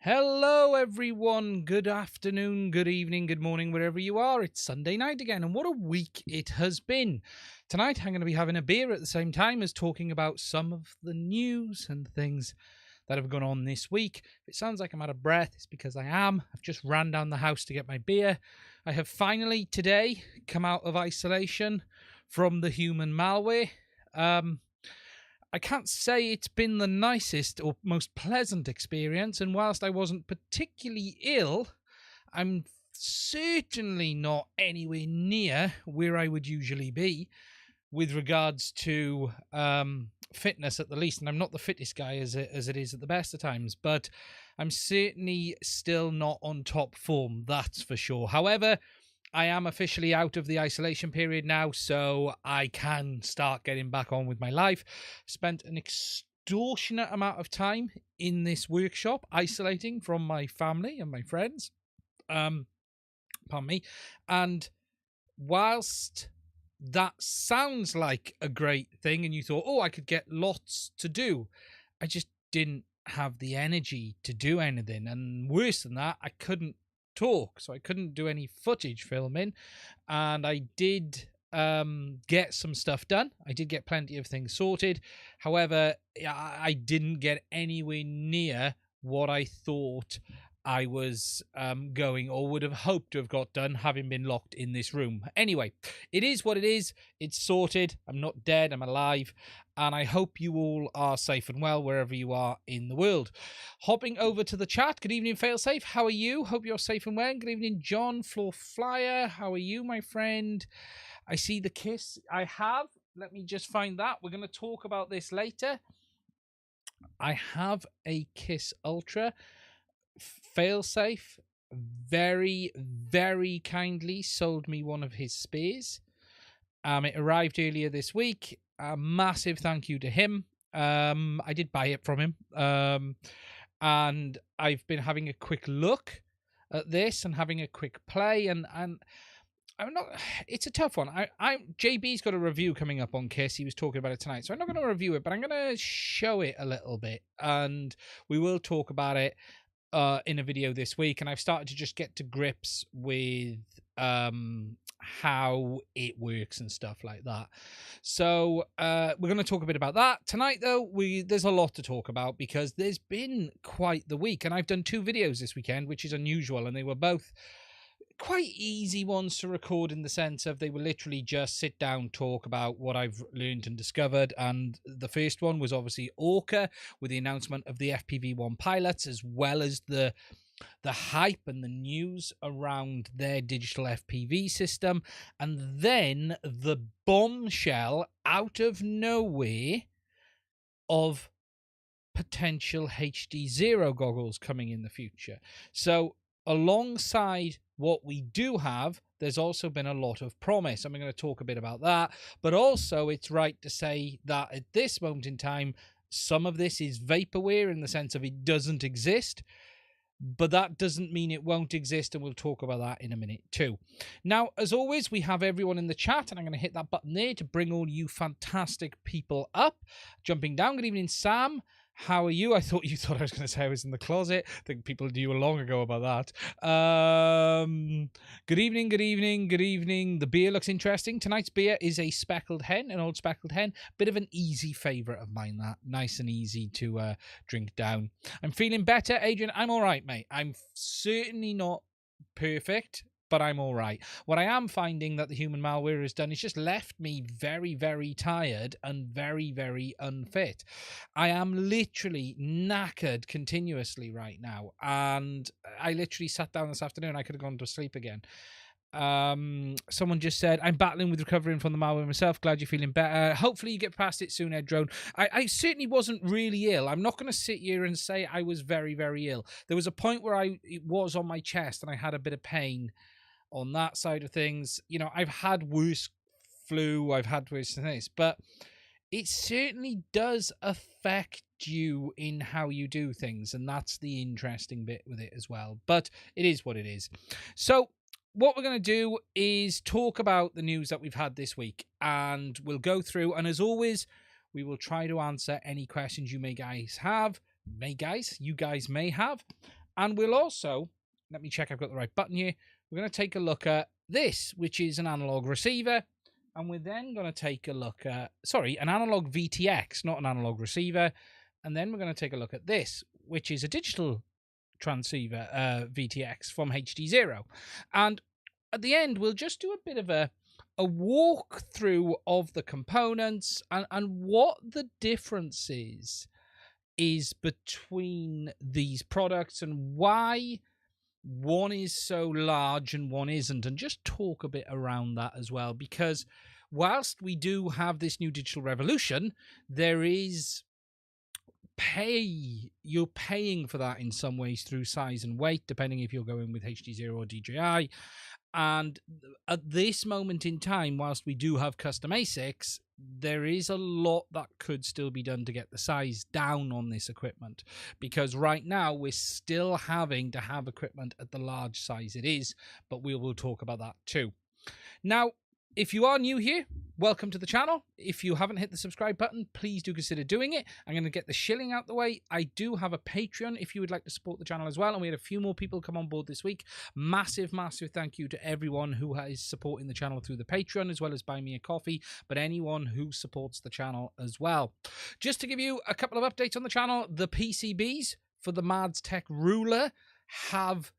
Hello, everyone. Good afternoon, good evening, good morning, wherever you are. It's Sunday night again, and what a week it has been. Tonight, I'm going to be having a beer at the same time as talking about some of the news and things that have gone on this week. If it sounds like I'm out of breath, it's because I am. I've just ran down the house to get my beer. I have finally, today, come out of isolation from the human malware. I can't say it's been the nicest or most pleasant experience, and whilst I wasn't particularly ill, I'm certainly not anywhere near where I would usually be with regards to fitness, at the least. And I'm not the fittest guy as it is at the best of times, but I'm certainly still not on top form, that's for sure. However, I am officially out of the isolation period now, so I can start getting back on with my life. Spent an extortionate amount of time in this workshop, isolating from my family and my friends. Pardon me. And whilst that sounds like a great thing, and you thought, oh, I could get lots to do, I just didn't have the energy to do anything. And worse than that, I couldn't talk, so I couldn't do any footage filming, and I did get some stuff done. I did get plenty of things sorted. However, I didn't get anywhere near what I thought I was going, or would have hoped to have got done, having been locked in this room. Anyway, it is what it is. It's sorted. I'm not dead. I'm alive. And I hope you all are safe and well wherever you are in the world. Hopping over to the chat. Good evening, Failsafe. How are you? Hope you're safe and well. Good evening, John Floor Flyer. How are you, my friend? I see the kiss I have. Let me just find that. We're going to talk about this later. I have a Kiss Ultra. Failsafe very, very kindly sold me one of his spares. It arrived earlier this week. A massive thank you to him. I did buy it from him. And I've been having a quick look at this and having a quick play, and I'm not, it's a tough one. JB's got a review coming up on Kiss. He was talking about it tonight, so I'm not going to review it, but I'm going to show it a little bit, and we will talk about it in a video this week. And I've started to just get to grips with how it works and stuff like that. So we're going to talk a bit about that tonight, though. There's a lot to talk about because there's been quite the week, and I've done 2 videos this weekend, which is unusual, and they were both quite easy ones to record, in the sense of they were literally just sit down, talk about what I've learned and discovered. And the first one was obviously Orqa, with the announcement of the FPV.One Pilots, as well as the hype and the news around their digital FPV system. And then the bombshell out of nowhere of potential HDZero goggles coming in the future. So alongside what we do have, there's also been a lot of promise. I'm going to talk a bit about that, but also it's right to say that at this moment in time, some of this is vaporware, in the sense of it doesn't exist, but that doesn't mean it won't exist, and we'll talk about that in a minute too. Now, as always, we have everyone in the chat, and I'm going to hit that button there to bring all you fantastic people up. Jumping down, good evening, Sam. How are you? I thought you thought I was going to say I was in the closet. I think people knew long ago about that. Good evening, good evening, good evening. The beer looks interesting. Tonight's beer is a speckled hen, an old speckled hen. Bit of an easy favourite of mine, that. Nice and easy to drink down. I'm feeling better, Adrian. I'm all right, mate. I'm certainly not perfect, but I'm all right. What I am finding that the human malware has done is just left me very, very tired and very, very unfit. I am literally knackered continuously right now, and I literally sat down this afternoon. I could have gone to sleep again. Someone just said, I'm battling with recovering from the malware myself. Glad you're feeling better. Hopefully you get past it soon, Ed Drone. I certainly wasn't really ill. I'm not going to sit here and say I was very, very ill. There was a point where it was on my chest and I had a bit of pain on that side of things. You know, I've had worse flu, I've had worse things, but it certainly does affect you in how you do things, and that's the interesting bit with it as well. But it is what it is. So what we're going to do is talk about the news that we've had this week, and we'll go through, and as always, we will try to answer any questions you guys may have, And we'll also, let me check I've got the right button here. We're going to take a look at this, which is an analog receiver. And we're then going to take a look at, an analog VTX, not an analog receiver. And then we're going to take a look at this, which is a digital transceiver VTX from HDZero. And at the end, we'll just do a bit of a walkthrough of the components and what the difference is between these products and why one is so large and one isn't, and just talk a bit around that as well, because whilst we do have this new digital revolution, there is you're paying for that in some ways through size and weight, depending if you're going with HDZero or DJI. And at this moment in time, whilst we do have custom ASICs, there is a lot that could still be done to get the size down on this equipment, because right now we're still having to have equipment at the large size it is, but we will talk about that too. Now, if you are new here, welcome to the channel. If you haven't hit the subscribe button, please do consider doing it. I'm going to get the shilling out the way. I do have a Patreon if you would like to support the channel as well, and we had a few more people come on board this week. Massive, massive thank you to everyone who is supporting the channel through the Patreon, as well as Buy Me a Coffee, but anyone who supports the channel as well. Just to give you a couple of updates on the channel, the PCBs for the Mads Tech ruler have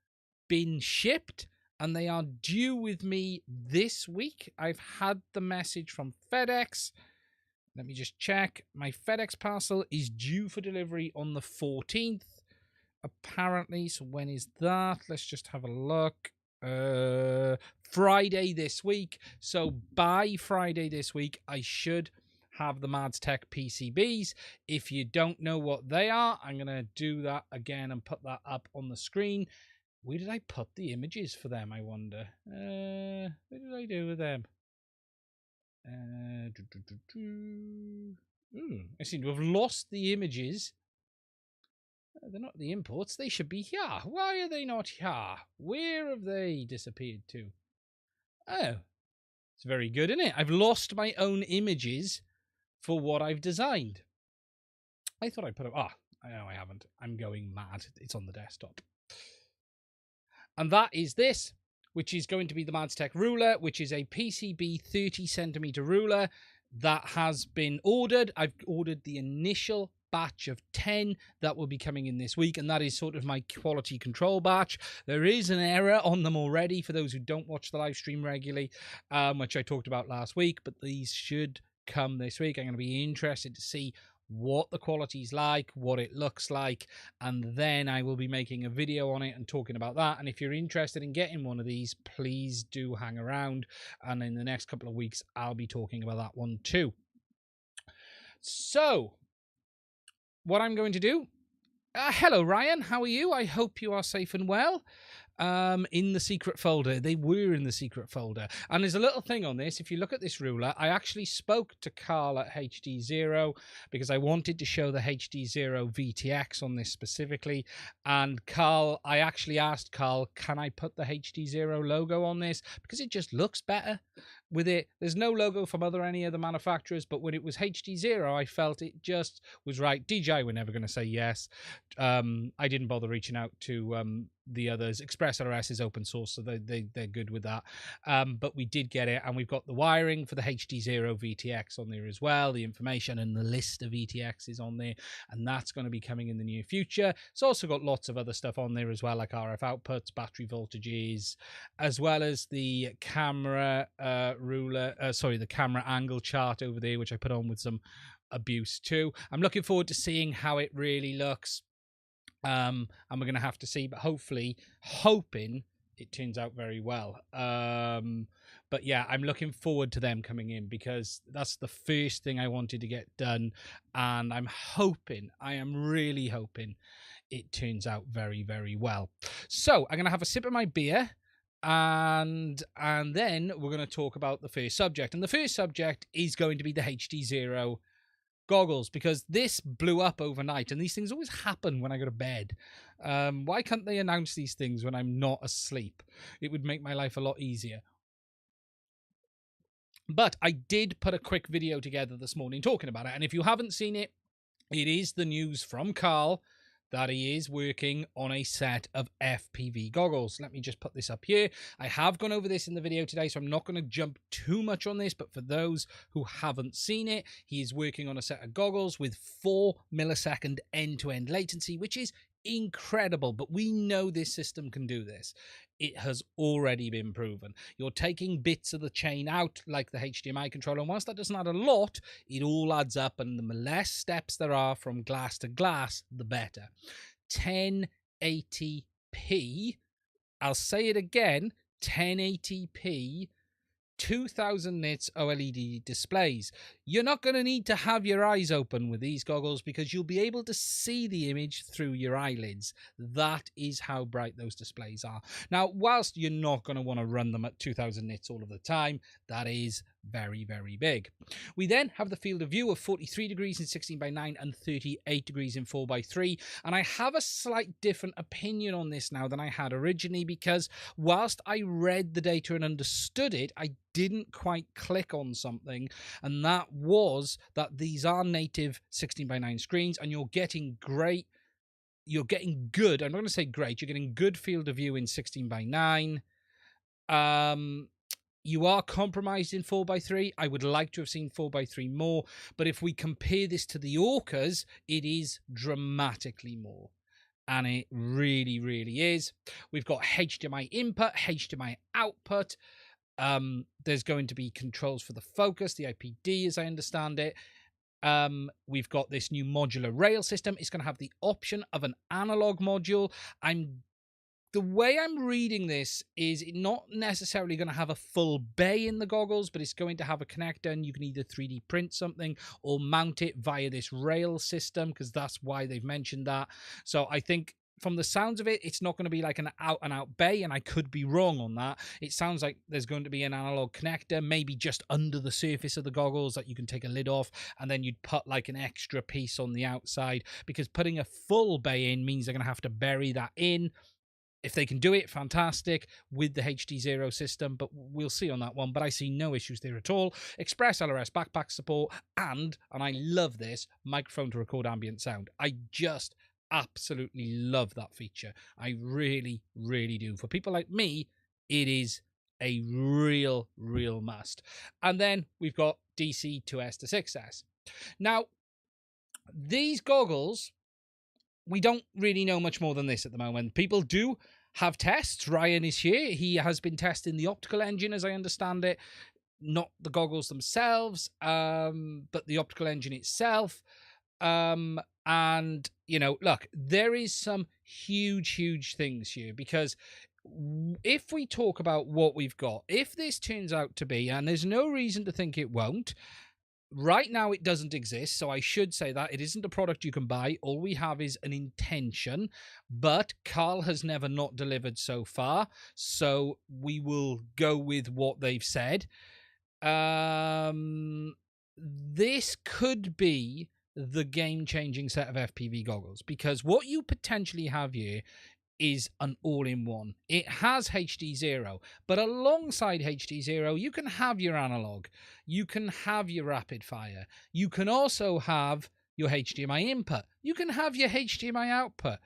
been shipped, and they are due with me this week. I've had the message from FedEx. Let me just check. My FedEx parcel is due for delivery on the 14th, apparently. So when is that? Let's just have a look. Friday this week. So by Friday this week, I should have the Mads Tech PCBs. If you don't know what they are, I'm going to do that again and put that up on the screen. Where did I put the images for them, I wonder? What did I do with them? I seem to have lost the images. They're not the imports. They should be here. Why are they not here? Where have they disappeared to? Oh, it's very good, isn't it? I've lost my own images for what I've designed. I thought I put them... no, I haven't. I'm going mad. It's on the desktop. And that is this, which is going to be the Mads Tech ruler, which is a PCB 30cm ruler that has been ordered. I've ordered the initial batch of 10 that will be coming in this week, and that is sort of my quality control batch. There is an error on them already for those who don't watch the live stream regularly, which I talked about last week, but these should come this week. I'm going to be interested to see what the quality's like, what it looks like, and then I will be making a video on it and talking about that. And if you're interested in getting one of these, please do hang around, and in the next couple of weeks I'll be talking about that one too. So what I'm going to do, hello Ryan, how are you? I hope you are safe and well. In the secret folder. They were in the secret folder. And there's a little thing on this. If you look at this ruler, I actually spoke to Carl at HDZero because I wanted to show the HDZero VTX on this specifically. And Carl, I actually asked Carl, can I put the HDZero logo on this? Because it just looks better with it. There's no logo from any other manufacturers, but when it was HDZero, I felt it just was right. DJI were never going to say yes. I didn't bother reaching out to the others. ExpressRS is open source, so they're good with that. But we did get it, and we've got the wiring for the HDZero VTX on there as well, the information and the list of VTX is on there, and that's going to be coming in the near future. It's also got lots of other stuff on there as well, like RF outputs, battery voltages, as well as the camera the camera angle chart over there, which I put on with some abuse too. I'm looking forward to seeing how it really looks. And we're going to have to see, but hoping it turns out very well. But yeah, I'm looking forward to them coming in because that's the first thing I wanted to get done. And I am really hoping it turns out very, very well. So I'm going to have a sip of my beer and then we're going to talk about the first subject. And the first subject is going to be the HDZero goggles, because this blew up overnight, and these things always happen when I go to bed. Why can't they announce these things when I'm not asleep? It would make my life a lot easier. But I did put a quick video together this morning talking about it, and if you haven't seen it, it is the news from Carl that he is working on a set of FPV goggles. Let me just put this up here. I have gone over this in the video today, so I'm not going to jump too much on this, but for those who haven't seen it, he is working on a set of goggles with 4 millisecond end-to-end latency, which is incredible, but we know this system can do this. It has already been proven. You're taking bits of the chain out like the HDMI controller, and whilst that doesn't add a lot, it all adds up, and the less steps there are from glass to glass, the better. 1080p, I'll say it again, 1080p, 2000 nits OLED displays. You're not going to need to have your eyes open with these goggles because you'll be able to see the image through your eyelids. That is how bright those displays are. Now, whilst you're not going to want to run them at 2000 nits all of the time, that is very, very big. We then have the field of view of 43 degrees in 16:9 and 38 degrees in 4:3. And I have a slight different opinion on this now than I had originally, because whilst I read the data and understood it, I didn't quite click on something, and that was that these are native 16:9 screens, and you're getting good, I'm not going to say great, you're getting good field of view in 16:9. You are compromised in 4:3. I would like to have seen 4:3 more, but if we compare this to the Orqas, it is dramatically more. And it really, really is. We've got HDMI input, HDMI output. There's going to be controls for the focus, the IPD, as I understand it. We've got this new modular rail system. It's going to have the option of an analog module. The way I'm reading this is not necessarily going to have a full bay in the goggles, but it's going to have a connector, and you can either 3D print something or mount it via this rail system, because that's why they've mentioned that. So I think from the sounds of it, it's not going to be like an out-and-out bay, and I could be wrong on that. It sounds like there's going to be an analog connector, maybe just under the surface of the goggles that you can take a lid off, and then you'd put like an extra piece on the outside, because putting a full bay in means they're going to have to bury that in. If they can do it, fantastic, with the HDZero system, but we'll see on that one. But I see no issues there at all. Express LRS backpack support, and I love this, microphone to record ambient sound. I just absolutely love that feature. I really, really do. For people like me, it is a real must. And then we've got DC 2S to 6S. Now, these goggles, we don't really know much more than this at the moment. People do have tests. Ryan is here. He has been testing the optical engine, as I understand it. Not the goggles themselves, but the optical engine itself. And, you know, look, there is some huge things here, because if we talk about what we've got, if this turns out to be, and there's no reason to think it won't, right now it doesn't exist, so I should say that it isn't a product you can buy. All we have is an intention, but Carl has never not delivered so far, so we will go with what they've said. This could be the game-changing set of FPV goggles, because what you potentially have here is an all-in-one. It has HDZero, but alongside HDZero, you can have your analog, you can have your rapid fire, you can also have your HDMI input, you can have your HDMI output.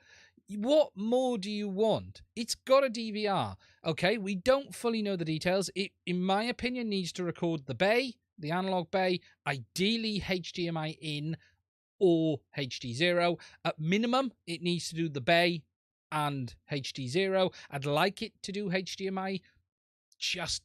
What more do you want? It's got a DVR. Okay, we don't fully know the details. It, in my opinion, needs to record the bay, the analog bay, ideally HDMI in or HDZero. At minimum, it needs to do the bay and HDZero. I'd like it to do HDMI, just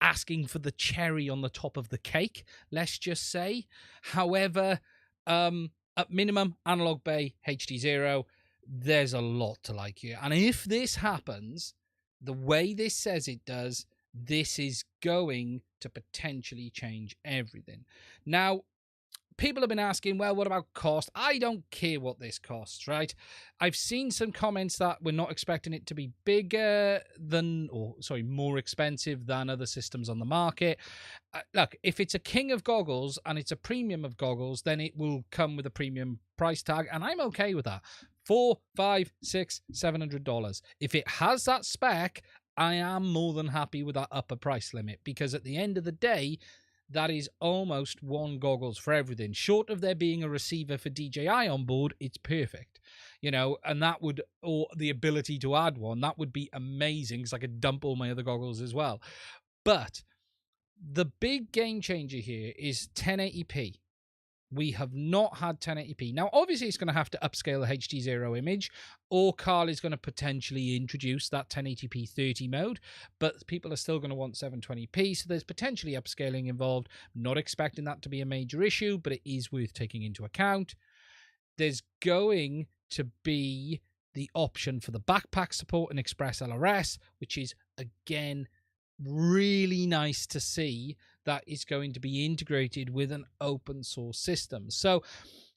asking for the cherry on the top of the cake, let's just say. However, at minimum, analog bay, HDZero. There's a lot to like here. And if this happens, the way this says it does, this is going to potentially change everything. Now, people have been asking, well, what about cost? I don't care what this costs, right? I've seen some comments that we're not expecting it to be bigger than, more expensive than other systems on the market. Look, if it's a king of goggles and it's a premium of goggles, then it will come with a premium price tag, and I'm okay with that. $400, $500, $600, $700. If it has that spec, I am more than happy with that upper price limit, because at the end of the day, that is almost one goggles for everything. Short of there being a receiver for DJI on board, it's perfect. You know, and that would, or the ability to add one, that would be amazing because I could dump all my other goggles as well. But the big game changer here is 1080p. We have not had 1080p. Now, obviously, it's going to have to upscale the HDZero image, or Carl is going to potentially introduce that 1080p 30 mode, but people are still going to want 720p, so there's potentially upscaling involved. Not expecting that to be a major issue, but it is worth taking into account. There's going to be the option for the backpack support and Express LRS, which is, again, really nice to see that is going to be integrated with an open source system. So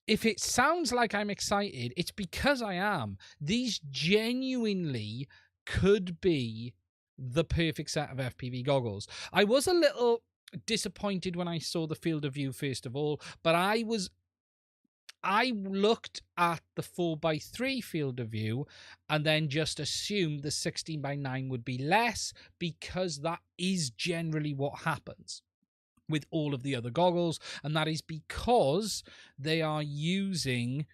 if it sounds like I'm excited, it's because I am. These genuinely could be the perfect set of FPV goggles. I was a little disappointed when I saw the field of view first of all, but I looked at the 4x3 field of view and then just assumed the 16x9 would be less, because that is generally what happens with all of the other goggles, and that is because they are using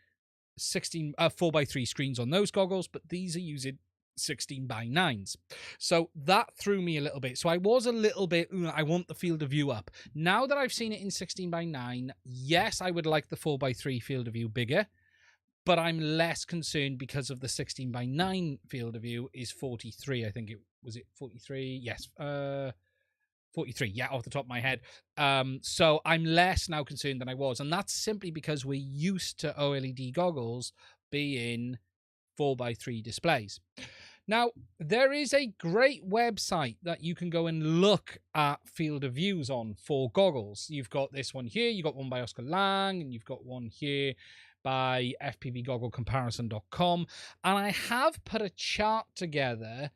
4x3 screens on those goggles, but these are using 16x9s. So that threw me a little bit. So I was a little bit, I want the field of view up. Now that I've seen it in 16x9, yes, I would like the 4x3 field of view bigger, but I'm less concerned because of the 16x9 field of view is 43. I think it was 43. Yes. 43, yeah, off the top of my head. So I'm less now concerned than I was. And that's simply because we're used to OLED goggles being 4x3 displays. Now, there is a great website that you can go and look at field of views on for goggles. You've got this one here. You've got one by Oscar Lang, and you've got one here by fpvgogglecomparison.com. And I have put a chart together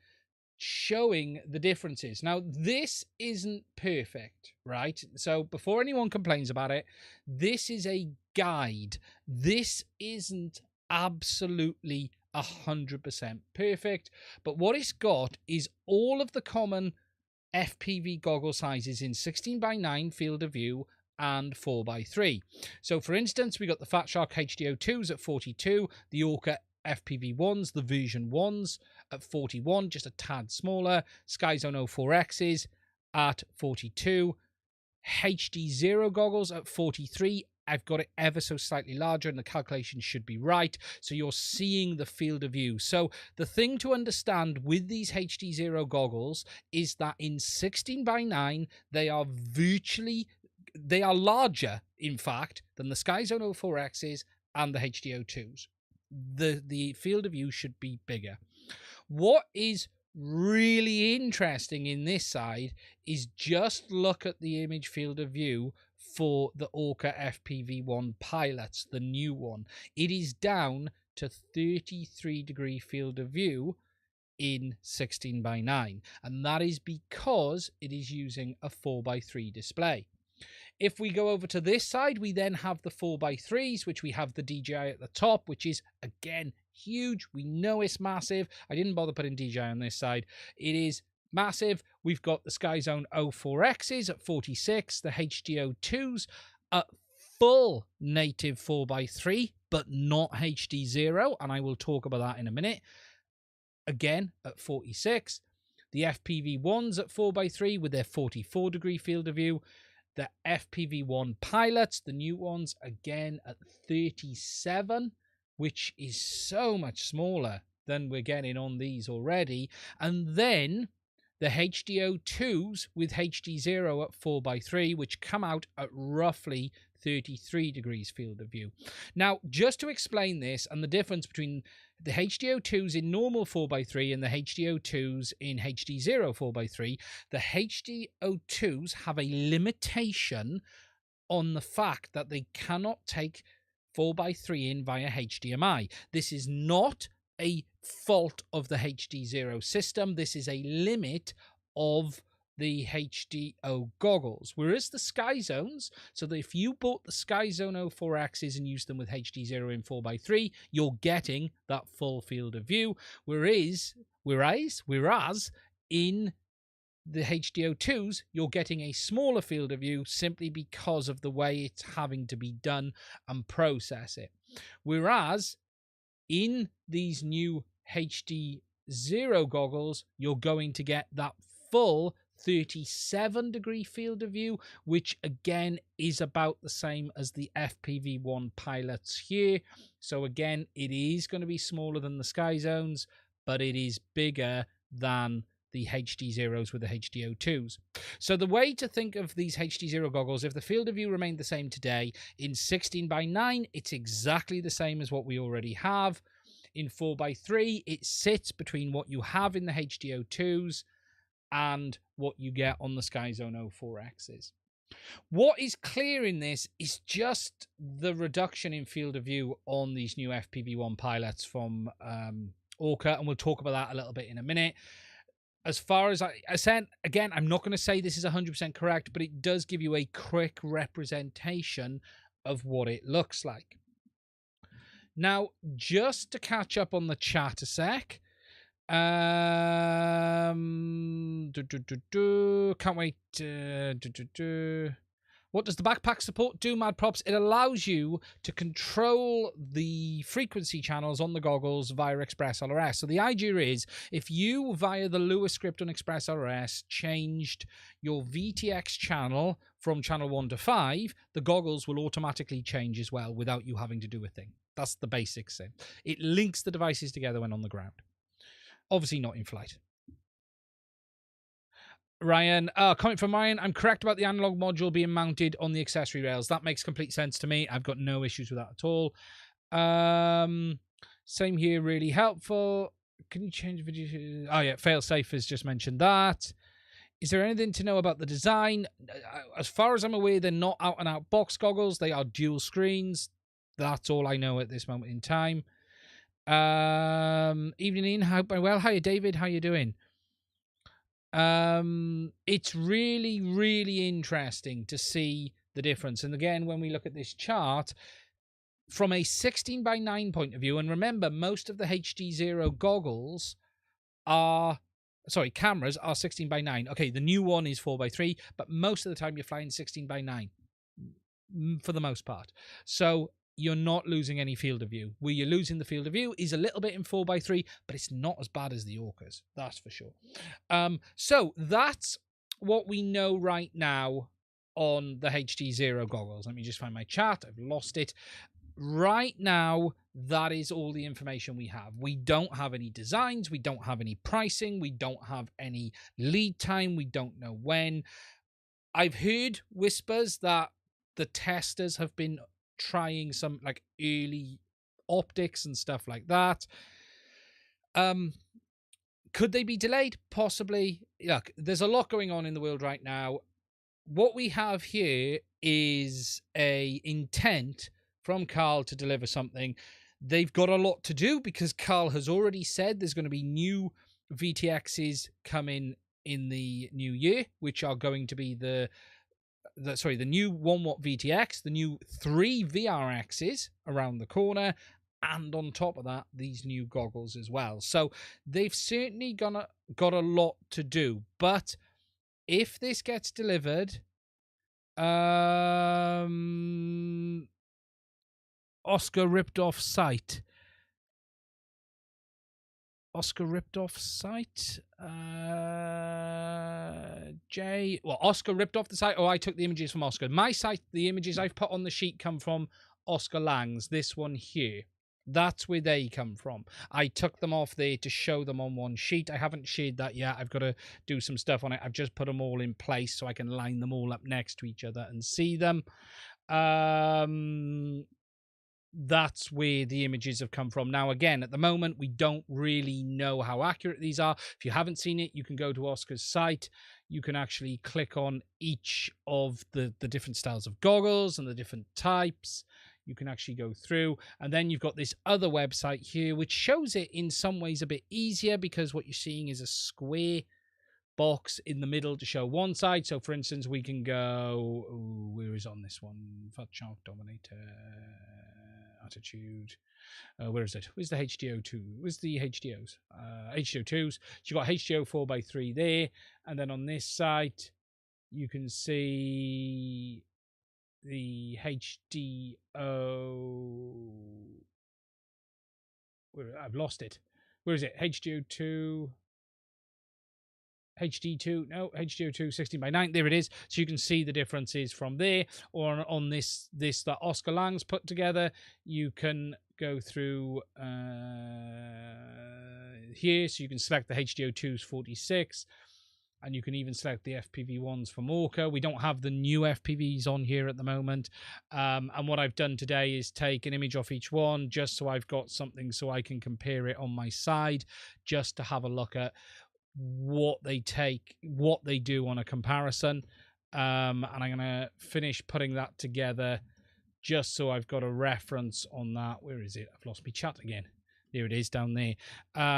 showing the differences. Now, this isn't perfect, right? So before anyone complains about it, this is a guide. This isn't absolutely 100% perfect, but what it's got is all of the common FPV goggle sizes in 16x9 field of view and 4x3. So for instance, we got the Fat Shark HDO2s at 42, the Orqa FPV-Ones, the version 1s at 41, just a tad smaller, Skyzone 04Xs at 42, HDZero goggles at 43. I've got it ever so slightly larger and the calculation should be right. So you're seeing the field of view. So the thing to understand with these HDZero goggles is that in 16x9, they are larger, in fact, than the Skyzone 04Xs and the HDO2s. The field of view should be bigger. What is really interesting in this side is just look at the image field of view for the Orqa FPV.One Pilots, the new one. It is down to 33-degree field of view in 16x9, and that is because it is using a 4x3 display. If we go over to this side, we then have the 4x3s, which we have the DJI at the top, which is, again, huge. We know it's massive. I didn't bother putting DJI on this side. It is massive. We've got the Skyzone 04Xs at 46, the HDO2s at full native 4x3, but not HDZero, and I will talk about that in a minute. Again, at 46. The FPV-Ones at 4x3 with their 44-degree field of view. The FPV.One Pilots, the new ones, again at 37, which is so much smaller than we're getting on these already. And then the HDO2s with HDZero at 4x3, which come out at roughly 33 degrees field of view. Now, just to explain this and the difference between the HDO2s in normal 4x3 and the HDO2s in HDZero 4x3, the HDO2s have a limitation on the fact that they cannot take 4x3 in via HDMI. This is not a fault of the HDZero system. This is a limit of the HDO goggles, whereas the Skyzones, so that if you bought the Skyzone 04Xs and used them with HDZero in 4x3, you're getting that full field of view, whereas in the HDO2s, you're getting a smaller field of view simply because of the way it's having to be done and process it. Whereas in these new HDZero goggles, you're going to get that full 37-degree field of view, which again is about the same as the FPV.One Pilots here. So again, it is going to be smaller than the Skyzones, but it is bigger than the HDZeros with the HDO2s. So the way to think of these HDZero goggles, if the field of view remained the same today, in 16:9, it's exactly the same as what we already have. In 4:3, it sits between what you have in the HDO2s and what you get on the Skyzone 04Xs. What is clear in this is just the reduction in field of view on these new FPV.One Pilots from Orqa, and we'll talk about that a little bit in a minute. As far as I said, again, I'm not going to say this is 100% correct, but it does give you a quick representation of what it looks like. Now, just to catch up on the chat a sec, can't wait. What does the backpack support do, Mad Props? It allows you to control the frequency channels on the goggles via Express LRS. So the idea is, if you, via the Lua script on Express LRS, changed your VTX channel from channel 1 to 5, the goggles will automatically change as well without you having to do a thing. That's the basics thing. It links the devices together when on the ground. Obviously not in flight. Ryan, comment from Ryan, I'm correct about the analog module being mounted on the accessory rails. That makes complete sense to me. I've got no issues with that at all. Same here, really helpful. Can you change video? Oh yeah, failsafe has just mentioned that. Is there anything to know about the design? As far as I'm aware, they're not out and out box goggles. They are dual screens. That's all I know at this moment in time. Evening Ian, how are you, David? How you doing? It's really, really interesting to see the difference. And again, when we look at this chart from a 16:9 point of view, and remember, most of the HDZero goggles are, sorry, cameras are 16:9. Okay, the new one is 4:3, but most of the time you're flying 16:9 for the most part. So you're not losing any field of view. Where you're losing the field of view is a little bit in 4:3, but it's not as bad as the Orcas, that's for sure. So that's what we know right now on the HDZero goggles. Let me just find my chart. I've lost it. Right now, that is all the information we have. We don't have any designs. We don't have any pricing. We don't have any lead time. We don't know when. I've heard whispers that the testers have been trying some like early optics and stuff like that. Could they be delayed? Possibly. Look, there's a lot going on in the world right now. What we have here is a intent from Carl to deliver something. They've got a lot to do because Carl has already said there's going to be new VTXs coming in the new year, which are going to be the new 1 watt VTX, the new 3 VRXs around the corner, and on top of that, these new goggles as well. So they've certainly got a lot to do. But if this gets delivered, Oscar ripped off site. Oscar ripped off site. Jay. Well, Oscar ripped off the site. Oh, I took the images from Oscar. My site, the images I've put on the sheet come from Oscar Lang's. This one here. That's where they come from. I took them off there to show them on one sheet. I haven't shared that yet. I've got to do some stuff on it. I've just put them all in place so I can line them all up next to each other and see them. That's where the images have come from. Now, again, at the moment, we don't really know how accurate these are. If you haven't seen it, you can go to Oscar's site. You can actually click on each of the different styles of goggles and the different types. You can actually go through, and then you've got this other website here, which shows it in some ways a bit easier because what you're seeing is a square box in the middle to show one side. So, for instance, we can go, where is on this one? Fat Shark Dominator. attitude. Where is it? Where's the HDO2? Where's the HDOs? HDO2s. So you've got HDO 4x3 there. And then on this site, you can see the HDO. I've lost it. Where is it? HDO2. HD2, no, HDO2 16x9, there it is. So you can see the differences from there, or on this that Oscar Lang's put together. You can go through here, so you can select the HDO2's 46, and you can even select the FPV ones from Orqa. We don't have the new FPVs on here at the moment, and what I've done today is take an image off each one, just so I've got something so I can compare it on my side, just to have a look at what they do on a comparison, and I'm gonna finish putting that together just so I've got a reference on that. Where is it? I've lost my chat again. There it is, down there. I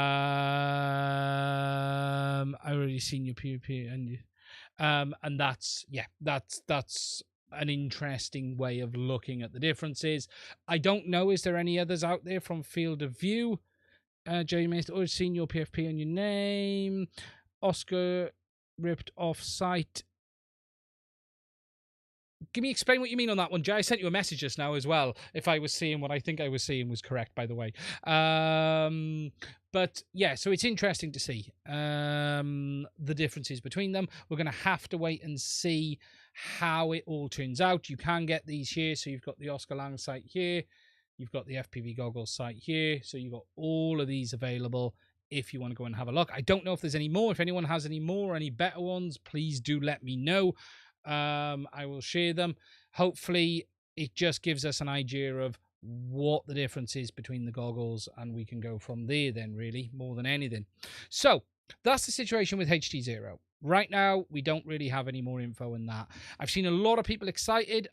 already seen your PvP, and that's an interesting way of looking at the differences. I don't know, is there any others out there from field of view? Jamie, already seen your PFP on your name. Oscar ripped off site. Explain what you mean on that one, Jay. I sent you a message just now as well. If I was seeing what I think I was seeing was correct, by the way. But yeah, so it's interesting to see the differences between them. We're going to have to wait and see how it all turns out. You can get these here. So you've got the Oscar Lang site here. You've got the FPV goggles site here. So you've got all of these available if you want to go and have a look. I don't know if there's any more. If anyone has any more, any better ones, please do let me know. I will share them. Hopefully it just gives us an idea of what the difference is between the goggles, and we can go from there then, really, more than anything. So that's the situation with HDZero. Right now, we don't really have any more info on that. I've seen a lot of people excited.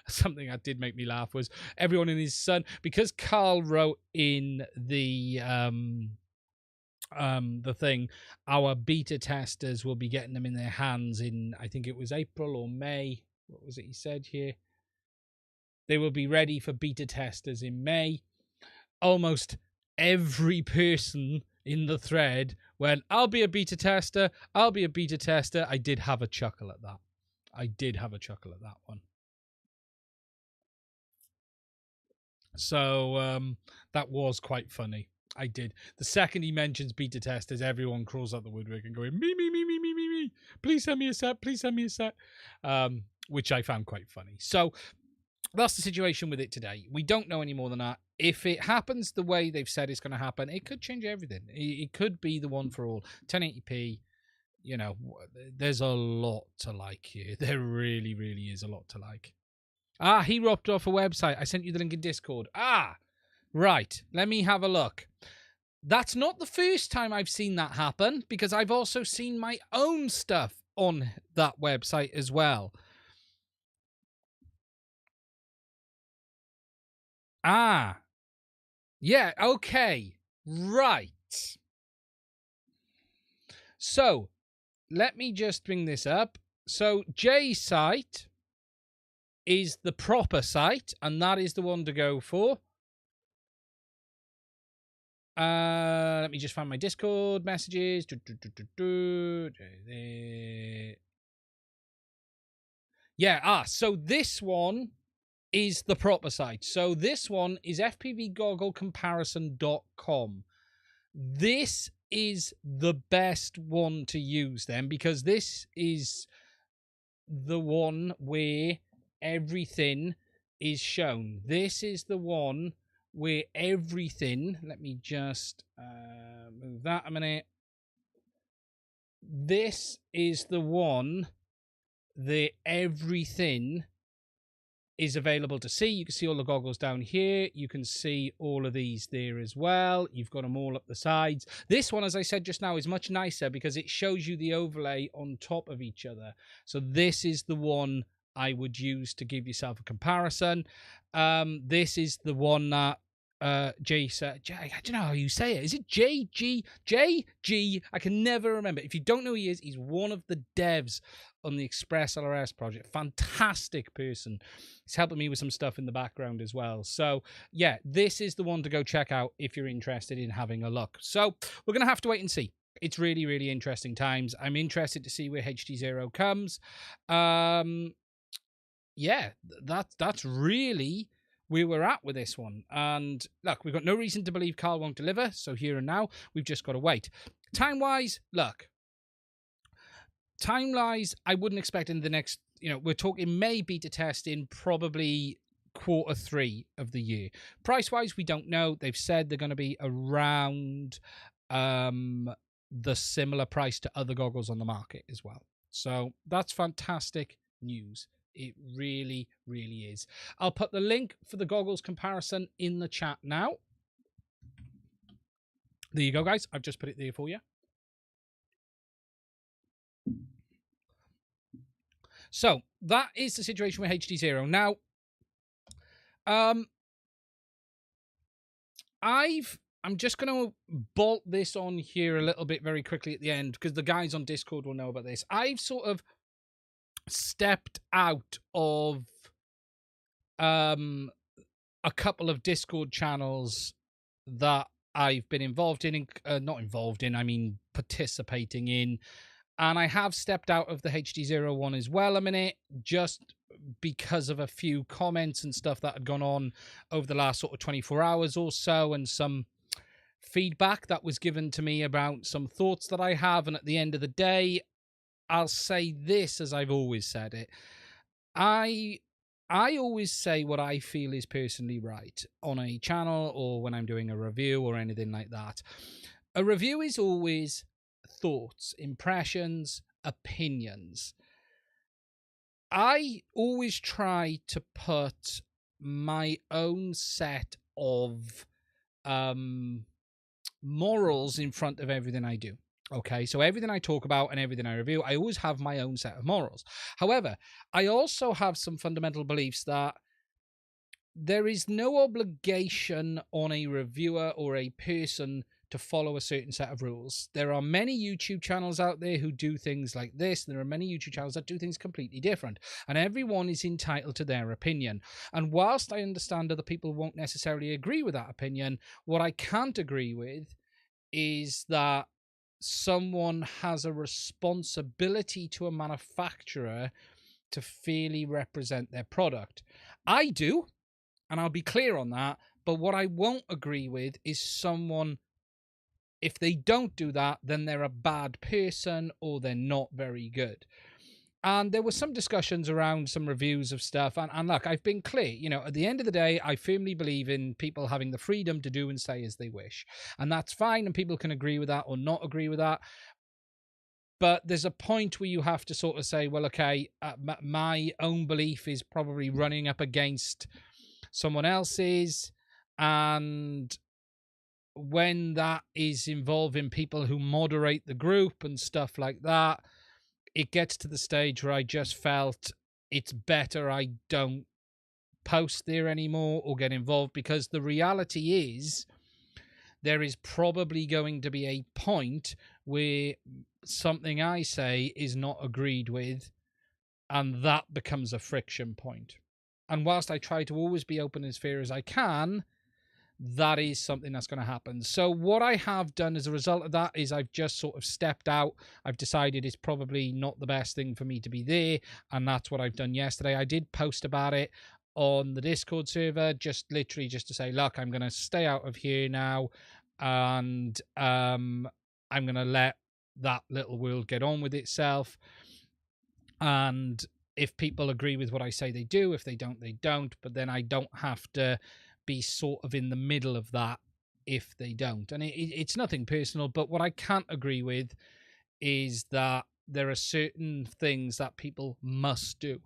Something that did make me laugh was everyone and his son, because Carl wrote in the thing, our beta testers will be getting them in their hands in, I think it was April or May. What was it he said here? They will be ready for beta testers in May. Almost every person in the thread went, I'll be a beta tester. I'll be a beta tester. I did have a chuckle at that. One. So that was quite funny. I did. The second he mentions beta testers, everyone crawls out the woodwork and going, me. Please send me a set. Which I found quite funny. So that's the situation with it today. We don't know any more than that. If it happens the way they've said it's going to happen, it could change everything. It could be the one for all. 1080p, you know, there's a lot to like here. There really, really is a lot to like. He robbed off a website. I sent you the link in Discord. Right. Let me have a look. That's not the first time I've seen that happen, because I've also seen my own stuff on that website as well. Yeah, okay. Right. So, let me just bring this up. So, Jay's site is the proper site, and that is the one to go for. Let me just find my Discord messages. Yeah, so this one is the proper site. So this one is fpvgogglecomparison.com. This is the best one to use then, because this is the one where everything is shown. This is the one where everything, let me just move that a minute. This is the one that everything is available to see. You can see all the goggles down here. You can see all of these there as well. You've got them all up the sides. This one, as I said just now, is much nicer because it shows you the overlay on top of each other. So this is the one I would use to give yourself a comparison. This is the one that I don't know how you say it. Is it JG? I can never remember. If you don't know who he is, he's one of the devs on the Express LRS project. Fantastic person. He's helping me with some stuff in the background as well. So yeah, this is the one to go check out if you're interested in having a look. So we're going to have to wait and see. It's really, really interesting times. I'm interested to see where HDZero comes. Yeah, that's really where we're at with this one. And look, we've got no reason to believe Carl won't deliver. So here and now, we've just got to wait. Time-wise, look, time-wise, I wouldn't expect in the next, we're talking May beta testing, probably Q3 of the year. Price-wise, we don't know. They've said they're going to be around the similar price to other goggles on the market as well. So that's fantastic news. It really, really is. I'll put the link for the goggles comparison in the chat now. There you go, guys. I've just put it there for you. So that is the situation with HDZero. Now, I'm just going to bolt this on here a little bit very quickly at the end because the guys on Discord will know about this. I've sort of stepped out of a couple of Discord channels that I've been involved in, not involved in, I mean participating in, and I have stepped out of the HDZero one as well a minute, just because of a few comments and stuff that had gone on over the last sort of 24 hours or so, and some feedback that was given to me about some thoughts that I have. And at the end of the day, I'll say this as I've always said it. I always say what I feel is personally right on a channel or when I'm doing a review or anything like that. A review is always thoughts, impressions, opinions. I always try to put my own set of morals in front of everything I do. Okay, so everything I talk about and everything I review, I always have my own set of morals. However, I also have some fundamental beliefs that there is no obligation on a reviewer or a person to follow a certain set of rules. There are many YouTube channels out there who do things like this. There are many YouTube channels that do things completely different, and everyone is entitled to their opinion. And whilst I understand other people won't necessarily agree with that opinion, what I can't agree with is that someone has a responsibility to a manufacturer to fairly represent their product. I do, and I'll be clear on that, but what I won't agree with is someone, if they don't do that, then they're a bad person or they're not very good. And there were some discussions around some reviews of stuff. And look, I've been clear, at the end of the day, I firmly believe in people having the freedom to do and say as they wish. And that's fine. And people can agree with that or not agree with that. But there's a point where you have to sort of say, well, okay, my own belief is probably running up against someone else's. And when that is involving people who moderate the group and stuff like that, it gets to the stage where I just felt it's better I don't post there anymore or get involved, because the reality is there is probably going to be a point where something I say is not agreed with, and that becomes a friction point. And whilst I try to always be open as fair as I can, that is something that's going to happen. So what I have done as a result of that is I've just sort of stepped out. I've decided it's probably not the best thing for me to be there, and that's what I've done yesterday. I did post about it on the Discord server, just literally just to say, look, I'm going to stay out of here now, and I'm going to let that little world get on with itself. And if people agree with what I say, they do. If they don't, they don't. But then I don't have to be sort of in the middle of that if they don't. And it's nothing personal, but what I can't agree with is that there are certain things that people must do.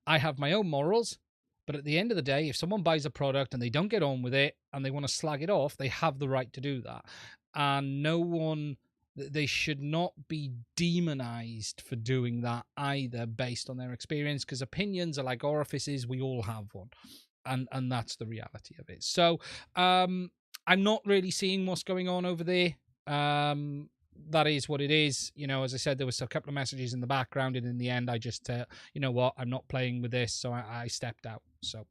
I have my own morals, but at the end of the day, if someone buys a product and they don't get on with it and they want to slag it off, they have the right to do that. And they should not be demonized for doing that either based on their experience, because opinions are like orifices. We all have one. and that's the reality of it. So I'm not really seeing what's going on over there. That is what it is. You know, as I said, there was a couple of messages in the background, and in the end I just you know what, I'm not playing with this, so I stepped out. So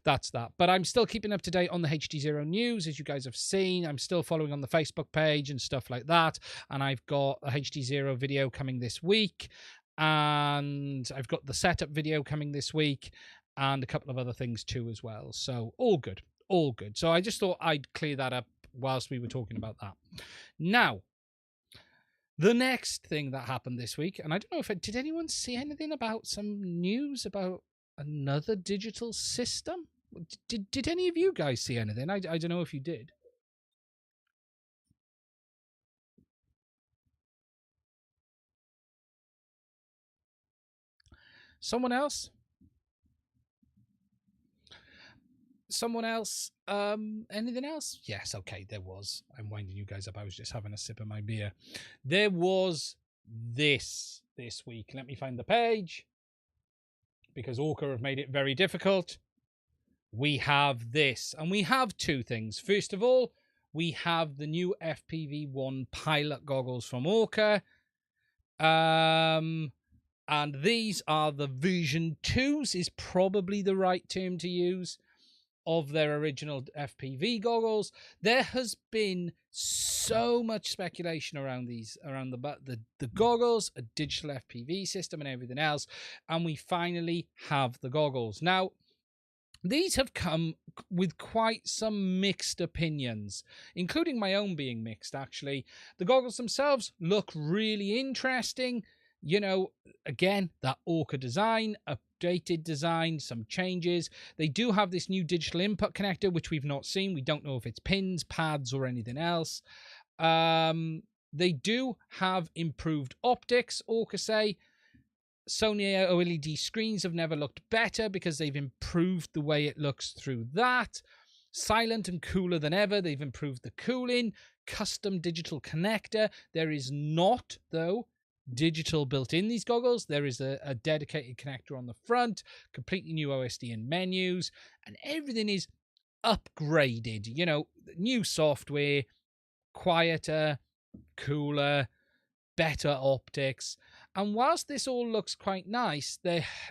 that's that. But I'm still keeping up to date on the HDZero news, as you guys have seen. I'm still following on the Facebook page and stuff like that, and I've got a HDZero video coming this week, and I've got the setup video coming this week, and a couple of other things too as well. So all good, all good. So I just thought I'd clear that up whilst we were talking about that. Now, the next thing that happened this week, and I don't know if did anyone see anything about some news about another digital system? Did any of you guys see anything? I don't know if you did. Someone else? Someone else? Anything else? Yes, okay, there was. I'm winding you guys up. I was just having a sip of my beer. There was this week. Let me find the page, because Orqa have made it very difficult. We have this, and we have two things. First of all, we have the new FPV.One Pilot goggles from Orqa. And these are the version 2s, is probably the right term to use, of their original FPV goggles. There has been so much speculation around these, around the goggles, a digital FPV system and everything else, and we finally have the goggles. Now, these have come with quite some mixed opinions, including my own being mixed, actually. The goggles themselves look really interesting. You know, again, that Orqa design, updated design, some changes. They do have this new digital input connector, which we've not seen. We don't know if it's pins, pads, or anything else. They do have improved optics, Orqa say. Sony OLED screens have never looked better because they've improved the way it looks through that. Silent and cooler than ever. They've improved the cooling. Custom digital connector. There is not, though, digital built in these goggles. There is a dedicated connector on the front, completely new OSD and menus, and everything is upgraded. You know, new software, quieter, cooler, better optics. And whilst this all looks quite nice,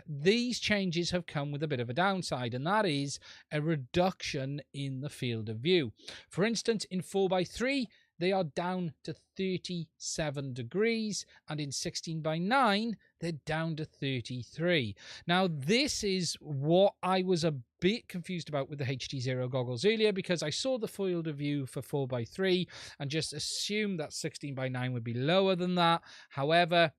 these changes have come with a bit of a downside, and that is a reduction in the field of view. For instance, in 4x3, they are down to 37 degrees, and in 16:9, they're down to 33. Now, this is what I was a bit confused about with the HDZero goggles earlier, because I saw the field of view for 4x3 and just assumed that 16:9 would be lower than that. However,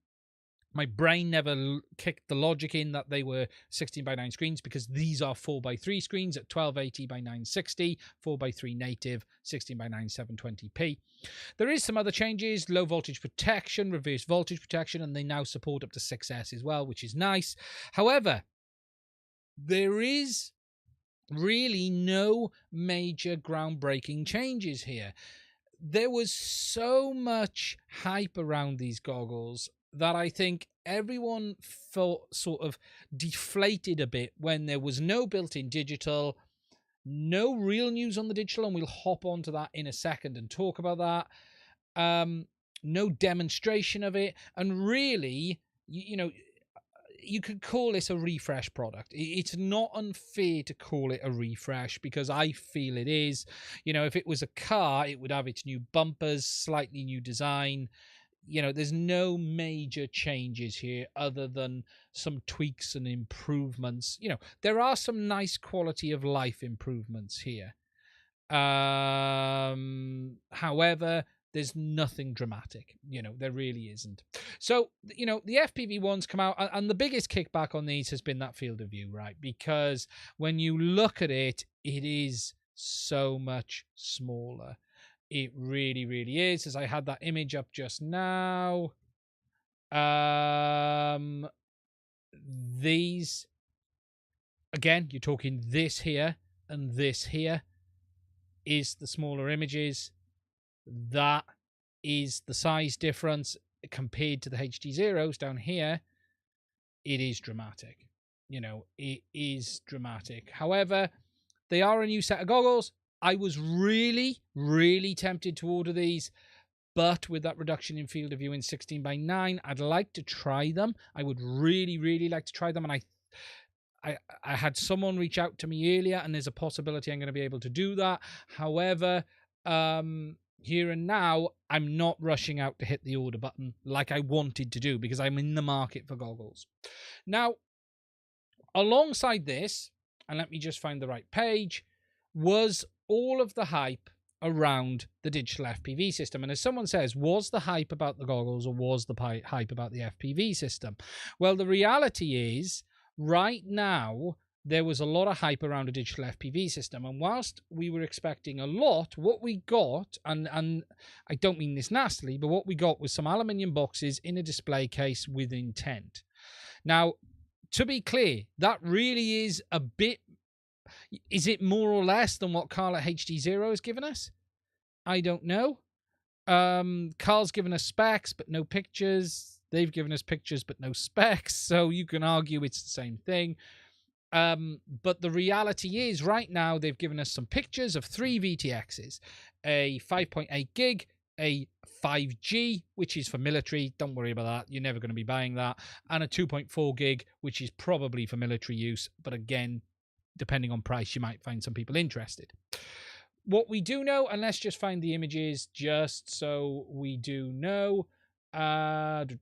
my brain never kicked the logic in that they were 16:9 screens, because these are 4x3 screens at 1280 by 960, 4x3 native, 16:9 720p. There is some other changes: low voltage protection, reverse voltage protection, and they now support up to 6S as well, which is nice. However, there is really no major groundbreaking changes here. There was so much hype around these goggles that I think everyone felt sort of deflated a bit when there was no built-in digital, no real news on the digital, and we'll hop onto that in a second and talk about that. No demonstration of it, and really, you know, you could call this a refresh product. It's not unfair to call it a refresh, because I feel it is. You know, if it was a car, it would have its new bumpers, slightly new design. You know, there's no major changes here other than some tweaks and improvements. You know, there are some nice quality of life improvements here. However, there's nothing dramatic. You know, there really isn't. So, you know, the FPV ones come out, and the biggest kickback on these has been that field of view, right? Because when you look at it, it is so much smaller. It really, really is. As I had that image up just now. These, again, you're talking this here and this here is the smaller images. That is the size difference compared to the HDZeros down here. It is dramatic. You know, it is dramatic. However, They are a new set of goggles. I was really, really tempted to order these, but with that reduction in field of view in 16:9, I'd like to try them. I would really, really like to try them, and I had someone reach out to me earlier, and there's a possibility I'm going to be able to do that. However, here and now, I'm not rushing out to hit the order button like I wanted to do, because I'm in the market for goggles. Now, alongside this, and let me just find the right page, was all of the hype around the digital FPV system. And as someone says, was the hype about the goggles or was the hype about the FPV system? Well, the reality is, right now, there was a lot of hype around a digital FPV system. And whilst we were expecting a lot, what we got, and I don't mean this nastily, but what we got was some aluminium boxes in a display case with intent. Now, to be clear, that really is a bit... Is it more or less than what Carl at HDZero has given us? I don't know. Carl's given us specs, but no pictures. They've given us pictures, but no specs. So you can argue it's the same thing. But the reality is, right now, they've given us some pictures of 3 VTXs. A 5.8 gig, a 5G, which is for military. Don't worry about that. You're never going to be buying that. And a 2.4 gig, which is probably for military use. But again, depending on price, you might find some people interested. What we do know, and let's just find the images just so we do know. Let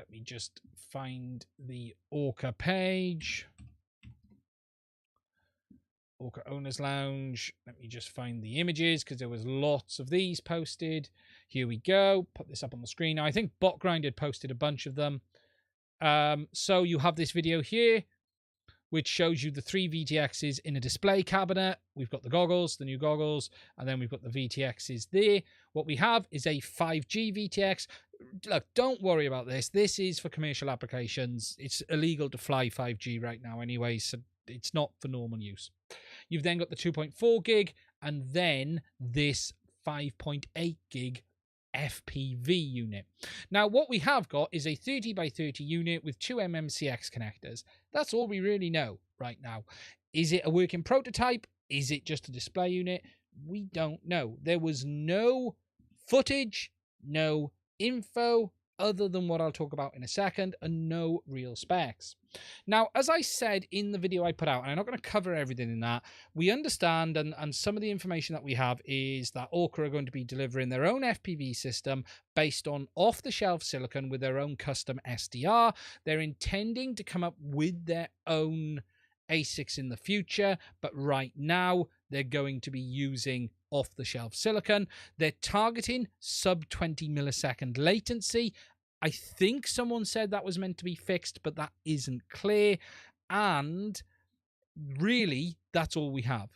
me just find the Orqa page. Orqa Owners Lounge. Let me just find the images, because there was lots of these posted. Here we go. Put this up on the screen. Now, I think BotGrind had posted a bunch of them. So you have this video here, which shows you the 3 VTXs in a display cabinet. We've got the goggles, the new goggles, and then we've got the VTXs there. What we have is a 5G VTX. Look, don't worry about this. This is for commercial applications. It's illegal to fly 5G right now anyway, so it's not for normal use. You've then got the 2.4 gig, and then this 5.8 gig FPV unit. Now, what we have got is a 30x30 unit with 2 MMCX connectors. That's all we really know right now. Is it a working prototype? Is it just a display unit? We don't know. There was no footage, no info other than what I'll talk about in a second, and no real specs. Now, as I said in the video I put out, and I'm not going to cover everything in that, we understand, and some of the information that we have is that Orqa are going to be delivering their own FPV system based on off-the-shelf silicon with their own custom SDR. They're intending to come up with their own ASICs in the future, but right now they're going to be using off-the-shelf silicon. They're targeting sub 20 millisecond latency. I think someone said that was meant to be fixed, but that isn't clear. And really, that's all we have.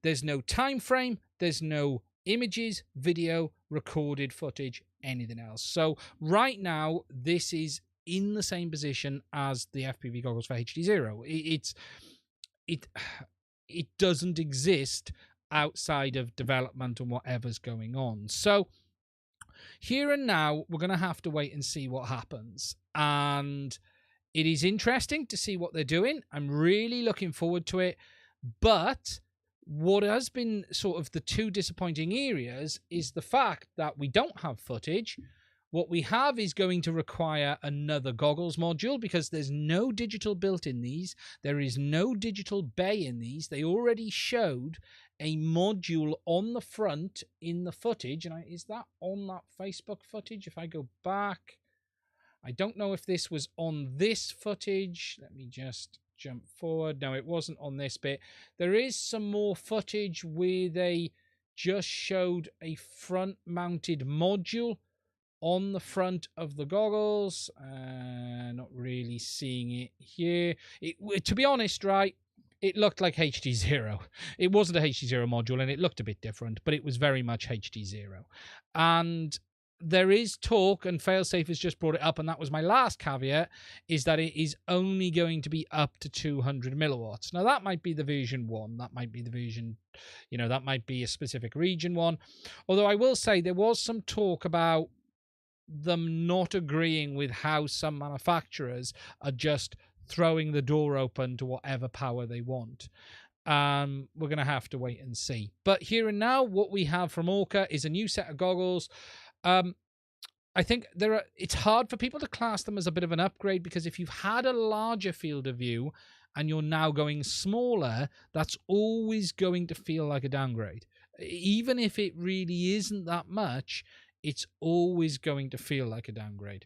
There's no time frame. There's no images, video, recorded footage, anything else. So right now, this is in the same position as the FPV goggles for HDZero. It doesn't exist outside of development and whatever's going on. So here and now, we're going to have to wait and see what happens. And it is interesting to see what they're doing. I'm really looking forward to it. But what has been sort of the 2 disappointing areas is the fact that we don't have footage. What we have is going to require another goggles module, because there's no digital built in these. There is no digital bay in these. They already showed a module on the front in the footage. And is that on that Facebook footage? If I go back, I don't know if this was on this footage. Let me just jump forward. No, it wasn't on this bit. There is some more footage where they just showed a front mounted module on the front of the goggles. Not really seeing it here. To be honest, right, it looked like HDZero. It wasn't a HDZero module, and it looked a bit different, but it was very much HDZero. And there is talk, and Failsafe has just brought it up, and that was my last caveat, is that it is only going to be up to 200 milliwatts. Now, that might be the version 1. That might be the version, that might be a specific region one. Although I will say there was some talk about them not agreeing with how some manufacturers are just throwing the door open to whatever power they want. We're going to have to wait and see. But here and now, what we have from Orqa is a new set of goggles. I think it's hard for people to class them as a bit of an upgrade, because if you've had a larger field of view and you're now going smaller, that's always going to feel like a downgrade. Even if it really isn't that much, it's always going to feel like a downgrade.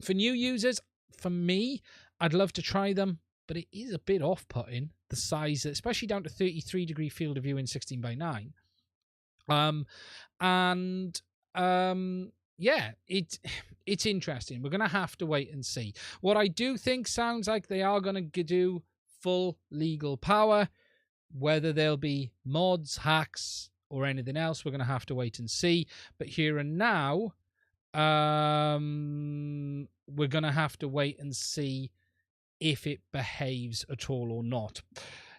For new users, for me, I'd love to try them, but it is a bit off-putting, the size, especially down to 33-degree field of view in 16:9. Yeah, it's interesting. We're going to have to wait and see. What I do think sounds like they are going to do full legal power. Whether there'll be mods, hacks, or anything else, we're going to have to wait and see. But here and now, we're going to have to wait and see if it behaves at all or not.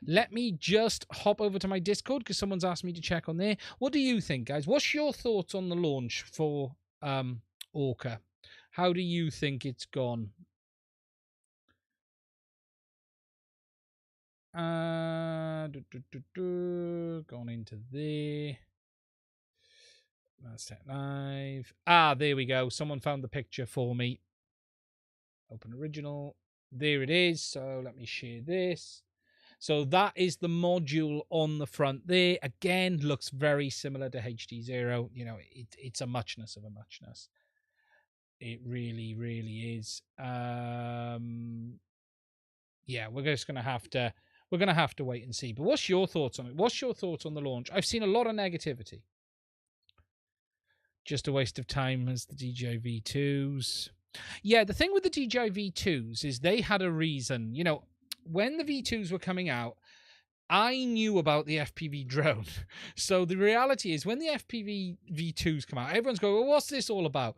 Let me just hop over to my Discord, because someone's asked me to check on there. What do you think, guys? What's your thoughts on the launch for Orqa? How do you think it's gone? Gone into there. That's Tech Live. There we go. Someone found the picture for me. Open original. There it is. So let me share this. So that is the module on the front there. Again, looks very similar to HDZero. You know, it's a muchness of a muchness. It really, really is. Yeah, we're just gonna have to wait and see. But what's your thoughts on it? What's your thoughts on the launch? I've seen a lot of negativity. Just a waste of time as the DJI V2s. Yeah, the thing with the DJI V2s is they had a reason. You know, when the V2s were coming out, I knew about the FPV drone. So the reality is, when the FPV V2s come out, everyone's going, well, what's this all about?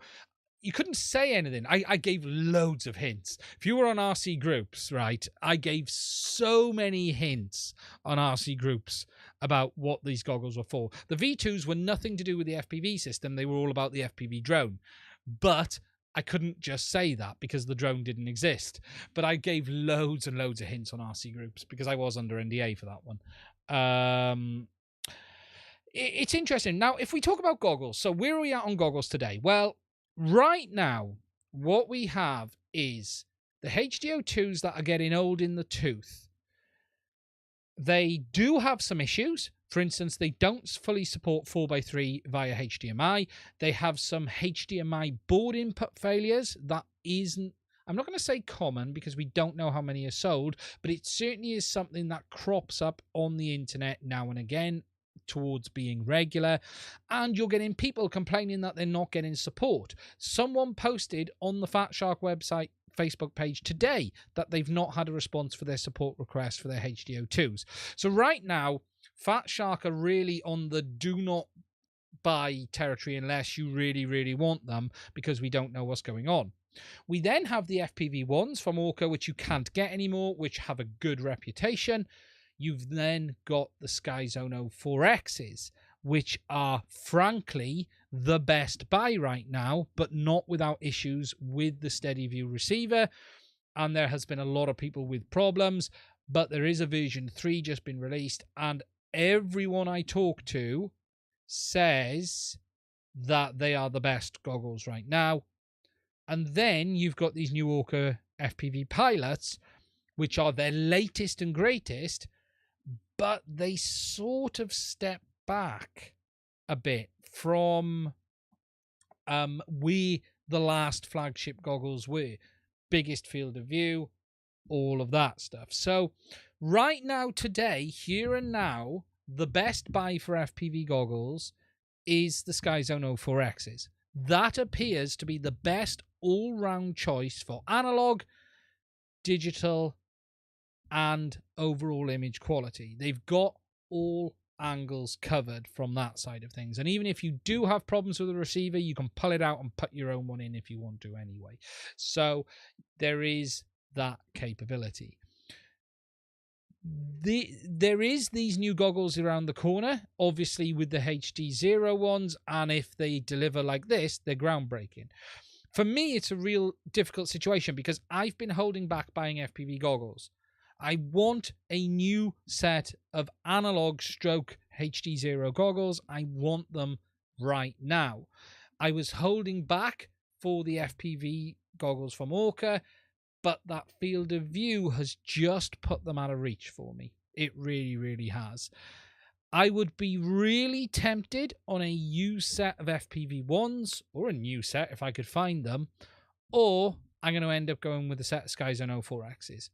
You couldn't say anything. I gave loads of hints. If you were on RC groups, right, I gave so many hints on RC groups about what these goggles were for. The V2s were nothing to do with the FPV system. They were all about the FPV drone. But I couldn't just say that because the drone didn't exist. But I gave loads and loads of hints on RC groups because I was under NDA for that one. It's interesting. Now, if we talk about goggles, so where are we at on goggles today? Well, right now, what we have is the HDO2s that are getting old in the tooth. They do have some issues. For instance, they don't fully support 4x3 via HDMI. They have some HDMI board input failures. That isn't, I'm not going to say common because we don't know how many are sold, but it certainly is something that crops up on the internet now and again towards being regular, and you're getting people complaining that they're not getting support. Someone posted on the Fat Shark website Facebook page today that they've not had a response for their support request for their HDO2s. So right now, Fat Shark are really on the do not buy territory unless you really, really want them, because we don't know what's going on. We then have the FPV-Ones from Orqa, which you can't get anymore, which have a good reputation. You've then got the Skyzone 4Xs, which are frankly the best buy right now, but not without issues with the steady view receiver. And there has been a lot of people with problems, but there is a version 3 just been released, and everyone I talk to says that they are the best goggles right now. And then you've got these new Orqa FPV Pilots, which are their latest and greatest, but they sort of step back a bit from where the last flagship goggles were. Biggest field of view, all of that stuff. So right now, today, here and now, the best buy for FPV goggles is the Skyzone 4Xs. That appears to be the best all-round choice for analog, digital, and overall image quality. They've got all angles covered from that side of things. And even if you do have problems with the receiver, you can pull it out and put your own one in if you want to anyway. So there is that capability. There is these new goggles around the corner, obviously with the HDZero ones, and if they deliver like this, they're groundbreaking. For me, it's a real difficult situation because I've been holding back buying FPV goggles. I want a new set of analog stroke HDZero goggles. I want them right now. I was holding back for the FPV goggles from Orqa, but that field of view has just put them out of reach for me. It really, really has. I would be really tempted on a used set of FPV-1s, or a new set if I could find them, or I'm going to end up going with a set of Skyzone 04Xs.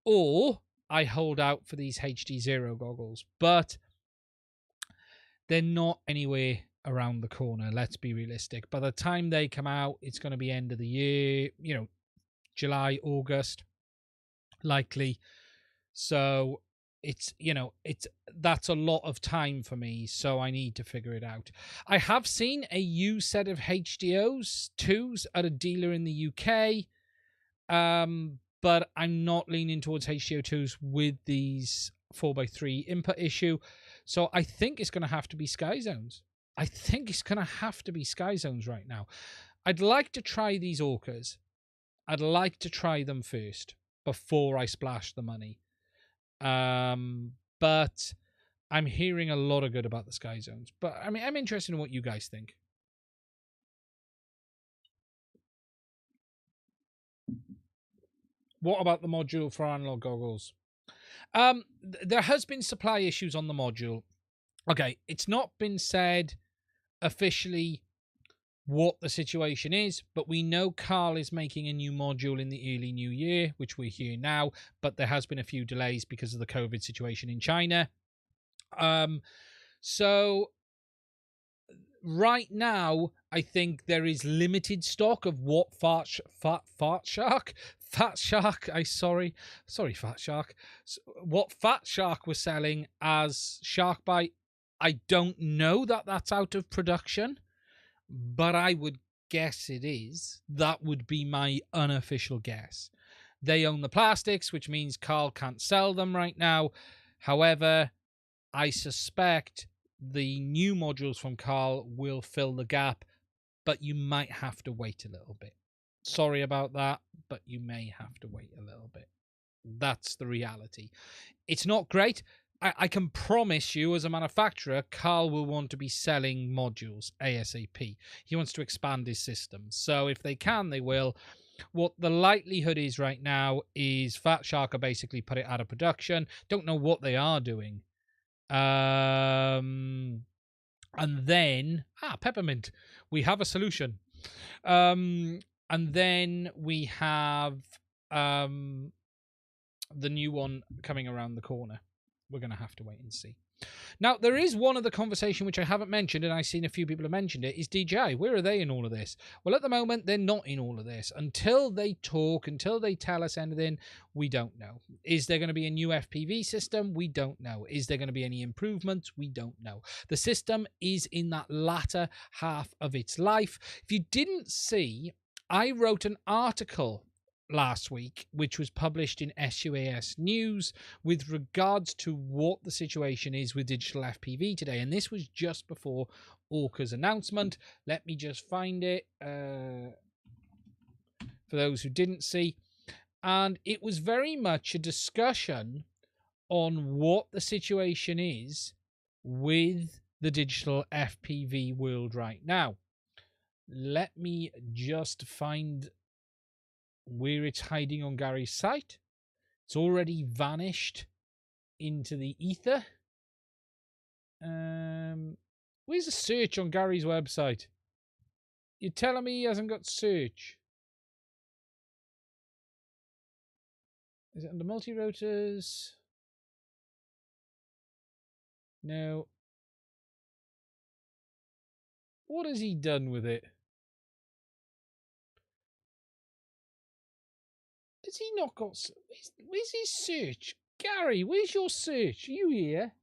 Or I hold out for these HDZero goggles, but they're not anywhere around the corner. Let's be realistic. By the time they come out, it's going to be end of the year, July, August, likely. So that's a lot of time for me, so I need to figure it out. I have seen a used set of HDOs 2s at a dealer in the UK, but I'm not leaning towards HDO 2s with these 4x3 input issue, so I think it's going to have to be Skyzones. I think it's going to have to be Skyzones right now. I'd like to try these Orcas. I'd like to try them first before I splash the money. But I'm hearing a lot of good about the Skyzones. But I mean, I'm interested in what you guys think. What about the module for analog goggles? There has been supply issues on the module. Okay, it's not been said officially what the situation is, but we know Carl is making a new module in the early new year, which we're here now, but there has been a few delays because of the COVID situation in China. So right now, I think there is limited stock of what Fat Shark, what Fat Shark was selling as Shark Bite. I don't know that that's out of production, but I would guess it is. That would be my unofficial guess. They own the plastics, which means Carl can't sell them right now. However, I suspect the new modules from Carl will fill the gap, but you might have to wait a little bit. Sorry about that, but you may have to wait a little bit. That's the reality. It's not great. I can promise you, as a manufacturer, Carl will want to be selling modules ASAP. He wants to expand his system. So if they can, they will. What the likelihood is right now is Fat Shark are basically put it out of production. Don't know what they are doing. And then peppermint. We have a solution. And then we have the new one coming around the corner. We're going to have to wait and see. Now, there is one other conversation which I haven't mentioned, and I've seen a few people have mentioned it, is DJI. Where are they in all of this? Well, at the moment, they're not in all of this. Until they talk, until they tell us anything, we don't know. Is there going to be a new FPV system? We don't know. Is there going to be any improvements? We don't know. The system is in that latter half of its life. If you didn't see, I wrote an article last week, which was published in SUAS News with regards to what the situation is with Digital FPV today. And this was just before Orqa's announcement. Let me just find it for those who didn't see. And it was very much a discussion on what the situation is with the Digital FPV world right now. Let me just find where it's hiding on Gary's site. It's already vanished into the ether. Where's the search on Gary's website? You're telling me he hasn't got search? Is it under multi-rotors? No. What has he done with it? Has he not got... Where's his search? Gary, where's your search? Are you here?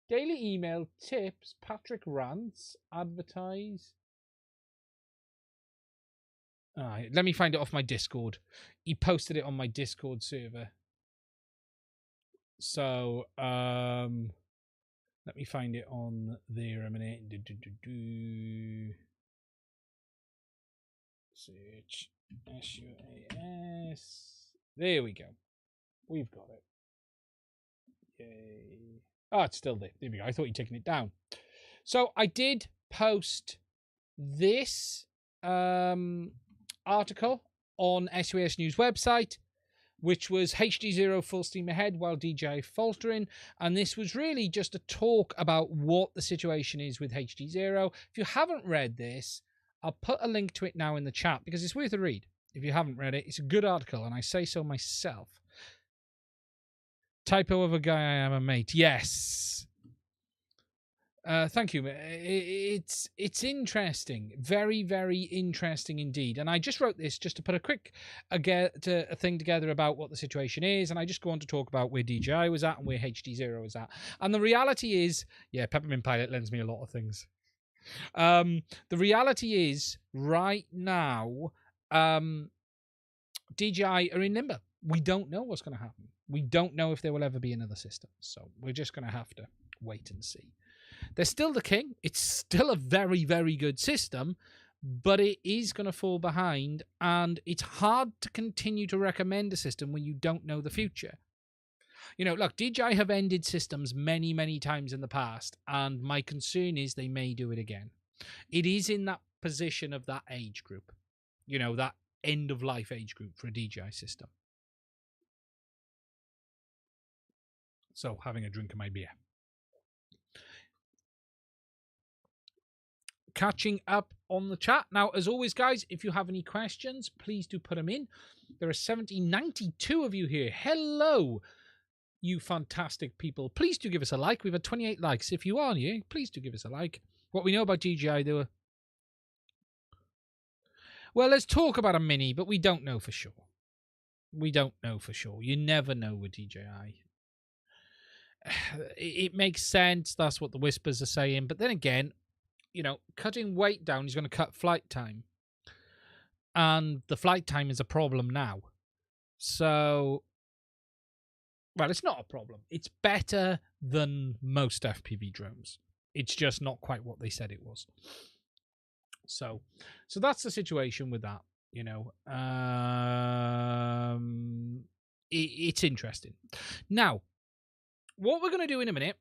Daily email, tips, Patrick rants, advertise. Alright, let me find it off my Discord. He posted it on my Discord server. So, let me find it on there a minute. Search SUAS. There we go. We've got it. Yay. Oh, it's still there. There we go. I thought you'd taken it down. So I did post this article on SOS News website, which was HDZero full steam ahead while DJI faltering. And this was really just a talk about what the situation is with HDZero. If you haven't read this, I'll put a link to it now in the chat because it's worth a read. If you haven't read it, it's a good article, and I say so myself. Typo of a guy I am a mate. Yes. Thank you. It's interesting. Very, very interesting indeed. And I just wrote this just to put a quick thing together about what the situation is. And I just go on to talk about where DJI was at and where HDZero was at. And the reality is, yeah, Peppermint Pilot lends me a lot of things. The reality is, right now, DJI are in limbo. We don't know what's going to happen. We don't know if there will ever be another system. So we're just going to have to wait and see. They're still the king. It's still a very, very good system, but it is going to fall behind, and it's hard to continue to recommend a system when you don't know the future. You know, look, DJI have ended systems many, many times in the past, and my concern is they may do it again. It is in that position of that age group, you know, that end-of-life age group for a DJI system. So, having a drink of my beer. Catching up on the chat. Now, as always, guys, if you have any questions, please do put them in. There are 92 of you here. Hello, you fantastic people. Please do give us a like. We've had 28 likes. If you are new, please do give us a like. What we know about DJI, though. Well, let's talk about a Mini, but we don't know for sure. We don't know for sure. You never know with DJI. It makes sense. That's what the whispers are saying. But then again, you know, cutting weight down is going to cut flight time. And the flight time is a problem now. So, well, it's not a problem. It's better than most FPV drones. It's just not quite what they said it was. So that's the situation with that, you know. It's interesting. Now, what we're going to do in a minute,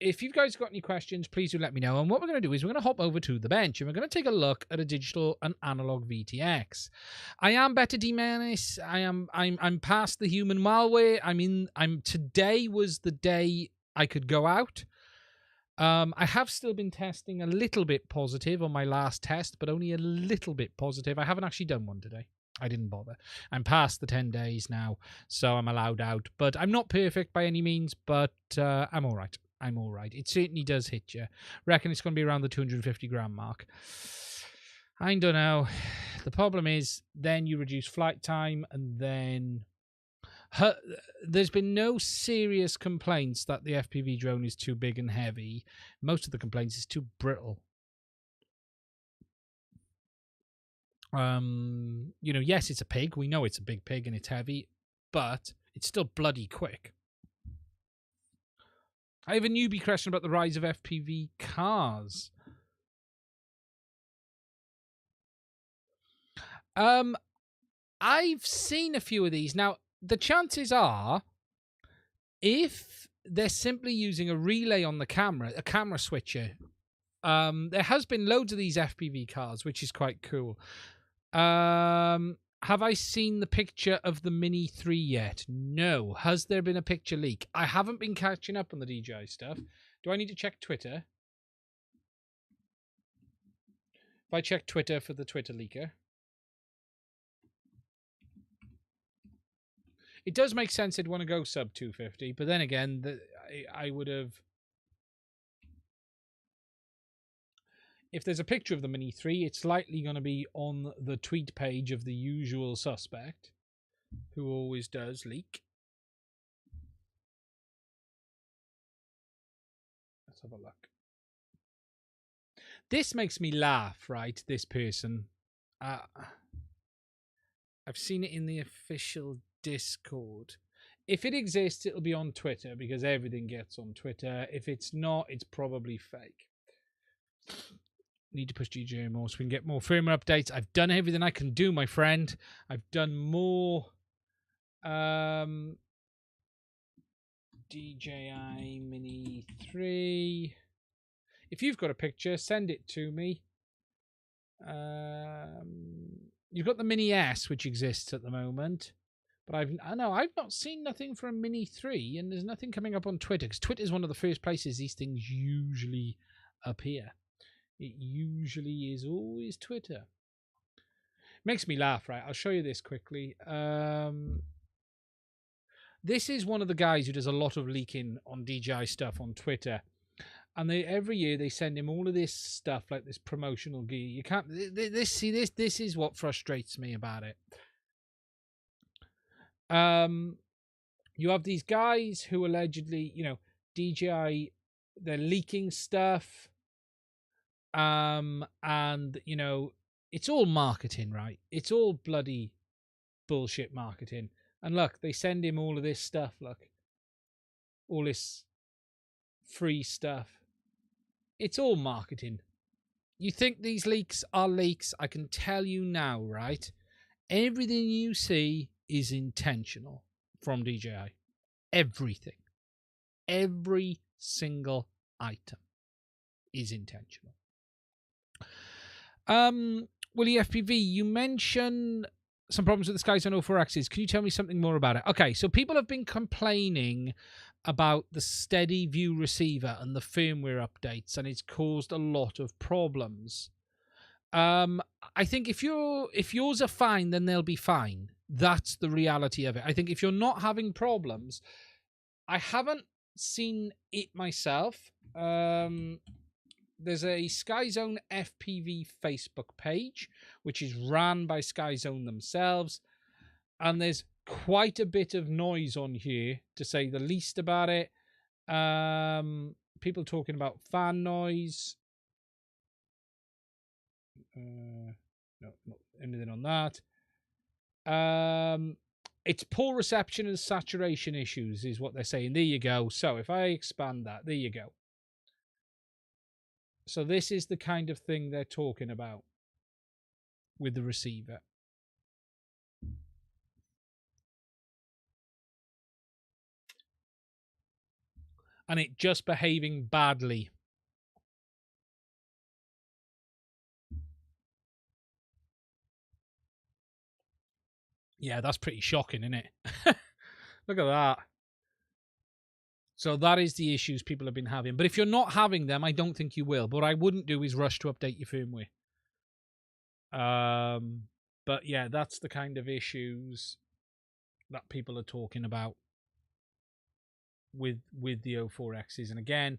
if you guys got any questions, please do let me know. And what we're going to do is we're going to hop over to the bench and we're going to take a look at a digital and analog VTX. I am better D-Menace. I'm past the human malware. Today was the day I could go out. I have still been testing a little bit positive on my last test, but only a little bit positive. I haven't actually done one today. I didn't bother. I'm past the 10 days now, so I'm allowed out. But I'm not perfect by any means, but I'm all right. I'm all right. It certainly does hit you. Reckon it's going to be around the 250 gram mark. I don't know. The problem is then you reduce flight time, and then there's been no serious complaints that the FPV drone is too big and heavy. Most of the complaints is too brittle. You know, yes, it's a pig. We know it's a big pig and it's heavy, but it's still bloody quick. I have a newbie question about the rise of FPV cars. I've seen a few of these. Now, the chances are, if they're simply using a relay on the camera, a camera switcher, there has been loads of these FPV cars, which is quite cool. Have I seen the picture of the Mini 3 yet? No. Has there been a picture leak? I haven't been catching up on the DJI stuff. Do I need to check Twitter? If I check Twitter for the Twitter leaker. It does make sense they'd want to go sub 250, but then again, I would have... If there's a picture of the Mini 3, it's likely going to be on the tweet page of the usual suspect, who always does leak. Let's have a look. This makes me laugh, right? This person. I've seen it in the official Discord. If it exists, it'll be on Twitter, because everything gets on Twitter. If it's not, it's probably fake. Need to push DJI more so we can get more firmware updates. I've done everything I can do, my friend. I've done more DJI Mini 3. If you've got a picture, send it to me. You've got the Mini S, which exists at the moment. But I've not seen nothing for a Mini 3, and there's nothing coming up on Twitter, because Twitter is one of the first places these things usually appear. It usually is always Twitter. Makes me laugh, right? I'll show you this quickly. This is one of the guys who does a lot of leaking on DJI stuff on Twitter. And every year they send him all of this stuff, like this promotional gear. You can't... This is what frustrates me about it. You have these guys who allegedly, DJI, they're leaking stuff. And, it's all marketing, right? It's all bloody bullshit marketing. And look, they send him all of this stuff, look. All this free stuff. It's all marketing. You think these leaks are leaks? I can tell you now, right? Everything you see is intentional from DJI. Everything. Every single item is intentional. Willie FPV, you mentioned some problems with the Skyzone 04Xs. Can you tell me something more about it? Okay, so people have been complaining about the steady view receiver and the firmware updates, and it's caused a lot of problems. I think if yours are fine, then they'll be fine. That's the reality of it. I think if you're not having problems, I haven't seen it myself. There's a Skyzone FPV Facebook page, which is ran by Skyzone themselves. And there's quite a bit of noise on here, to say the least about it. People talking about fan noise. No, not anything on that. It's poor reception and saturation issues is what they're saying. There you go. So if I expand that, there you go. So this is the kind of thing they're talking about with the receiver. And it just behaving badly. Yeah, that's pretty shocking, isn't it? Look at that. So that is the issues people have been having. But if you're not having them, I don't think you will. But what I wouldn't do is rush to update your firmware. But yeah, that's the kind of issues that people are talking about with the 04Xs. And again,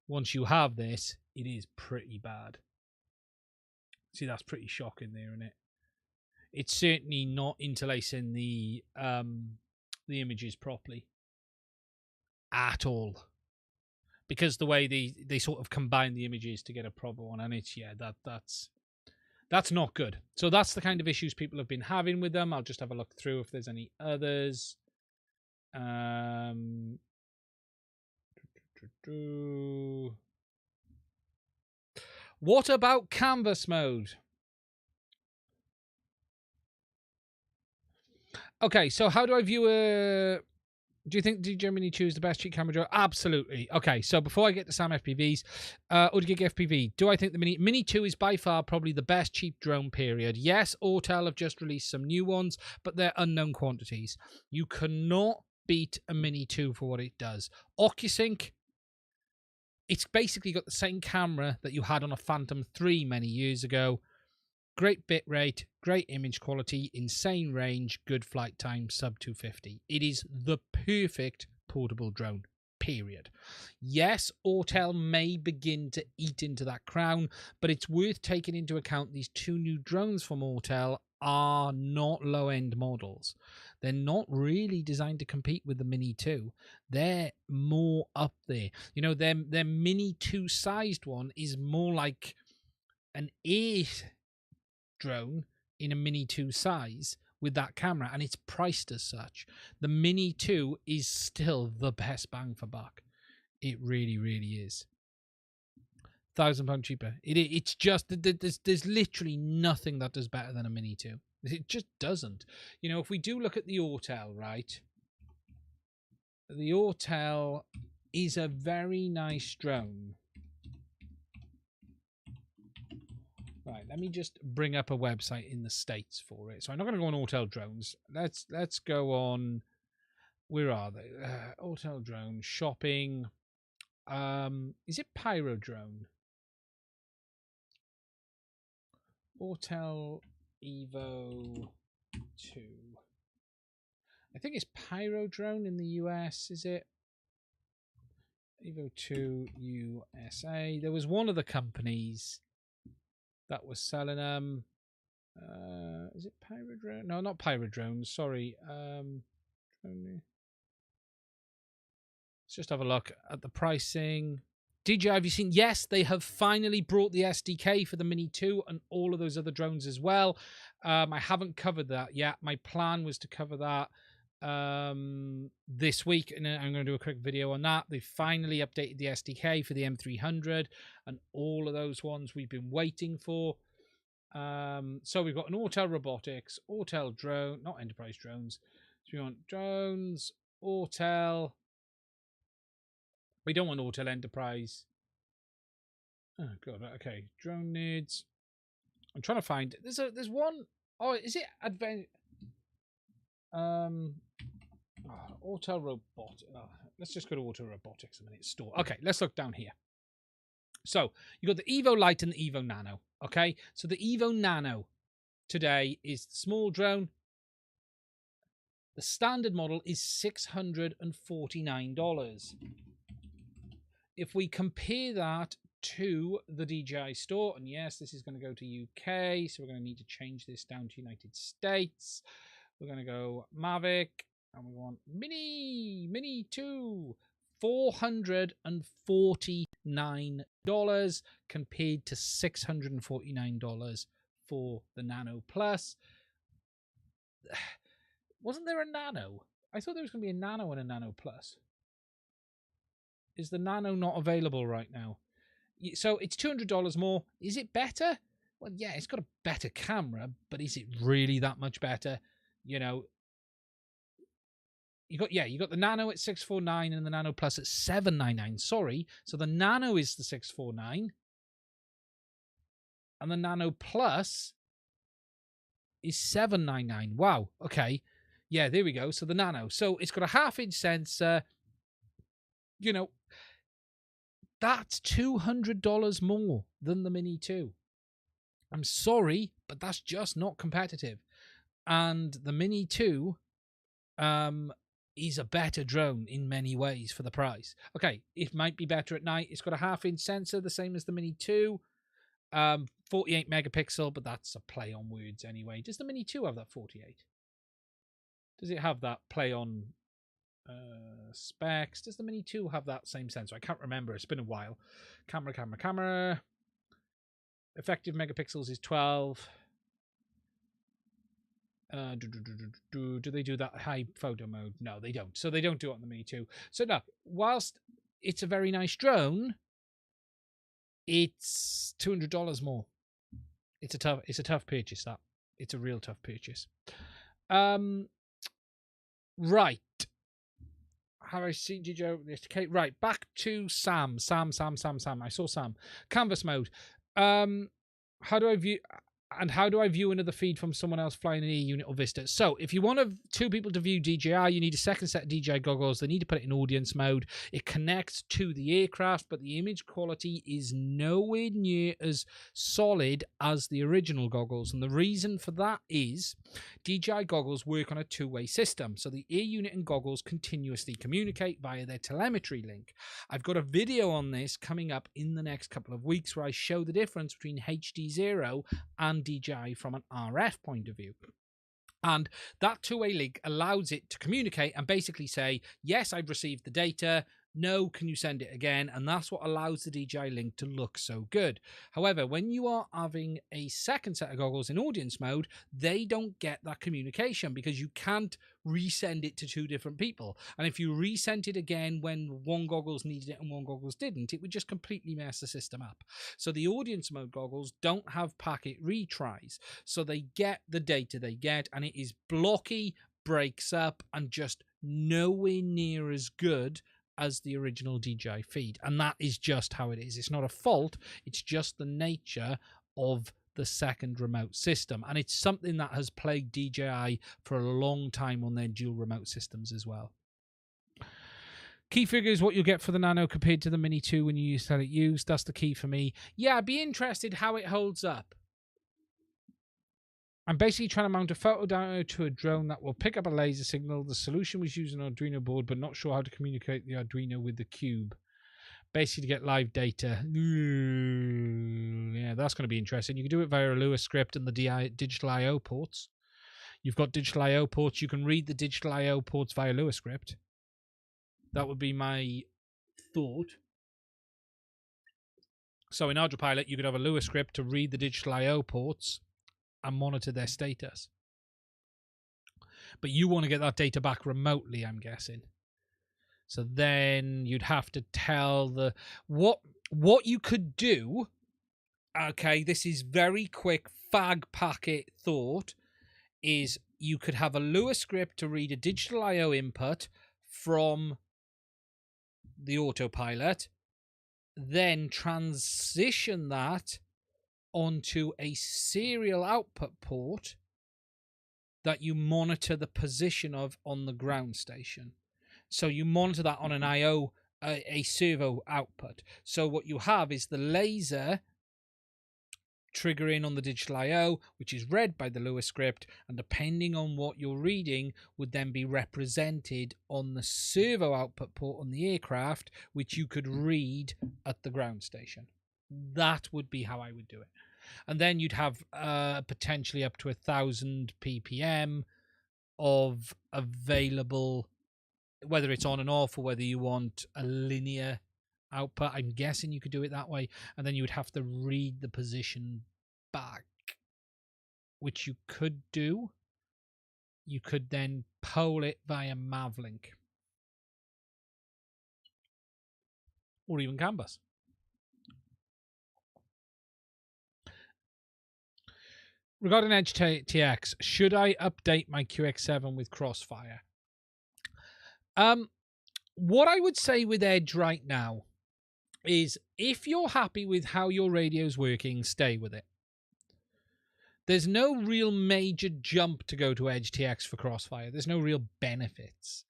once you have this, it is pretty bad. See, that's pretty shocking there, isn't it? It's certainly not interlacing the images properly at all, because the way they sort of combine the images to get a proper one, and it's that's not good. So that's the kind of issues people have been having with them. I'll just have a look through if there's any others. What about canvas mode? Okay, so how do I view a... Do you think DJI Mini 2 is the best cheap camera drone? Absolutely. Okay, so before I get to Sam FPVs, Orqa FPV, do I think the Mini 2 is by far probably the best cheap drone, period? Yes, Autel have just released some new ones, but they're unknown quantities. You cannot beat a Mini 2 for what it does. OcuSync, it's basically got the same camera that you had on a Phantom 3 many years ago. Great bit rate, great image quality, insane range, good flight time, sub 250. It is the perfect portable drone, period. Yes, Autel may begin to eat into that crown, but it's worth taking into account these two new drones from Autel are not low-end models. They're not really designed to compete with the Mini 2. They're more up there. You know, their Mini 2 sized one is more like an 8 drone in a Mini 2 size with that camera, and it's priced as such. The Mini 2 is still the best bang for buck. It really, really is. £1,000 cheaper. It's just there's literally nothing that does better than a Mini 2. It just doesn't. You know, if we do look at the Autel, right? the Ortel is a very nice drone. Right, let me just bring up a website in the States for it. So I'm not going to go on Ortel drones. Let's go on. Where are they? Ortel drone shopping. Is it Pyro drone? Ortel Evo 2. I think it's Pyro drone in the US. Is it? Evo 2 USA. There was one of the companies that was selling them. Is it Pyro drone? No, not Pyro drones. Sorry. Let's just have a look at the pricing. DJI, have you seen? Yes, they have finally brought the SDK for the Mini 2 and all of those other drones as well. I haven't covered that yet. My plan was to cover that this week, and I'm going to do a quick video on that. They finally updated the SDK for the M300 and all of those ones we've been waiting for. So we've got an Ortel Robotics, Ortel Drone, not Enterprise Drones. So we want drones, Ortel. We don't want Ortel Enterprise. Oh god, okay. Drone needs. I'm trying to find. There's one. Oh, is it Advent? Ortel Robot. Let's just go to Ortel Robotics a minute. Store. Okay, let's look down here. So you got the Evo Lite and the Evo Nano. Okay, so the Evo Nano today is the small drone. The standard model is $649. If we compare that to the DJI store, and yes, this is going to go to UK, so we're going to need to change this down to United States. We're going to go Mavic, and we want Mini 2, $449 compared to $649 for the Nano Plus. Wasn't there a Nano? I thought there was going to be a Nano and a Nano Plus. Is the Nano not available right now? So it's $200 more. Is it better? Well, yeah, it's got a better camera, but is it really that much better? You know, you got the Nano at $649 and the Nano Plus at $799. Sorry, so the Nano is the $649, and the Nano Plus is $799. Wow. Okay. Yeah, there we go. So the Nano. So it's got a 1/2-inch sensor. You know, that's $200 more than the Mini 2. I'm sorry, but that's just not competitive. And the Mini 2 is a better drone in many ways for the price. Okay, it might be better at night. It's got a 1/2-inch sensor, the same as the Mini 2. 48 megapixel, but that's a play on words anyway. Does the Mini 2 have that 48? Does it have that play on specs? Does the Mini 2 have that same sensor? I can't remember. It's been a while. Camera. Effective megapixels is 12. Do they do that high photo mode? No, they don't. So they don't do it on the Mini 2. So no, whilst it's a very nice drone, it's $200 more. It's a tough purchase. That it's a real tough purchase. Right. Have I seen DJI? Okay, right. Back to Sam. I saw Sam. Canvas mode. How do I view another feed from someone else flying an E unit or Vista? So if you want two people to view DJI, you need a second set of DJI goggles. They need to put it in audience mode. It connects to the aircraft, but the image quality is nowhere near as solid as the original goggles. And the reason for that is DJI goggles work on a two-way system. So the air unit and goggles continuously communicate via their telemetry link. I've got a video on this coming up in the next couple of weeks where I show the difference between HDZero and DJI from an RF point of view. And that two-way link allows it to communicate and basically say, yes, I've received the data. No, can you send it again? And that's what allows the DJI link to look so good. However, when you are having a second set of goggles in audience mode, they don't get that communication because you can't resend it to two different people. And if you resent it again when one goggles needed it and one goggles didn't, it would just completely mess the system up. So the audience mode goggles don't have packet retries. So they get the data they get, and it is blocky, breaks up, and just nowhere near as good as the original DJI feed. And that is just how it is. It's not a fault. It's just the nature of the second remote system. And it's something that has plagued DJI for a long time on their dual remote systems as well. Key figure is what you'll get for the Nano compared to the Mini 2 when you had it used. That's the key for me. Yeah, I'd be interested how it holds up. I'm basically trying to mount a photo dynamo to a drone that will pick up a laser signal. The solution was using an Arduino board, but not sure how to communicate the Arduino with the cube. Basically to get live data. Yeah, that's going to be interesting. You can do it via a Lua script and the digital I/O ports. You've got digital I/O ports. You can read the digital I/O ports via Lua script. That would be my thought. So in Orqa Pilot, you could have a Lua script to read the digital I/O ports and monitor their status. But you want to get that data back remotely, I'm guessing. So then you'd have to tell the what you could do. Okay, this is very quick fag packet thought. Is you could have a Lua script to read a digital I/O input from the autopilot, then transition that onto a serial output port that you monitor the position of on the ground station. So you monitor that on an I/O, a servo output. So what you have is the laser triggering on the digital I/O, which is read by the Lua script, and depending on what you're reading, would then be represented on the servo output port on the aircraft, which you could read at the ground station. That would be how I would do it. And then you'd have potentially up to 1,000 ppm of available, whether it's on and off or whether you want a linear output. I'm guessing you could do it that way. And then you would have to read the position back, which you could do. You could then poll it via Mavlink or even CAN bus. Regarding Edge TX, should I update my QX7 with Crossfire? What I would say with Edge right now is if you're happy with how your radio's working, stay with it. There's no real major jump to go to Edge TX for Crossfire. There's no real benefits.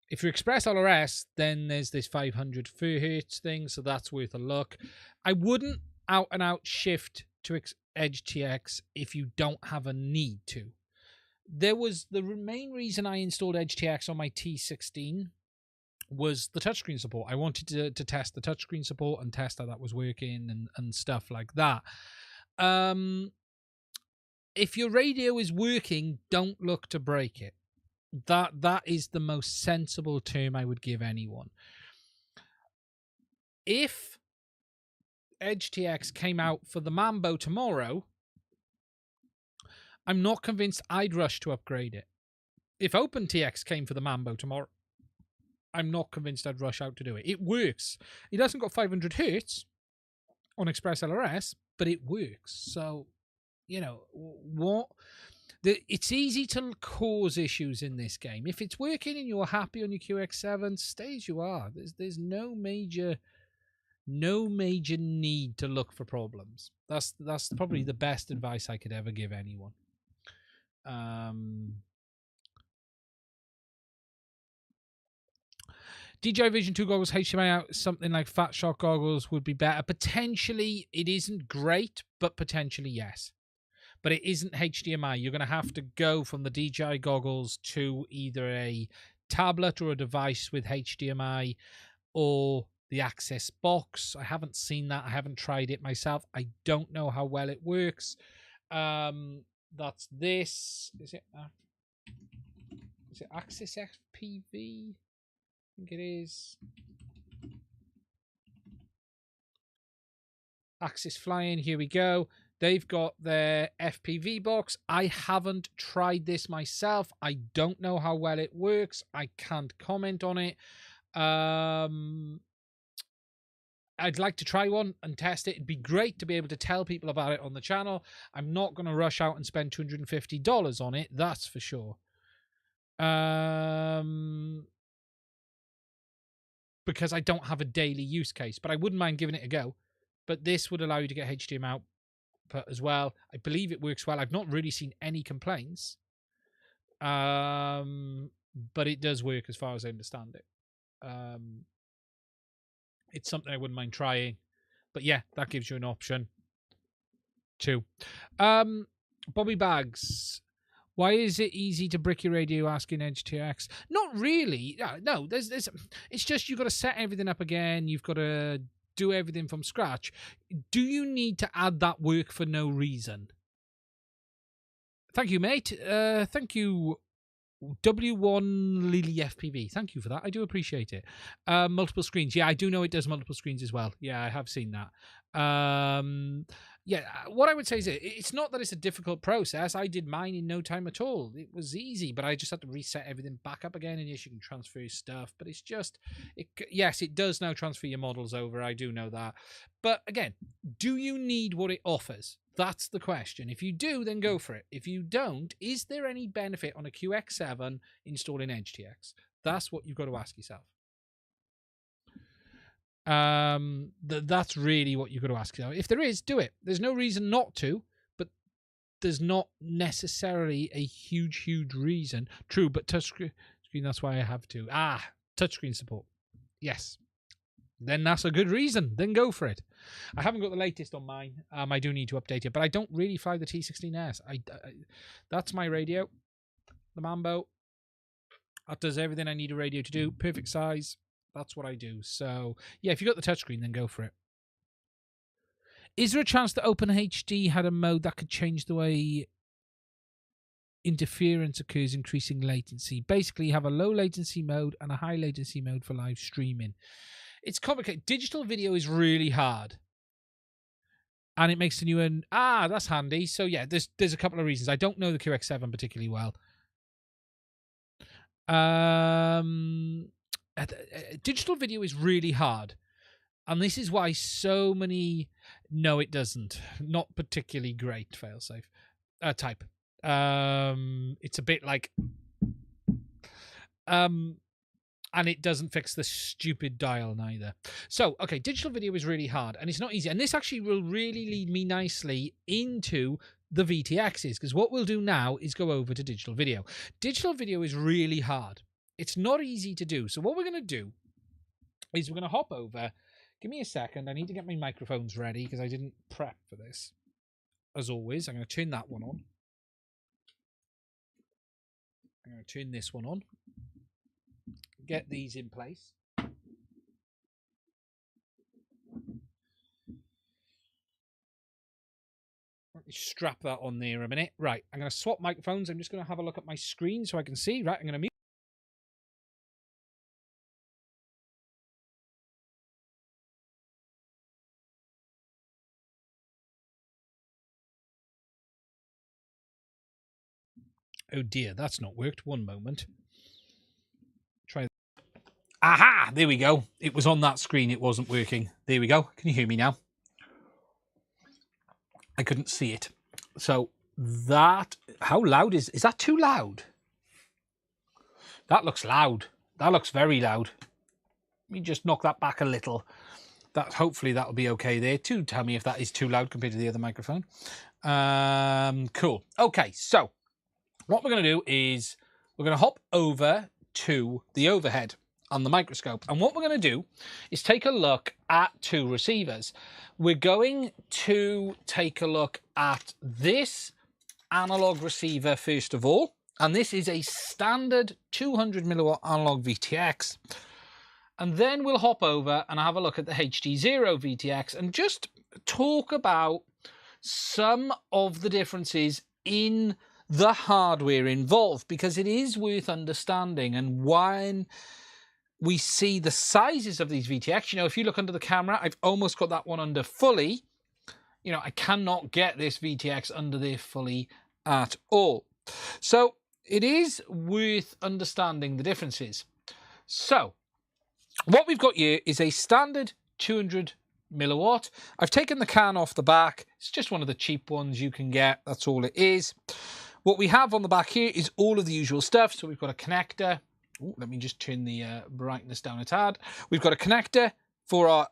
If you Express LRS, then there's this 500 Hz thing, so that's worth a look. I wouldn't out and out shift to Edge TX if you don't have a need to. There was the main reason I installed Edge TX on my T16 was the touchscreen support. I wanted to test the touchscreen support and test how that was working and stuff like that. If your radio is working, don't look to break it. That is the most sensible term I would give anyone. If Edge TX came out for the Mambo tomorrow, I'm not convinced I'd rush to upgrade it. If OpenTX came for the Mambo tomorrow, I'm not convinced I'd rush out to do it. It works. It hasn't got 500 Hz on Express LRS, but it works. So, you know, it's easy to cause issues in this game. If it's working and you're happy on your QX7, stay as you are. There's no major need to look for problems. That's probably the best advice I could ever give anyone. DJI Vision 2 goggles HDMI out, something like Fat Shark goggles would be better. Potentially, it isn't great, but potentially yes. But it isn't HDMI. You're going to have to go from the DJI goggles to either a tablet or a device with HDMI or the Access box. I haven't seen that. I haven't tried it myself. I don't know how well it works. That's this. Is it Access FPV? I think it is. Axis Flying, here we go. They've got their FPV box. I haven't tried this myself. I don't know how well it works. I can't comment on it. I'd like to try one and test it. It'd be great to be able to tell people about it on the channel. I'm not going to rush out and spend $250 on it, that's for sure. because I don't have a daily use case, but I wouldn't mind giving it a go. But this would allow you to get HDMI output as well. I believe it works well. I've not really seen any complaints. But it does work as far as I understand it. It's something I wouldn't mind trying. But yeah, that gives you an option too. Bobby Bags. Why is it easy to brick your radio asking HDX? Not really. No, there's it's just you've got to set everything up again. You've got to do everything from scratch. Do you need to add that work for no reason? Thank you, mate. Thank you, W1 Lily FPV. Thank you for that. I do appreciate it. Multiple screens. Yeah, I do know it does multiple screens as well. Yeah, I have seen that. Yeah, what I would say is it's not that it's a difficult process. I did mine in no time at all. It was easy, but I just had to reset everything back up again. And yes, you can transfer stuff, but it's just, yes, it does now transfer your models over. I do know that. But again, do you need what it offers? That's the question. If you do, then go for it. If you don't, is there any benefit on a QX7 installing HDX? That's what you've got to ask yourself. That's really what you've got to ask yourself. If there is, do it. There's no reason not to, but there's not necessarily a huge reason. True, but touchscreen, that's why I have to. Touchscreen support. Yes. Then that's a good reason. Then go for it. I haven't got the latest on mine. I do need to update it, but I don't really fly the T16S. That's my radio, the Mambo. That does everything I need a radio to do. Perfect size. That's what I do. So, yeah, if you got the touchscreen, then go for it. Is there a chance that OpenHD had a mode that could change the way interference occurs, increasing latency? Basically, you have a low latency mode and a high latency mode for live streaming. It's complicated. Digital video is really hard. And it makes the new one... that's handy. So, yeah, there's a couple of reasons. I don't know the QX7 particularly well. Digital video is really hard, and this is why so many... No, it doesn't. Not particularly great failsafe type. It's a bit like and it doesn't fix the stupid dial neither. So, okay, digital video is really hard, and it's not easy. And this actually will really lead me nicely into the VTXs, because what we'll do now is go over to digital video. Digital video is really hard. It's not easy to do. So what we're going to do is we're going to hop over. Give me a second. I need to get my microphones ready because I didn't prep for this. As always, I'm going to turn that one on. I'm going to turn this one on. Get these in place. Let me strap that on there a minute. Right, I'm going to swap microphones. I'm just going to have a look at my screen so I can see. Right, I'm going to mute. Oh dear, that's not worked. One moment. Try. Aha! There we go. It was on that screen. It wasn't working. There we go. Can you hear me now? I couldn't see it. So that... How loud is that too loud? That looks loud. That looks very loud. Let me just knock that back a little. Hopefully that'll be okay there. Tell me if that is too loud compared to the other microphone. Cool. Okay, so what we're going to do is we're going to hop over to the overhead on the microscope. And what we're going to do is take a look at two receivers. We're going to take a look at this analog receiver first of all. And this is a standard 200 milliwatt analog VTX. And then we'll hop over and have a look at the HDZero VTX and just talk about some of the differences in the hardware involved, because it is worth understanding. And when we see the sizes of these VTX, you know, if you look under the camera, I've almost got that one under fully. You know, I cannot get this VTX under there fully at all. So it is worth understanding the differences. So what we've got here is a standard 200 milliwatt. I've taken the can off the back. It's just one of the cheap ones you can get. That's all it is. What we have on the back here is all of the usual stuff. So we've got a connector. Ooh, let me just turn the brightness down a tad. We've got a connector for our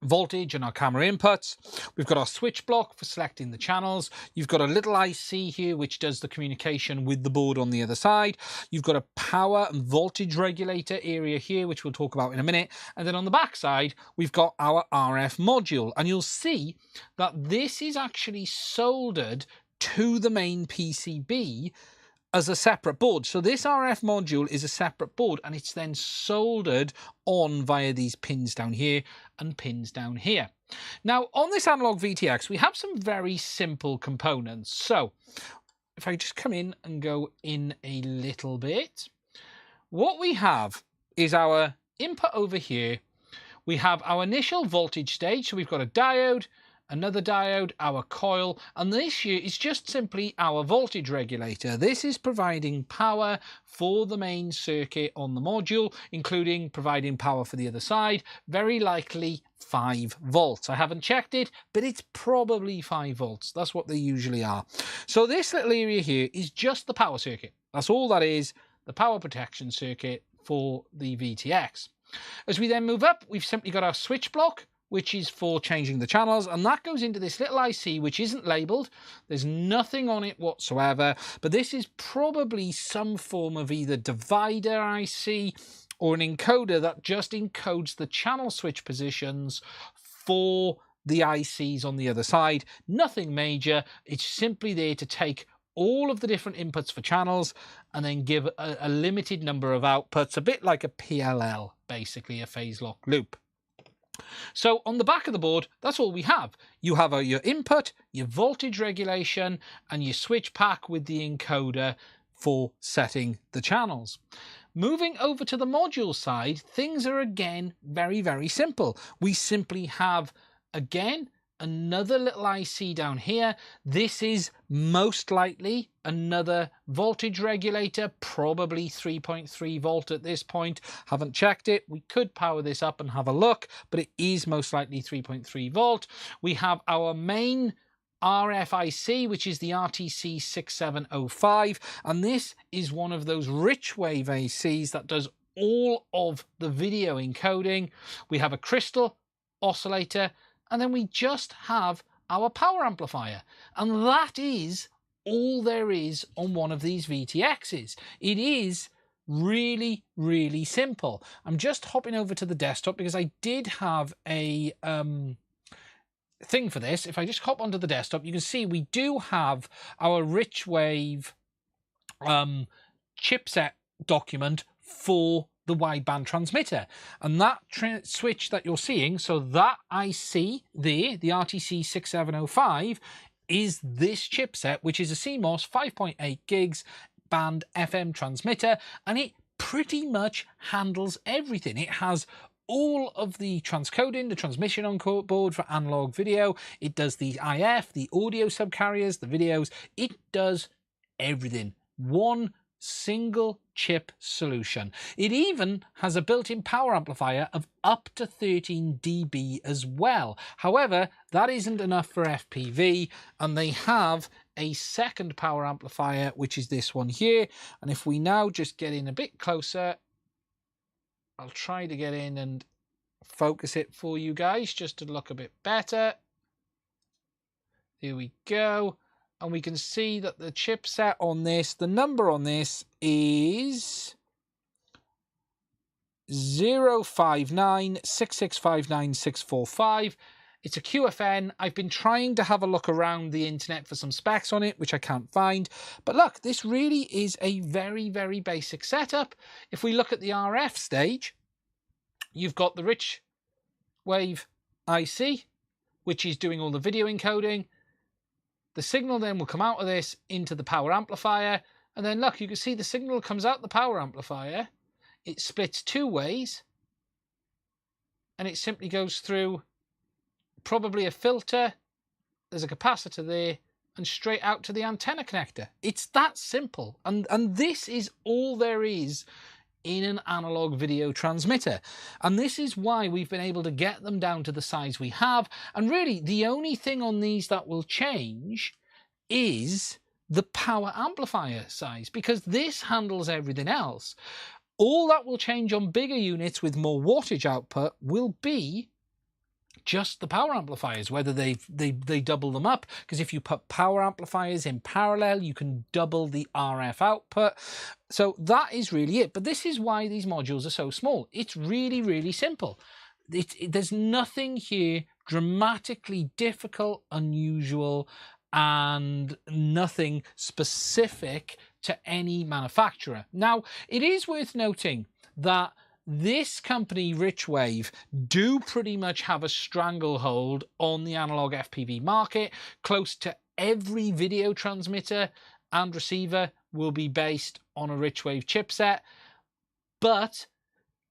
voltage and our camera inputs. We've got our switch block for selecting the channels. You've got a little IC here which does the communication with the board on the other side. You've got a power and voltage regulator area here, which we'll talk about in a minute. And then on the back side, we've got our RF module. And you'll see that this is actually soldered to the main PCB as a separate board. So this RF module is a separate board, and it's then soldered on via these pins down here and pins down here. Now on this analog VTX, we have some very simple components. So if I just come in and go in a little bit, what we have is our input over here. We have our initial voltage stage. So we've got a diode, another diode, our coil, and this here is just simply our voltage regulator. This is providing power for the main circuit on the module, including providing power for the other side, very likely 5 volts. I haven't checked it, but it's probably 5 volts. That's what they usually are. So this little area here is just the power circuit. That's all that is, the power protection circuit for the VTX. As we then move up, we've simply got our switch block, which is for changing the channels, and that goes into this little IC which isn't labeled. There's nothing on it whatsoever, but this is probably some form of either divider IC or an encoder that just encodes the channel switch positions for the ICs on the other side. Nothing major, it's simply there to take all of the different inputs for channels and then give a limited number of outputs, a bit like a PLL, basically a phase lock loop. So on the back of the board, that's all we have. You have your input, your voltage regulation, and your switch pack with the encoder for setting the channels. Moving over to the module side, things are again very, very simple. We simply have, again, another little IC down here. This is most likely another voltage regulator, probably 3.3 volt at this point. Haven't checked it. We could power this up and have a look, but it is most likely 3.3 volt. We have our main RFIC, which is the RTC6705, and this is one of those rich wave ACs that does all of the video encoding. We have a crystal oscillator, and then we just have our power amplifier. And that is all there is on one of these VTXs. It is really, really simple. I'm just hopping over to the desktop because I did have a thing for this. If I just hop onto the desktop, you can see we do have our rich wave chipset document for the wideband transmitter, and that switch that you're seeing, so that IC there, the RTC6705, is this chipset, which is a CMOS 5.8 gigs band FM transmitter, and it pretty much handles everything. It has all of the transcoding, the transmission on board for analog video. It does the IF, the audio subcarriers, the videos. It does everything. One single chip solution. It even has a built-in power amplifier of up to 13 dB as well. However, that isn't enough for FPV, and they have a second power amplifier, which is this one here. And if we now just get in a bit closer, I'll try to get in and focus it for you guys just to look a bit better. Here we go. And we can see that the chipset on this, the number on this is 05966599645. It's a QFN. I've been trying to have a look around the internet for some specs on it, which I can't find. But look, this really is a very, very basic setup. If we look at the RF stage, you've got the rich wave IC, which is doing all the video encoding. The signal then will come out of this into the power amplifier. And then look, you can see the signal comes out the power amplifier. It splits 2 ways. And it simply goes through probably a filter. There's a capacitor there. And straight out to the antenna connector. It's that simple. And this is all there is in an analog video transmitter. And this is why we've been able to get them down to the size we have. And really, the only thing on these that will change is the power amplifier size, because this handles everything else. All that will change on bigger units with more wattage output will be just the power amplifiers, whether they double them up, because if you put power amplifiers in parallel, you can double the RF output. So that is really it. But this is why these modules are so small. It's really, really simple. There's nothing here dramatically difficult, unusual, and nothing specific to any manufacturer. Now, it is worth noting that this company, Richwave, do pretty much have a stranglehold on the analog FPV market. Close to every video transmitter and receiver will be based on a Richwave chipset, but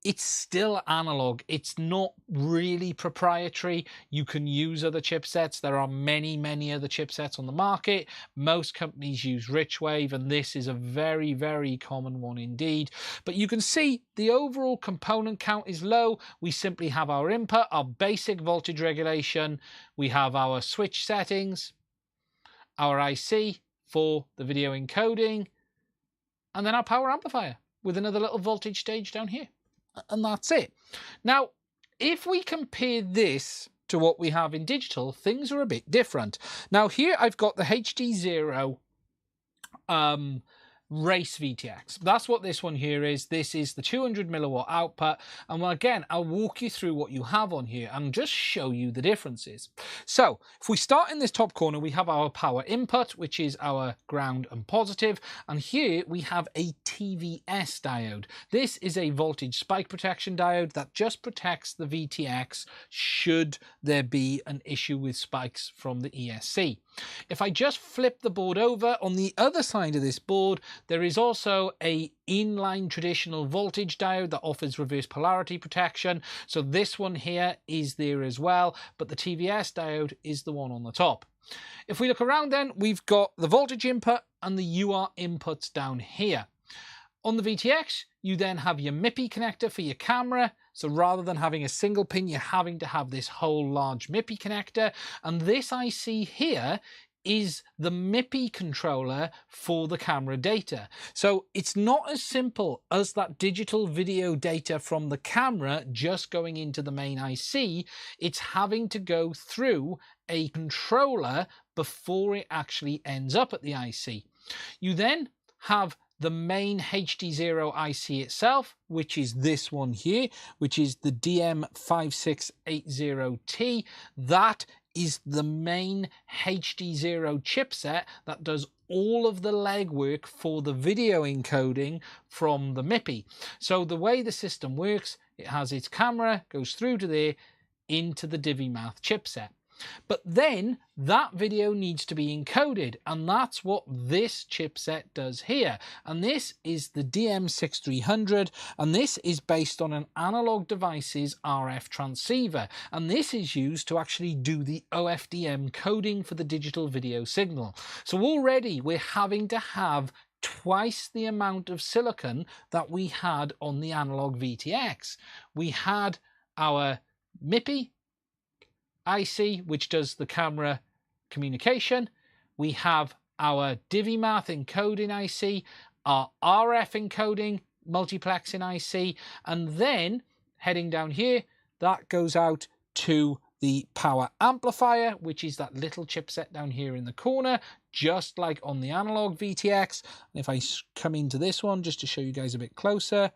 it's still analog. It's not really proprietary. You can use other chipsets. There are many, many other chipsets on the market. Most companies use Richwave, and this is a very, very common one indeed. But you can see the overall component count is low. We simply have our input, our basic voltage regulation. We have our switch settings, our IC for the video encoding, and then our power amplifier with another little voltage stage down here. And that's it. Now, if we compare this to what we have in digital, things are a bit different. Now, here I've got the HDZero Race VTX. That's what this one here is. This is the 200 milliwatt output. And well, again, I'll walk you through what you have on here and just show you the differences. So if we start in this top corner, we have our power input, which is our ground and positive. And here we have a TVS diode. This is a voltage spike protection diode that just protects the VTX should there be an issue with spikes from the ESC. If I just flip the board over, on the other side of this board, there is also a inline traditional voltage diode that offers reverse polarity protection. So this one here is there as well, but the TVS diode is the one on the top. If we look around then, we've got the voltage input and the UART inputs down here. On the VTX, you then have your MIPI connector for your camera. So rather than having a single pin, you're having to have this whole large MIPI connector. And this IC here is the MIPI controller for the camera data. So it's not as simple as that digital video data from the camera just going into the main IC. It's having to go through a controller before it actually ends up at the IC. You then have the main HDZero IC itself, which is this one here, which is the DM5680T. That is the main HDZero chipset that does all of the legwork for the video encoding from the MIPI. So the way the system works, it has its camera, goes through to there, into the DiviMath chipset. But then that video needs to be encoded, and that's what this chipset does here. And this is the DM6300, and this is based on an Analog Devices RF transceiver, and this is used to actually do the OFDM coding for the digital video signal. So already we're having to have twice the amount of silicon that we had on the analog VTX. We had our MIPI IC, which does the camera communication. We have our DiviMath encoding IC, our RF encoding multiplexing IC, and then heading down here, that goes out to the power amplifier, which is that little chipset down here in the corner, just like on the analog VTX. And if I come into this one, just to show you guys a bit closer,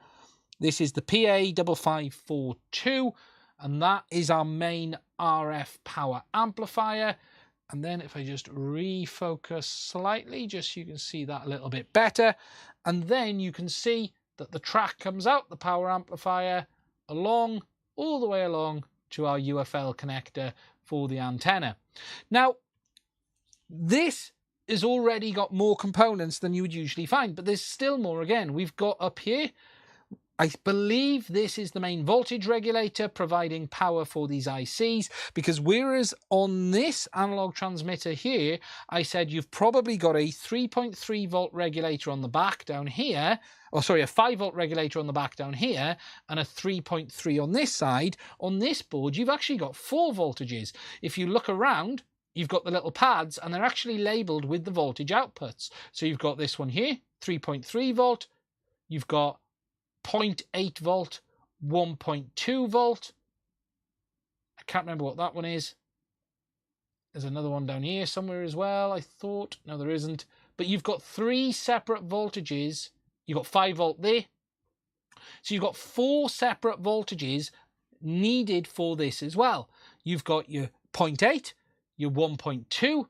this is the PA5542, and that is our main RF power amplifier. And then if I just refocus slightly, just so you can see that a little bit better, and then you can see that the track comes out the power amplifier along, all the way along to our UFL connector for the antenna. Now, this has already got more components than you would usually find, but there's still more. Again, we've got up here, I believe this is the main voltage regulator providing power for these ICs, because whereas on this analog transmitter here, I said you've probably got a 3.3 volt regulator on the back down here, or sorry, a 5 volt regulator on the back down here, and a 3.3 on this side. On this board, you've actually got 4 voltages. If you look around, you've got the little pads, and they're actually labeled with the voltage outputs. So you've got this one here, 3.3 volt. You've got 0.8 volt, 1.2 volt. I can't remember what that one is. There's another one down here somewhere as well, I thought. No, there isn't. But you've got 3 separate voltages. You've got 5 volt there. So you've got 4 separate voltages needed for this as well. You've got your 0.8, your 1.2, your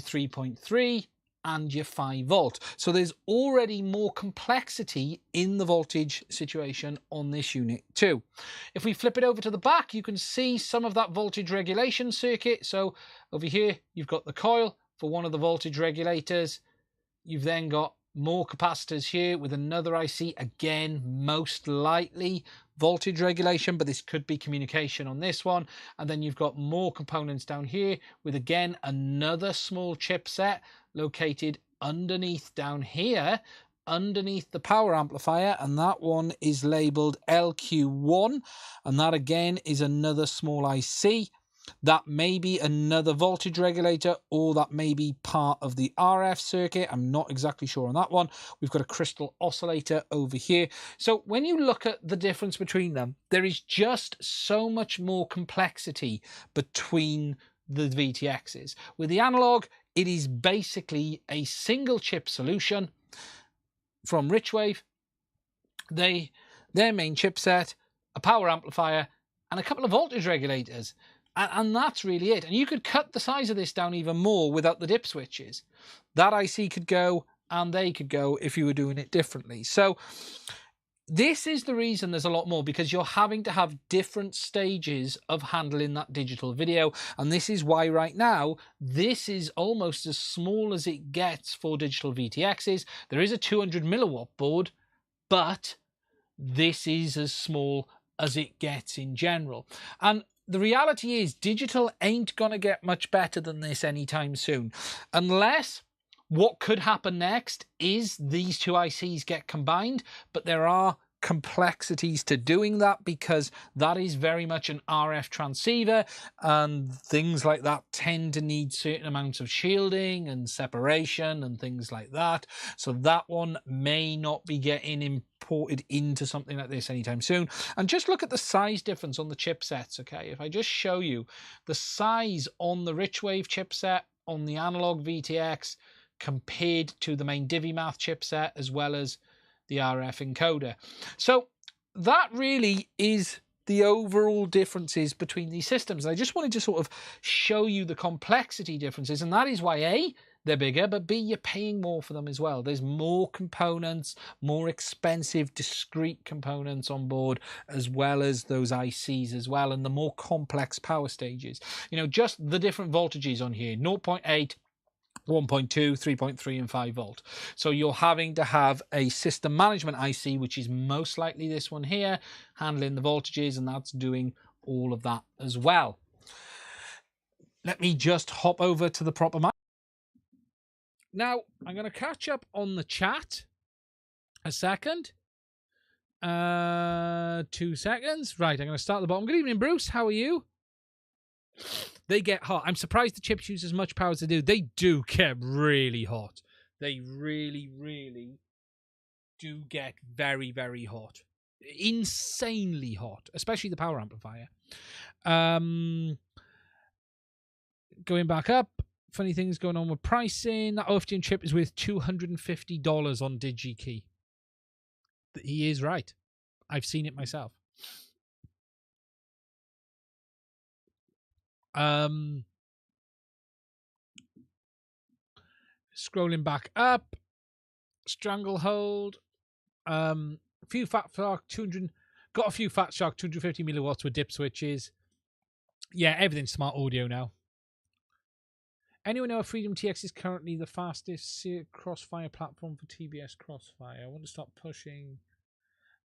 3.3, and your 5 volt. So there's already more complexity in the voltage situation on this unit too. If we flip it over to the back, you can see some of that voltage regulation circuit. So over here, you've got the coil for one of the voltage regulators. You've then got more capacitors here with another IC, again, most likely voltage regulation, but this could be communication on this one. And then you've got more components down here with, again, another small chipset located underneath down here, underneath the power amplifier, and that one is labeled LQ1, and that again is another small IC. That may be another voltage regulator, or that may be part of the RF circuit. I'm not exactly sure on that one. We've got a crystal oscillator over here. So when you look at the difference between them, there is just so much more complexity between the VTXs. With the analog, it is basically a single chip solution from Richwave. Their main chipset, a power amplifier, and a couple of voltage regulators. And that's really it. And you could cut the size of this down even more without the dip switches. That IC could go, and they could go if you were doing it differently. So this is the reason there's a lot more, because you're having to have different stages of handling that digital video. And this is why right now, this is almost as small as it gets for digital VTXs. There is a 200 milliwatt board, but this is as small as it gets in general. And the reality is digital ain't going to get much better than this anytime soon, unless what could happen next is these two ICs get combined. But there are complexities to doing that, because that is very much an RF transceiver, and things like that tend to need certain amounts of shielding and separation and things like that. So that one may not be getting imported into something like this anytime soon. And just look at the size difference on the chipsets, okay? If I just show you the size on the Richwave chipset, on the analog VTX, compared to the main DiviMath chipset, as well as the RF encoder. So that really is the overall differences between these systems. And I just wanted to sort of show you the complexity differences, and that is why A, they're bigger, but B, you're paying more for them as well. There's more components, more expensive discrete components on board, as well as those ICs as well, and the more complex power stages. You know, just the different voltages on here, 0.8, 1.2, 3.3 and 5 volt. So you're having to have a system management IC, which is most likely this one here, handling the voltages, and that's doing all of that as well. Let me just hop over to the proper mic. Now, I'm going to catch up on the chat a second. 2 seconds. Right, I'm going to start at the bottom. Good evening, Bruce. How are you? They get hot. I'm surprised the chips use as much power as they do. They do get really hot. They really, really do get very, very hot. Insanely hot, especially the power amplifier. Going back up, funny things going on with pricing. That OFDM chip is worth $250 on DigiKey. He is right. I've seen it myself. Scrolling back up, Stranglehold, a few Fat Shark 200, got a few Fat Shark 250 milliwatts with dip switches. Yeah, everything's smart audio now. Anyone know if Freedom TX is currently the fastest crossfire platform for TBS crossfire? I want to start pushing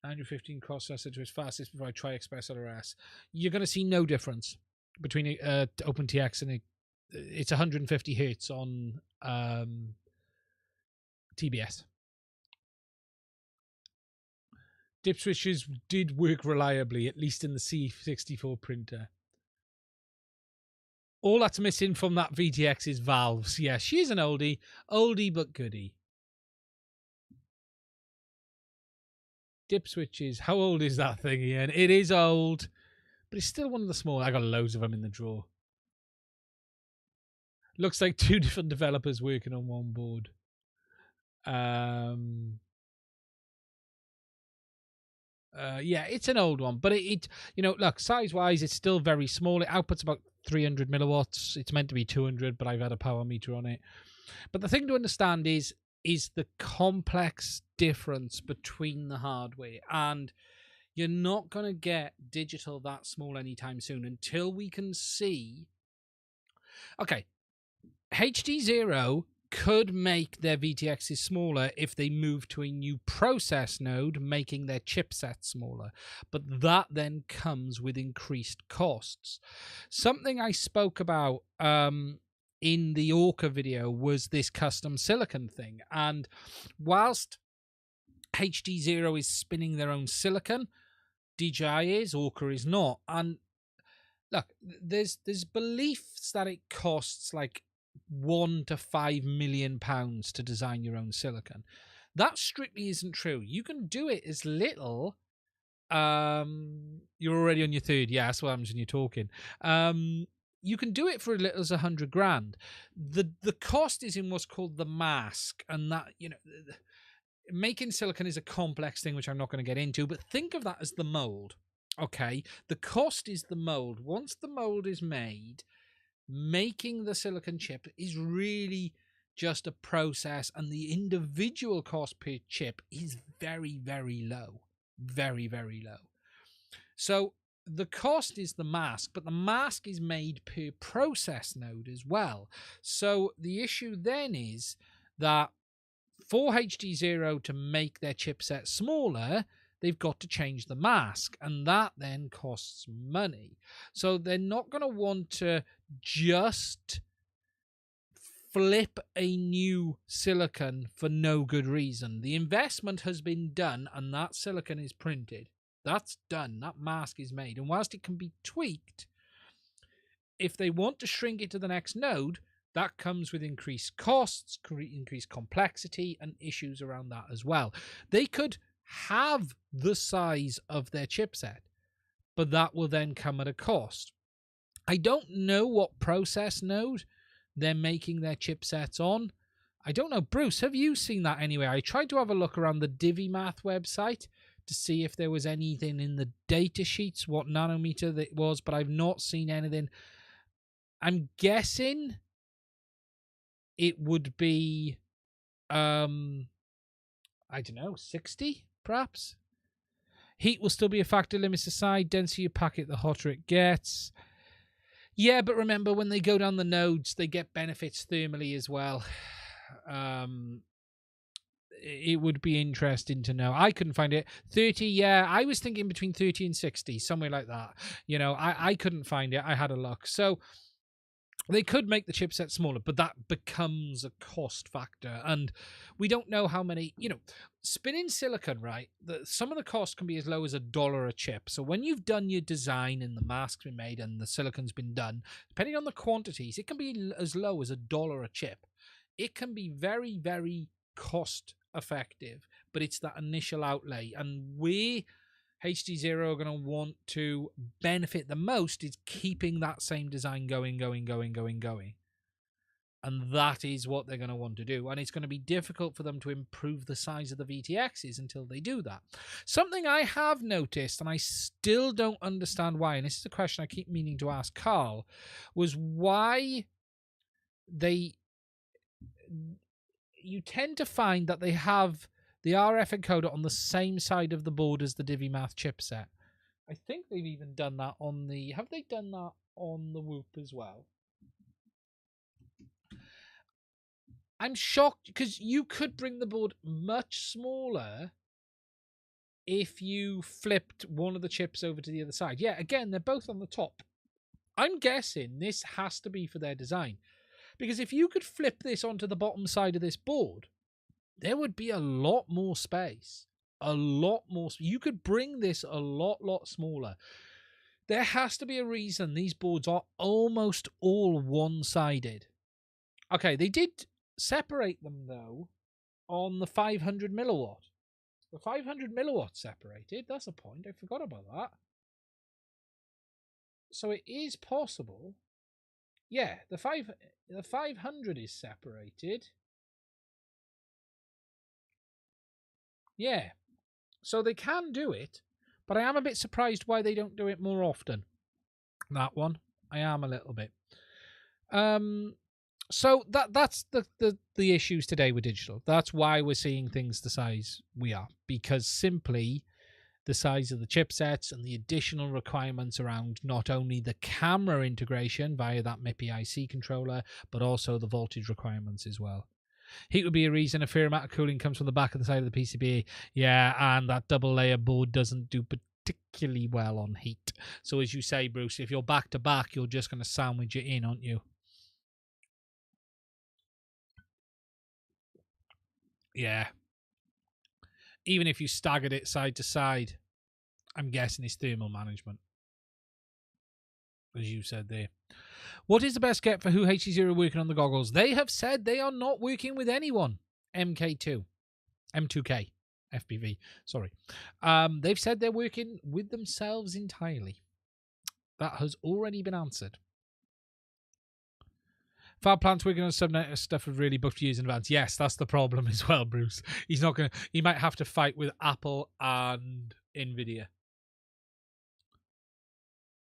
915 crossfire to its fastest before I try Express LRS. You're going to see no difference between OpenTX and it's 150 hertz on TBS. Dip switches did work reliably, at least in the C64 printer. All that's missing from that VTX is valves. Yeah, she's an oldie but goodie. Dip switches. How old is that thing, Ian? It is old, but it's still one of the small. I got loads of them in the drawer. Looks like 2 different developers working on one board. Yeah, it's an old one, but it look, size-wise, it's still very small. It outputs about 300 milliwatts. It's meant to be 200, but I've had a power meter on it. But the thing to understand is the complex difference between the hardware, and you're not going to get digital that small anytime soon until we can see. Okay, HDZero could make their VTXs smaller if they move to a new process node, making their chipset smaller. But that then comes with increased costs. Something I spoke about in the Orqa video was this custom silicon thing. And whilst HDZero is spinning their own silicon, DJI is, Orqa is not. And look, there's beliefs that it costs like £1 to £5 million to design your own silicon. That strictly isn't true. You can do it as little. You're already on your third. Yeah, that's what happens when you're talking. You can do it for as little as 100 grand. The cost is in what's called the mask, and that, making silicon is a complex thing which I'm not going to get into. But think of that as the mold. Okay, the cost is the mold. Once the mold is made, making the silicon chip is really just a process, and the individual cost per chip is very, very low. Very, very low. So the cost is the mask, but the mask is made per process node as well. So the issue then is that for HDZero to make their chipset smaller, they've got to change the mask, and that then costs money. So they're not going to want to just flip a new silicon for no good reason. The investment has been done, and that silicon is printed. That's done. That mask is made. And whilst it can be tweaked, if they want to shrink it to the next node, that comes with increased costs, increased complexity, and issues around that as well. They could have the size of their chipset, but that will then come at a cost. I don't know what process node they're making their chipsets on. I don't know. Bruce, have you seen that anywhere? I tried to have a look around the DiviMath website to see if there was anything in the data sheets, what nanometer that was, but I've not seen anything. I'm guessing it would be, I don't know, 60 perhaps? Heat will still be a factor, limits aside. Denser your packet, the hotter it gets. Yeah, but remember, when they go down the nodes, they get benefits thermally as well. It would be interesting to know. I couldn't find it. 30, yeah, I was thinking between 30 and 60, somewhere like that. I couldn't find it. I had a look. So they could make the chipset smaller, but that becomes a cost factor. And we don't know how many, spinning silicon, right? Some of the costs can be as low as $1 a chip. So when you've done your design and the mask's been made and the silicon's been done, depending on the quantities, it can be as low as $1 a chip. It can be very, very cost effective, but it's that initial outlay. And where HDZero are going to want to benefit the most is keeping that same design going. And that is what they're going to want to do. And it's going to be difficult for them to improve the size of the VTXs until they do that. Something I have noticed, and I still don't understand why, and this is a question I keep meaning to ask Carl, was why you tend to find that they have the RF encoder on the same side of the board as the DiviMath chipset. I think they've even done that on the... Have they done that on the Whoop as well? I'm shocked, because you could bring the board much smaller if you flipped one of the chips over to the other side. Yeah, again, they're both on the top. I'm guessing this has to be for their design. Because if you could flip this onto the bottom side of this board, there would be a lot more space. A lot more. You could bring this a lot smaller. There has to be a reason these boards are almost all one-sided. Okay, they did separate them, though, on the 500 milliwatt. The 500 milliwatt separated. That's a point. I forgot about that. So it is possible. Yeah, the 500 is separated. Yeah. So they can do it, but I am a bit surprised why they don't do it more often. That one, I am a little bit. So that's the issues today with digital. That's why we're seeing things the size we are, because simply the size of the chipsets and the additional requirements around not only the camera integration via that MIPI IC controller, but also the voltage requirements as well. Heat would be a reason. A fair amount of cooling comes from the back of the side of the PCB. Yeah, and that double layer board doesn't do particularly well on heat. So as you say, Bruce, if you're back to back, you're just going to sandwich it in, aren't you? Yeah. Even if you staggered it side to side, I'm guessing it's thermal management, as you said there. What is the best get for who HDZero working on the goggles? They have said they are not working with anyone. M2K FPV. Sorry. They've said they're working with themselves entirely. That has already been answered. Fab Plant's working on subnet stuff with really booked years in advance. Yes, that's the problem as well, Bruce. He's not going to. He might have to fight with Apple and Nvidia.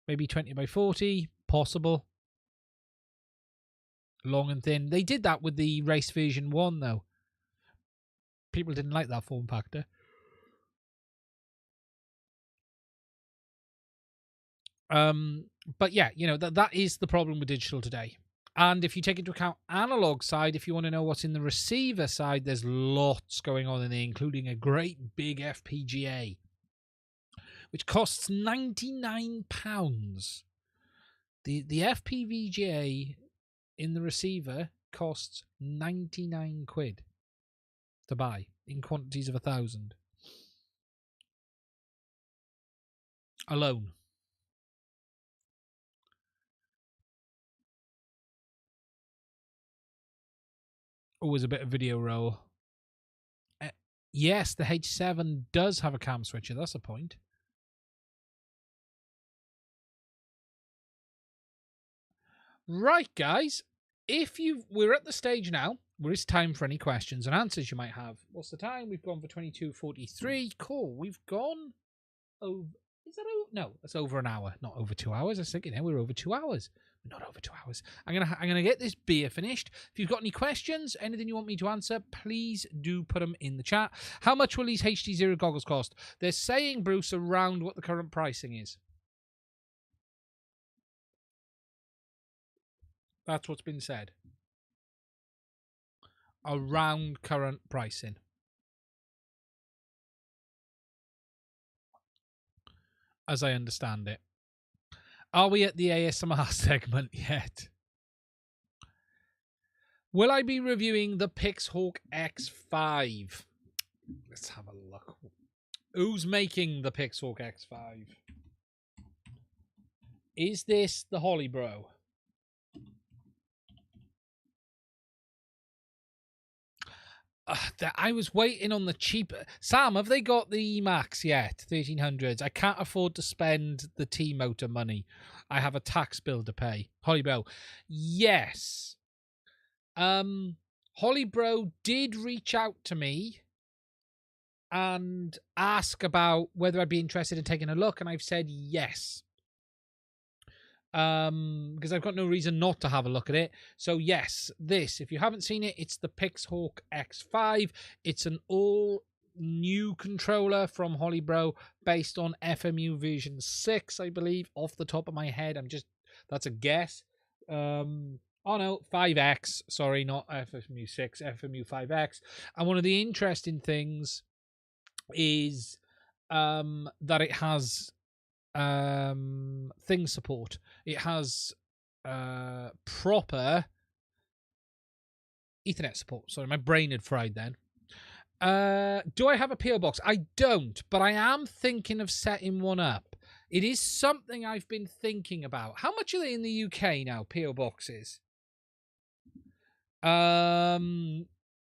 Maybe 20 by 40, possible. Long and thin. They did that with the race version 1, though. People didn't like that form factor. But yeah, you know, that is the problem with digital today. And if you take into account analog side, if you want to know what's in the receiver side, there's lots going on in there, including a great big FPGA, which costs £99. The FPVGA in the receiver costs 99 quid to buy in quantities of 1,000 alone. Always a bit of video roll. Yes, the H7 does have a cam switcher. That's a point. Right, guys. We're at the stage now where it's time for any questions and answers you might have. What's the time? We've gone for 22:43. Cool. We've gone over. Is that over? No, that's over an hour, not over 2 hours. I was thinking, we're over 2 hours. We're not over 2 hours. I'm gonna get this beer finished. If you've got any questions, anything you want me to answer, please do put them in the chat. How much will these HDZero goggles cost? They're saying, Bruce, around what the current pricing is. That's what's been said. Around current pricing. As I understand it. Are we at the ASMR segment yet? Will I be reviewing the Pixhawk X5? Let's have a look. Who's making the Pixhawk X5? Is this the Holly Bro? I was waiting on the cheap. Sam, have they got the Emax yet? 1300s. I can't afford to spend the T-Motor money. I have a tax bill to pay. Holly Bro. Yes. Holly Bro did reach out to me and ask about whether I'd be interested in taking a look, and I've said yes. Because I've got no reason not to have a look at it. So yes, if you haven't seen it, it's the Pixhawk X5. It's an all new controller from Holly Bro based on FMU version 6, I believe, off the top of my head. That's a guess. Oh no, 5X. Sorry, not FMU 6, FMU 5X. And one of the interesting things is that it has thing support. It has proper Ethernet support. Sorry, my brain had fried then. Do I have a PO box? I don't, but I am thinking of setting one up. It is something I've been thinking about. How much are they in the UK now, PO boxes? I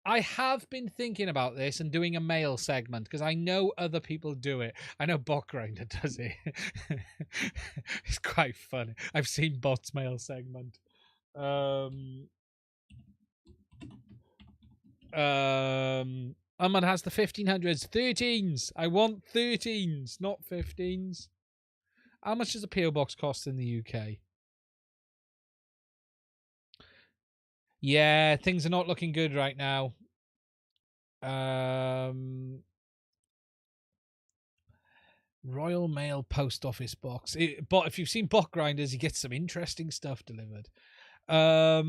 have been thinking about this and doing a mail segment because I know other people do it. I know Bot Grinder does it. It's quite funny. I've seen Bot's mail segment. Ahmad has the 1500s, 13s. I want 13s, not 15s. How much does a PO box cost in the UK? Yeah, things are not looking good right now. Royal Mail Post Office box. But if you've seen Bot Grinders, you get some interesting stuff delivered. I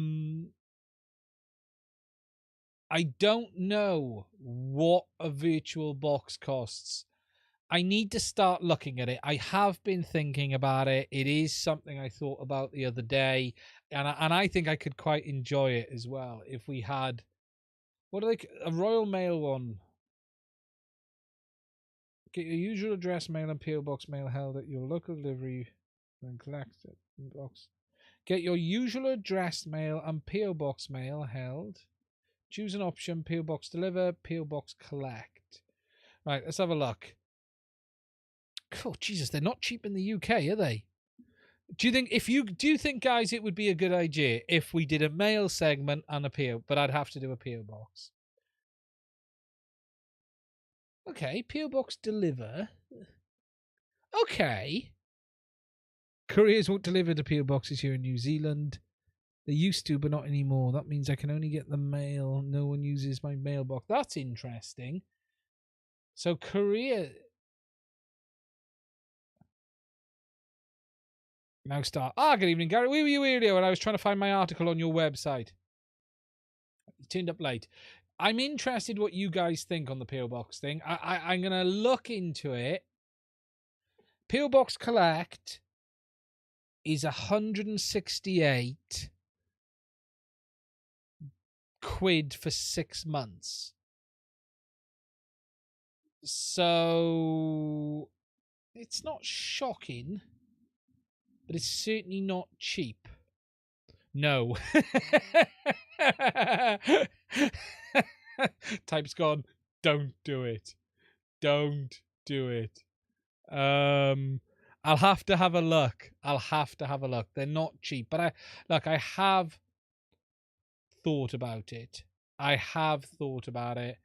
don't know what a virtual box costs. I need to start looking at it. I have been thinking about it. It is something I thought about the other day, and I think I could quite enjoy it as well if we had, what are they, a Royal Mail one. Get your usual address, mail, and PO box mail held at your local delivery and collect it in box. Get your usual address, mail, and PO box mail held. Choose an option: PO box deliver, PO box collect. Right, let's have a look. Oh Jesus, they're not cheap in the UK, are they? Do you think, guys, it would be a good idea if we did a mail segment and a PO, but I'd have to do a PO box. Okay, PO box deliver. Okay. Couriers won't deliver the PO boxes here in New Zealand. They used to, but not anymore. That means I can only get the mail. No one uses my mailbox. That's interesting. So courier now start. Good evening, Gary. Where were you earlier when I was trying to find my article on your website? You turned up late. I'm interested what you guys think on the PO box thing. I'm gonna look into it. PO box collect is 168 quid for 6 months. So it's not shocking, but it's certainly not cheap. No. Type's gone. Don't do it. Don't do it. I'll have to have a look. They're not cheap, but I have thought about it.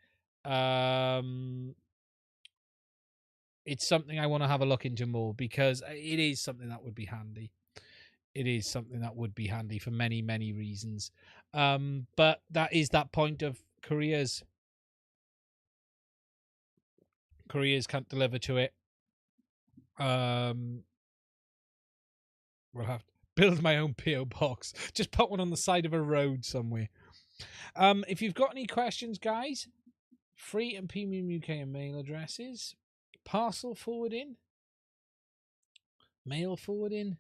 It's something I want to have a look into more because it is something that would be handy. It is something that would be handy for many, many reasons. But that is that point of couriers. Couriers can't deliver to it. We'll have to build my own PO box. Just put one on the side of a road somewhere. If you've got any questions, guys, free and premium UK and mail addresses, parcel forwarding, mail forwarding,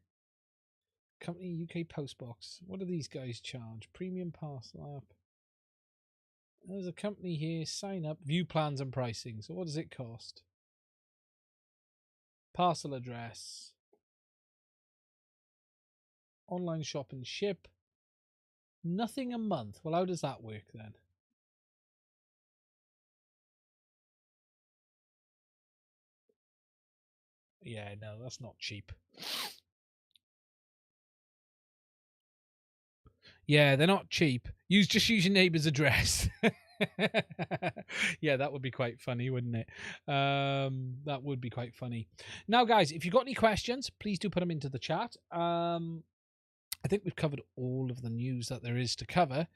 company UK postbox. What do these guys charge? Premium parcel app. There's a company here. Sign up, view plans and pricing. So what does it cost? Parcel address. Online shop and ship. Nothing a month. Well, how does that work then? Yeah, no, that's not cheap. Yeah, they're not cheap. Just use your neighbour's address. Yeah, that would be quite funny, wouldn't it? That would be quite funny. Now, guys, if you've got any questions, please do put them into the chat. I think we've covered all of the news that there is to cover.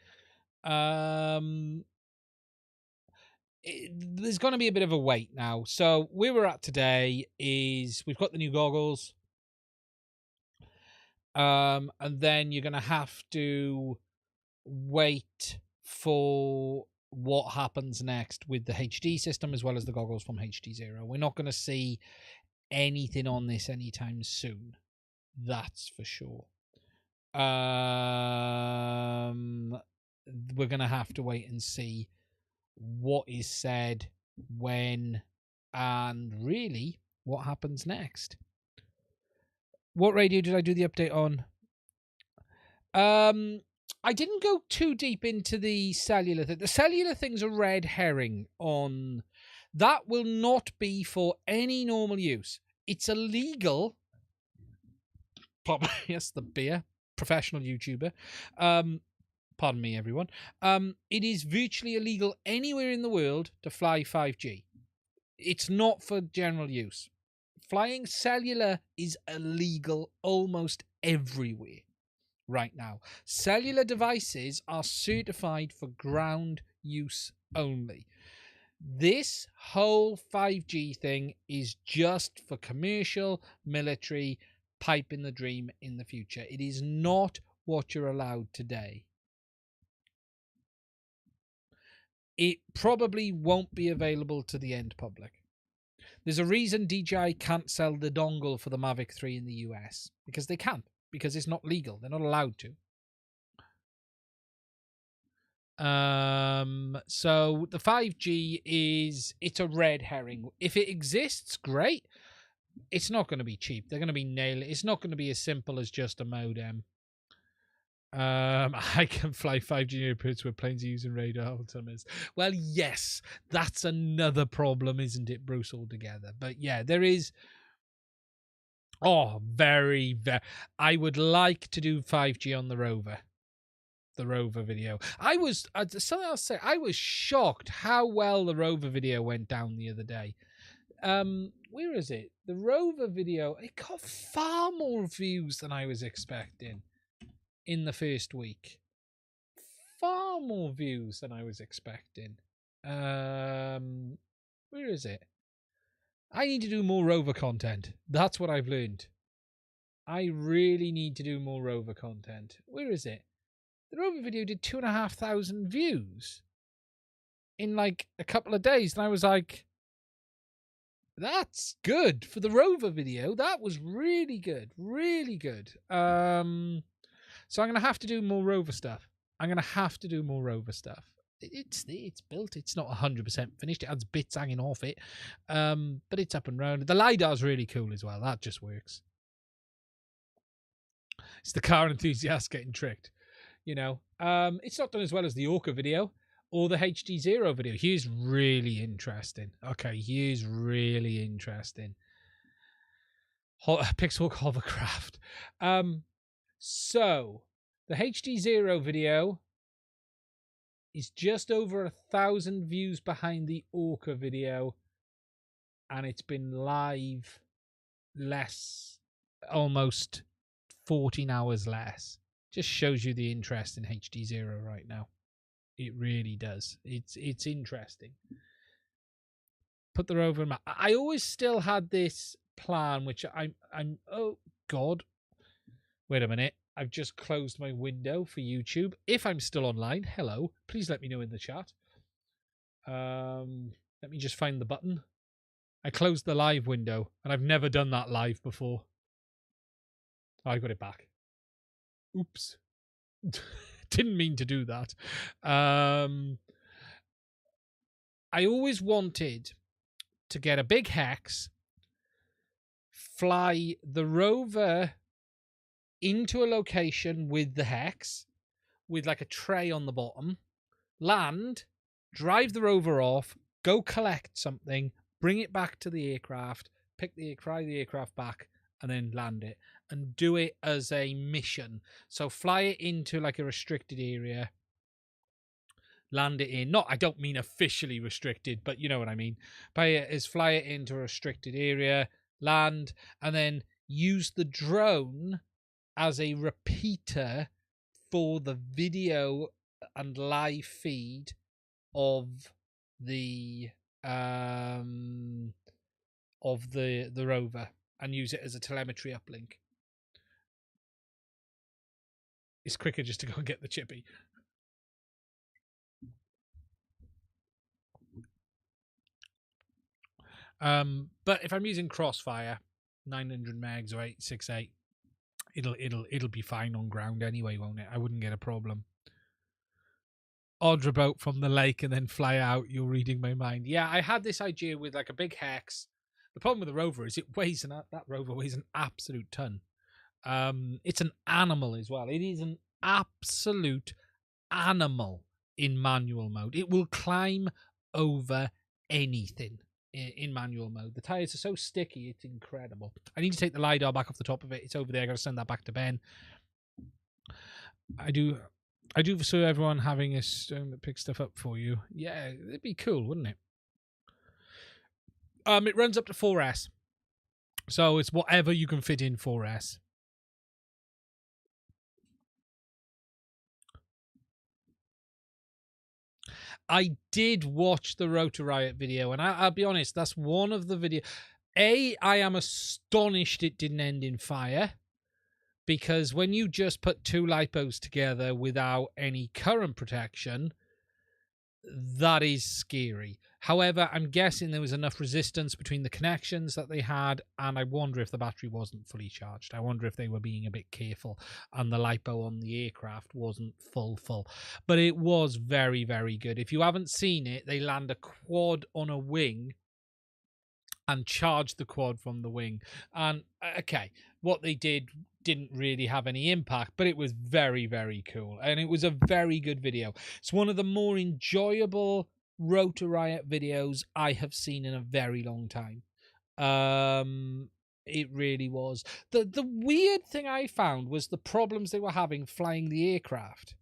There's going to be a bit of a wait now. So where we're at today is we've got the new goggles. And then you're going to have to wait for what happens next with the HD system as well as the goggles from HDZero. We're not going to see anything on this anytime soon. That's for sure. We're going to have to wait and see what is said, when, and really what happens next. What radio did I do the update on? I didn't go too deep into the cellular thing. The cellular thing's a red herring on... That will not be for any normal use. It's illegal. Yes, the beer. Professional YouTuber. Pardon me, everyone. It is virtually illegal anywhere in the world to fly 5G. It's not for general use. Flying cellular is illegal almost everywhere right now. Cellular devices are certified for ground use only. This whole 5G thing is just for commercial, military, pipe in the dream in the future. It is not what you're allowed today. It probably won't be available to the end public. There's a reason DJI can't sell the dongle for the Mavic 3 in the US. Because they can't. Because it's not legal. They're not allowed to. So the 5G it's a red herring. If it exists, great. It's not going to be cheap. They're going to be nailing it. It's not going to be as simple as just a modem. I can fly 5G airports where planes are using radar altimeters. Well, yes, that's another problem, isn't it, Bruce, altogether? But yeah, there is... Oh, very, very... I would like to do 5G on the rover. The rover video. Something else to say, I was shocked how well the rover video went down the other day. Where is it? The rover video, it got far more views than I was expecting in the first week. Far more views than I was expecting. Where is it? I need to do more rover content. That's what I've learned. I really need to do more rover content. Where is it? The rover video did 2,500 views in like a couple of days. And I was like, that's good for the rover video. That was really good. Really good. So I'm going to have to do more rover stuff. It's built. It's not 100% finished. It has bits hanging off it. But it's up and round. The LiDAR's really cool as well. That just works. It's the car enthusiast getting tricked. You know, it's not done as well as the Orqa video or the HDZero video. Here's really interesting. Okay, here's really interesting. Pixel hovercraft. So the HDZero video is just over 1,000 views behind the Orqa video, and it's been live almost 14 hours less. Just shows you the interest in HDZero right now. It really does. It's interesting. Put the rover map. I always still had this plan, which I'm oh God. Wait a minute. I've just closed my window for YouTube. If I'm still online, hello. Please let me know in the chat. Let me just find the button. I closed the live window, and I've never done that live before. Oh, I got it back. Oops. Didn't mean to do that. I always wanted to get a big hex, fly the rover into a location with the hex, with like a tray on the bottom, land, drive the rover off, go collect something, bring it back to the aircraft, fly the aircraft back, and then land it. And do it as a mission. So fly it into like a restricted area. Land it in. I don't mean officially restricted, but you know what I mean. Fly it into a restricted area, land, and then use the drone as a repeater for the video and live feed of the rover, and use it as a telemetry uplink. It's quicker just to go and get the chippy. But if I'm using Crossfire, 900 megs or 868, it'll be fine on ground anyway, won't it? I wouldn't get a problem. Order boat from the lake and then fly out. You're reading my mind. Yeah, I had this idea with like a big hex. The problem with the rover is that rover weighs an absolute ton. It's an animal as well. It is an absolute animal in manual mode. It will climb over anything in manual mode. The tires are so sticky, it's incredible. I need to take the LiDAR back off the top of it. It's over there. I got to send that back to Ben. I do so everyone having a stone that picks stuff up for you. Yeah, it'd be cool, wouldn't it? It runs up to 4S. So it's whatever you can fit in 4S. I did watch the Rotor Riot video, and I'll be honest, that's one of the videos. I am astonished it didn't end in fire, because when you just put two lipos together without any current protection, that is scary. However, I'm guessing there was enough resistance between the connections that they had, and I wonder if the battery wasn't fully charged. I wonder if they were being a bit careful and the lipo on the aircraft wasn't full. But it was very, very good. If you haven't seen it, they land a quad on a wing and charge the quad from the wing. And okay, what they didn't really have any impact, but it was very, very cool. And it was a very good video. It's one of the more enjoyable Rotor Riot videos I have seen in a very long time. It really was. The weird thing I found was the problems they were having flying the aircraft.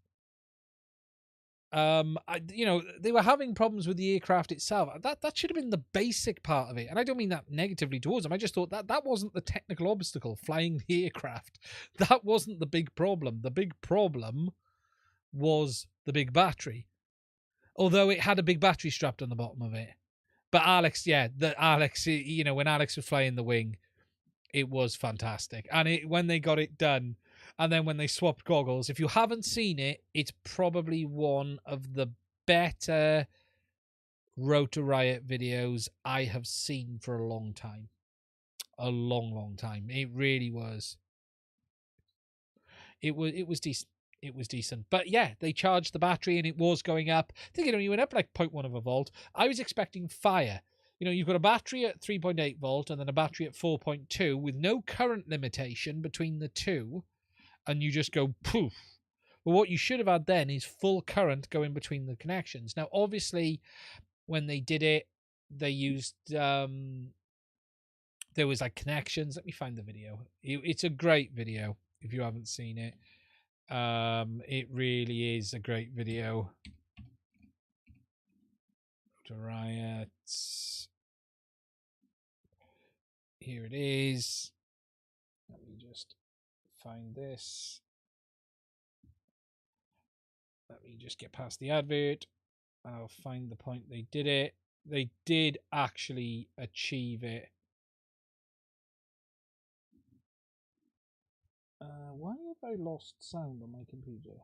They were having problems with the aircraft itself. That should have been the basic part of it, and I don't mean that negatively towards them. I just thought that wasn't the technical obstacle, flying the aircraft. That wasn't the big problem. The big problem was the big battery, although it had a big battery strapped on the bottom of it. But Alex, when Alex was flying the wing, it was fantastic, and when they got it done. And then when they swapped goggles, if you haven't seen it, it's probably one of the better Rotor Riot videos I have seen for a long time. A long, long time. It really was. It was decent. It was decent. But yeah, they charged the battery and it was going up. I think it only went up like 0.1 of a volt. I was expecting fire. You've got a battery at 3.8 volt and then a battery at 4.2 with no current limitation between the two. And you just go poof. But what you should have had then is full current going between the connections. Now, obviously, when they did it, they used there was like connections. Let me find the video. It's a great video if you haven't seen it. It really is a great video. Riots. Here it is. Let me just find this. Let me just get past the advert. I'll find the point they did it. They did actually achieve it. Why have I lost sound on my computer?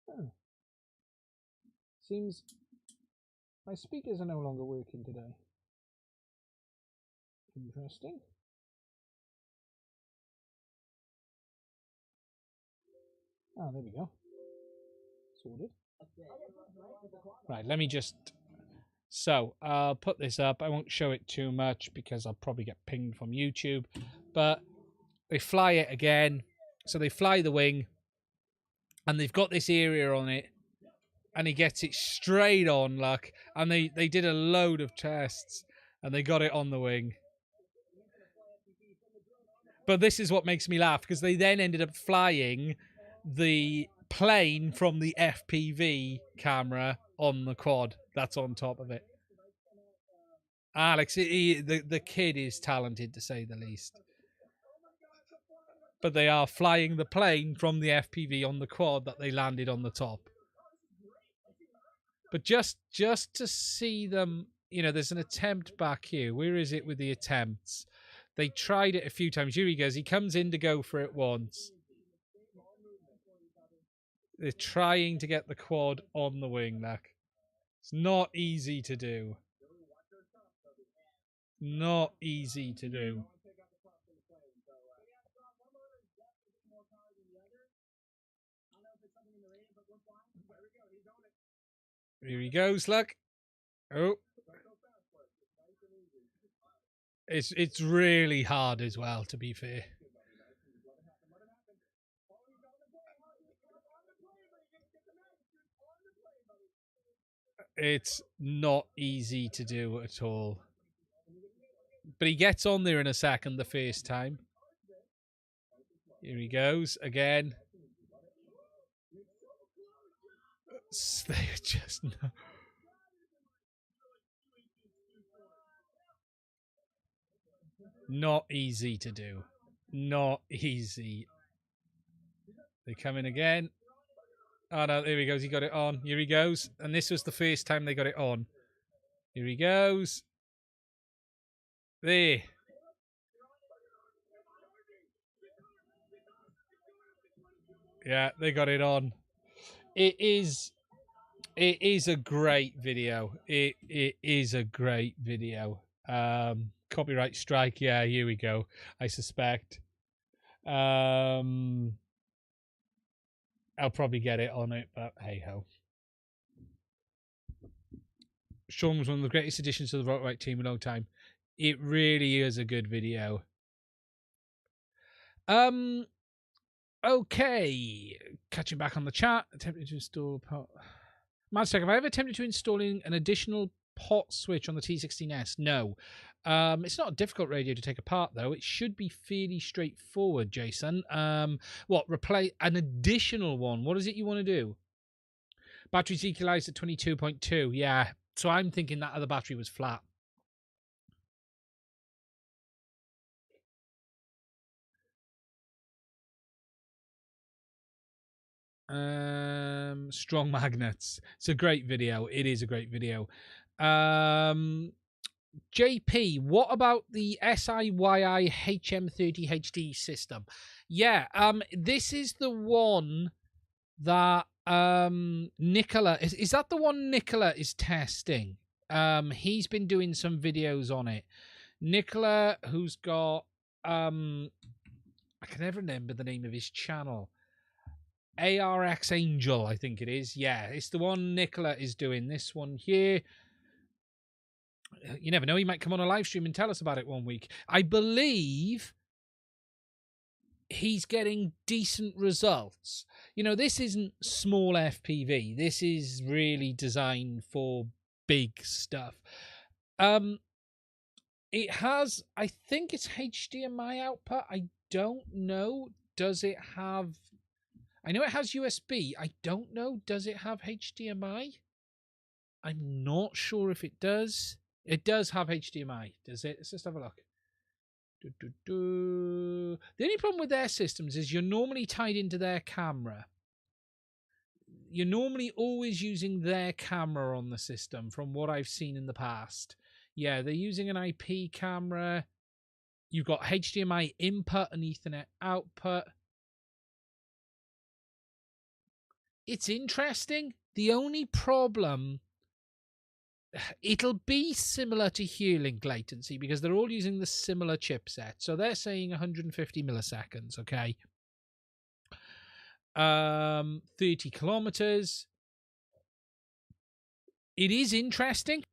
Oh. Seems my speakers are no longer working today. Interesting. Oh, there we go. Sorted. Right, let me just... So, I'll put this up. I won't show it too much because I'll probably get pinged from YouTube. But they fly it again. So they fly the wing. And they've got this area on it. And he gets it straight on, like. And they did a load of tests. And they got it on the wing. But this is what makes me laugh. Because they then ended up flying the plane from the FPV camera on the quad that's on top of it. Alex, the kid is talented to say the least. But they are flying the plane from the FPV on the quad that they landed on the top. But just to see them, there's an attempt back here. Where is it with the attempts? They tried it a few times. Here he goes. He comes in to go for it once. They're trying to get the quad on the wing, like. It's not easy to do. Not easy to do. Here he goes, look. Oh. It's really hard as well, to be fair. It's not easy to do at all. But he gets on there in a second the first time. Here he goes again. They're just not easy to do. Not easy. They come in again. Oh no, there he goes. He got it on. Here he goes. And this was the first time they got it on. Here he goes. There. Yeah, they got it on. It is a great video. It is a great video. Copyright strike. Yeah, here we go. I suspect. I'll probably get it on it, but hey ho. Sean was one of the greatest additions to the Rock team in a long time. It really is a good video. Okay. Catching back on the chat. Attempted to install pot. Maztec, have I ever attempted to installing an additional pot switch on the T16S? No. It's not a difficult radio to take apart, though. It should be fairly straightforward, Jason. What? Replace an additional one? What is it you want to do? Battery's equalized at 22.2. Yeah. So I'm thinking that other battery was flat. Strong magnets. It's a great video. It is a great video. JP, what about the SIYI HM30 HD system? Yeah, this is the one that Nicola is that the one Nicola is testing? He's been doing some videos on it. Nicola, who's got I can never remember the name of his channel. ARX Angel, I think it is. Yeah, it's the one Nicola is doing. This one here. You never know. He might come on a live stream and tell us about it one week. I believe he's getting decent results. You know, this isn't small FPV. This is really designed for big stuff. It has, I think it's HDMI output. I don't know. Does it have... I know it has USB. I don't know. Does it have HDMI? I'm not sure if it does. It does have HDMI. Does it? Let's just have a look. The only problem with their systems is you're normally tied into their camera. You're normally always using their camera on the system from what I've seen in the past. Yeah, they're using an IP camera. You've got HDMI input and Ethernet output. It's interesting. The only problem, it'll be similar to Hearlink latency because they're all using the similar chipset. So they're saying 150 milliseconds, okay? 30 kilometers. It is interesting.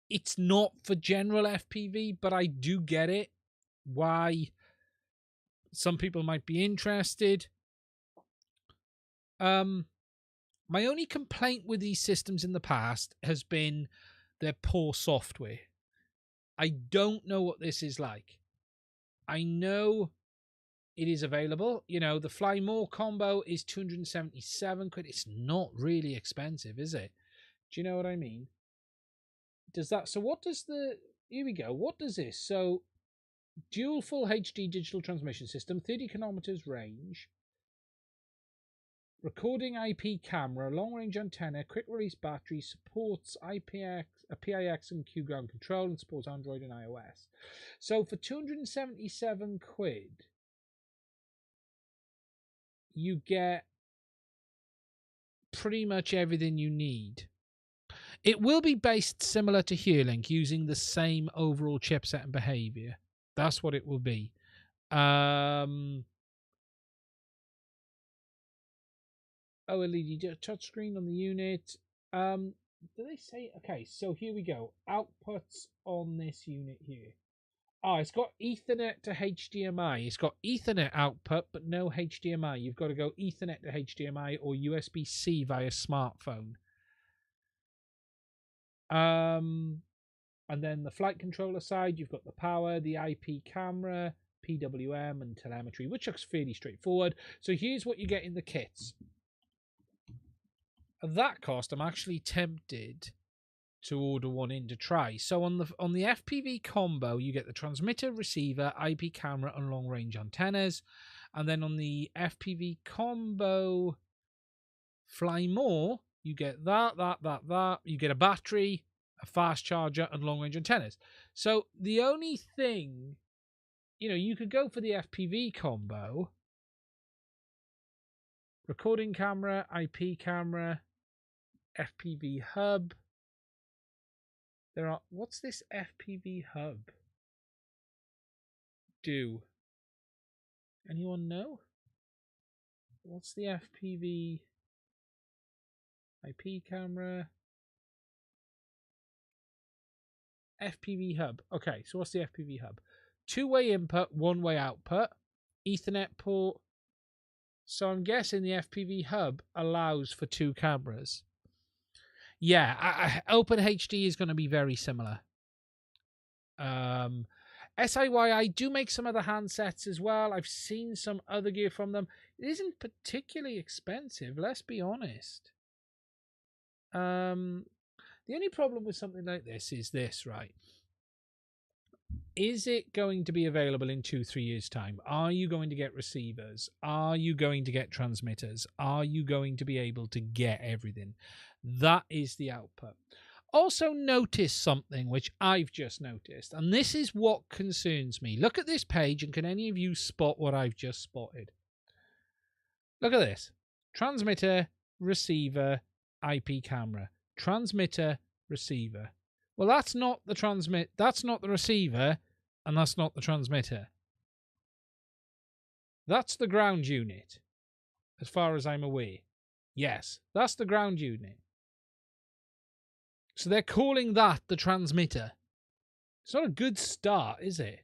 It's not for general FPV, but I do get it. Why some people might be interested. My only complaint with these systems in the past has been their poor software. I don't know what this is like. I know it is available. You know, the Fly More combo is 277 quid. It's not really expensive, is it? Do you know what I mean? Does that... So what does the... Here we go. What does this? So, dual full HD digital transmission system, 30 kilometers range. Recording IP camera, long-range antenna, quick-release battery, supports PIX and Q ground control, and supports Android and iOS. So for 277 quid, you get pretty much everything you need. It will be based similar to Hearlink, using the same overall chipset and behavior. That's what it will be. OLED touchscreen on the unit. Do they say? Okay, so here we go. Outputs on this unit here. Oh, it's got Ethernet to HDMI. It's got Ethernet output, but no HDMI. You've got to go Ethernet to HDMI or USB-C via smartphone. And then the flight controller side, you've got the power, the IP camera, PWM, and telemetry, which looks fairly straightforward. So here's what you get in the kits. At that cost, I'm actually tempted to order one in to try. So on the FPV combo, you get the transmitter, receiver, IP camera, and long range antennas. And then on the FPV combo Fly More, you get that. You get a battery, a fast charger, and long range antennas. So the only thing, you could go for the FPV combo. Recording camera, IP camera, FPV hub. What's this FPV hub do? Anyone know? What's the FPV IP camera? FPV hub. Okay, so what's the FPV hub? Two-way input, one-way output, Ethernet port. So I'm guessing the FPV hub allows for two cameras. Yeah, OpenHD is going to be very similar. SIYI do make some other handsets as well. I've seen some other gear from them. It isn't particularly expensive, let's be honest. The only problem with something like this is this, right? Is it going to be available in 2-3 years' time? Are you going to get receivers? Are you going to get transmitters? Are you going to be able to get everything? That is the output. Also notice something which I've just noticed, and this is what concerns me. Look at this page, and can any of you spot what I've just spotted? Look at this. Transmitter, receiver, IP camera. Transmitter, receiver. Well, that's not the receiver, and that's not the transmitter. That's the ground unit, as far as I'm aware. Yes, that's the ground unit. So they're calling that the transmitter. It's not a good start, is it?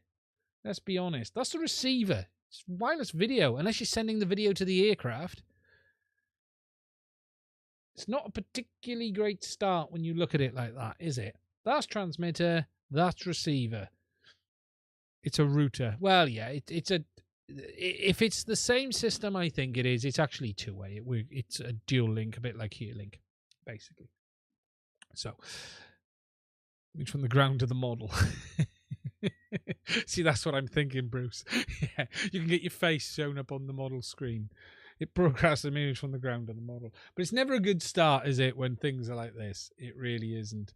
Let's be honest. That's the receiver. It's wireless video, unless you're sending the video to the aircraft. It's not a particularly great start when you look at it like that, is it? That's transmitter, that's receiver. It's a router. Well, yeah, if it's the same system, I think it is. It's actually two-way. It's a dual link, a bit like here link, basically. So, reach from the ground to the model. See, that's what I'm thinking, Bruce. Yeah, you can get your face shown up on the model screen. It broadcasts an image from the ground to the model. But it's never a good start, is it, when things are like this? It really isn't.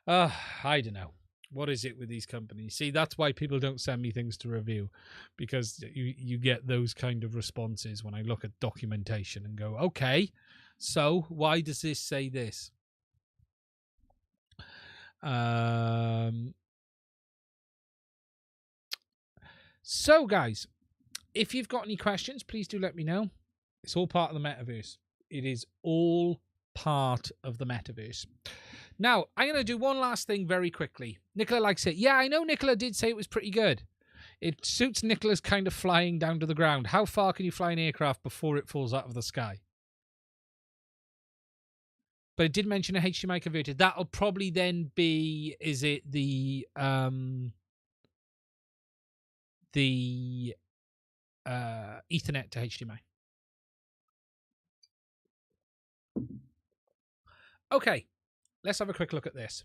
I don't know. What is it with these companies? See, that's why people don't send me things to review, because you get those kind of responses when I look at documentation and go, okay, so why does this say this? So, guys, if you've got any questions, please do let me know. It's all part of the metaverse. It is all part of the metaverse. Now, I'm going to do one last thing very quickly. Nicola likes it. Yeah, I know Nicola did say it was pretty good. It suits Nicola's kind of flying down to the ground. How far can you fly an aircraft before it falls out of the sky? But it did mention a HDMI converter. That'll probably then be, is it the Ethernet to HDMI? Okay, let's have a quick look at this.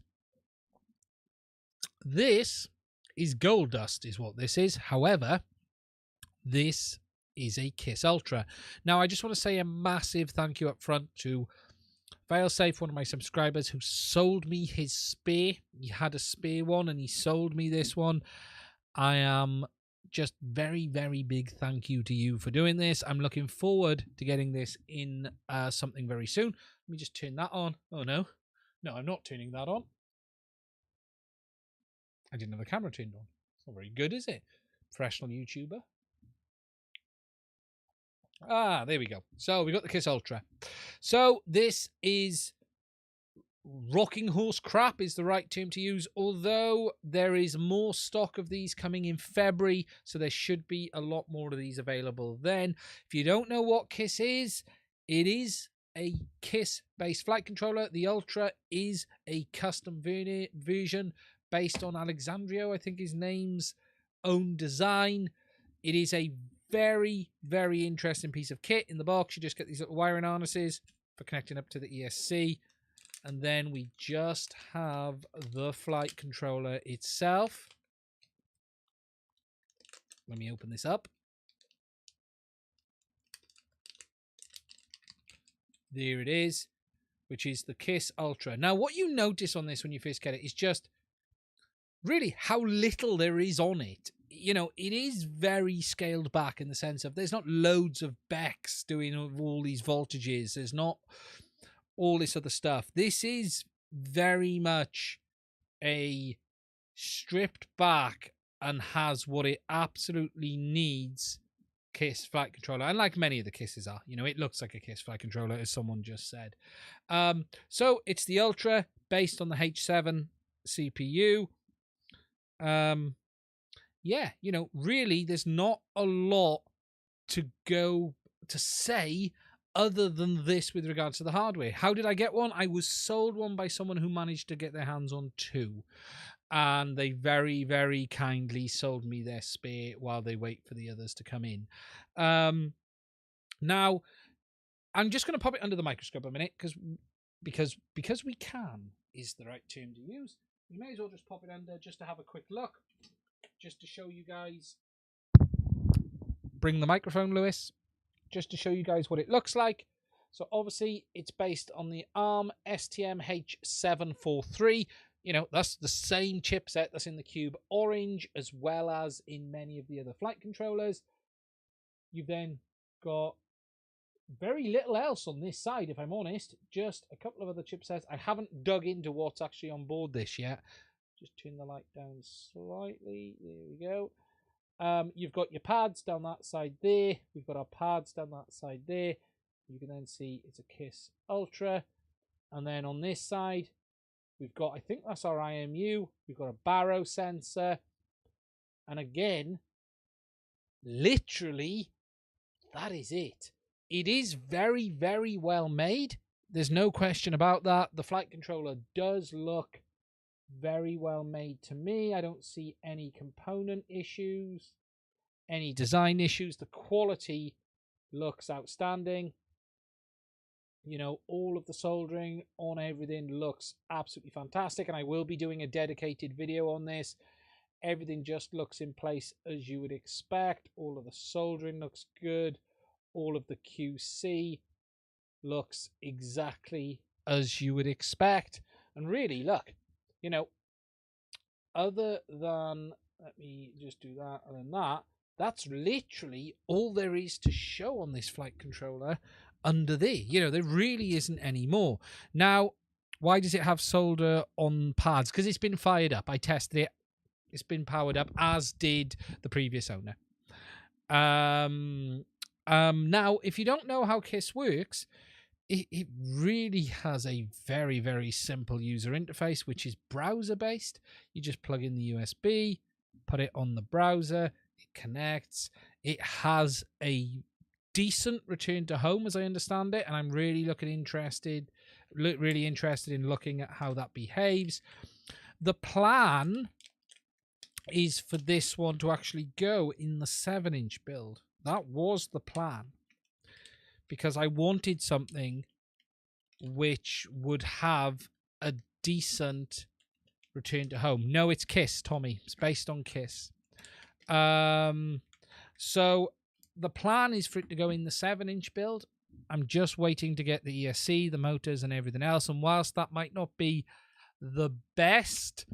This is gold dust, is what this is. However, this is a KISS Ultra. Now, I just want to say a massive thank you up front to Failsafe, one of my subscribers, who sold me his spare. He had a spare one and he sold me this one. I am just very, very big thank you to you for doing this. I'm looking forward to getting this in something very soon. Let me just turn that on. Oh, no. No, I'm not turning that on. I didn't have the camera turned on. It's not very good, is it? Professional YouTuber. Ah, there we go. So we got the KISS Ultra. So this is rocking horse crap is the right term to use, although there is more stock of these coming in February, so there should be a lot more of these available then. If you don't know what KISS is, it is a KISS-based flight controller. The Ultra is a custom version based on Alexandrio, I think his name's own design. It is a very, very interesting piece of kit. In the box, you just get these little wiring harnesses for connecting up to the ESC. And then we just have the flight controller itself. Let me open this up. There it is, which is the KISS Ultra. Now, what you notice on this when you first get it is just really how little there is on it. You know, it is very scaled back in the sense of there's not loads of Becks doing all these voltages. There's not all this other stuff. This is very much a stripped back and has what it absolutely needs KISS flight controller, and like many of the KISSes are, you know, it looks like a KISS flight controller, as someone just said. So it's the Ultra based on the H7 CPU. Yeah, you know, really there's not a lot to go to say other than this with regards to the hardware. How did I get one? I was sold one by someone who managed to get their hands on two. And they very, very kindly sold me their spare while they wait for the others to come in. Now, I'm just going to pop it under the microscope a minute because we can is the right term to use. You may as well just pop it under just to have a quick look, just to show you guys. Bring the microphone, Lewis. Just to show you guys what it looks like. So obviously it's based on the ARM STM-H743. You know, that's the same chipset that's in the Cube Orange as well as in many of the other flight controllers. You've then got very little else on this side, if I'm honest. Just a couple of other chipsets. I haven't dug into what's actually on board this yet. Just turn the light down slightly. There we go. You've got your pads down that side there. We've got our pads down that side there. You can then see it's a KISS Ultra. And then on this side, we've got, I think that's our IMU. We've got a baro sensor. And again, literally, that is it. It is very, very well made. There's no question about that. The flight controller does look very well made to me. I don't see any component issues, any design issues. The quality looks outstanding. You know, all of the soldering on everything looks absolutely fantastic, and I will be doing a dedicated video on this. Everything just looks in place as you would expect. All of the soldering looks good. All of the QC looks exactly as you would expect. And really, look, you know, other than, let me just do that, other than that, that's literally all there is to show on this flight controller under there. You know, there really isn't any more. Now, why does it have solder on pads? Because it's been fired up. I tested it. It's been powered up, as did the previous owner. Now, if you don't know how KISS works, it really has a very, very simple user interface, which is browser-based. You just plug in the USB, put it on the browser, it connects. It has a decent return to home, as I understand it, and I'm really interested in looking at how that behaves. The plan is for this one to actually go in the 7-inch build. That was the plan, because I wanted something which would have a decent return to home. No, it's KISS, Tommy. It's based on KISS. So the plan is for it to go in the 7-inch build. I'm just waiting to get the ESC, the motors, and everything else. And whilst that might not be the best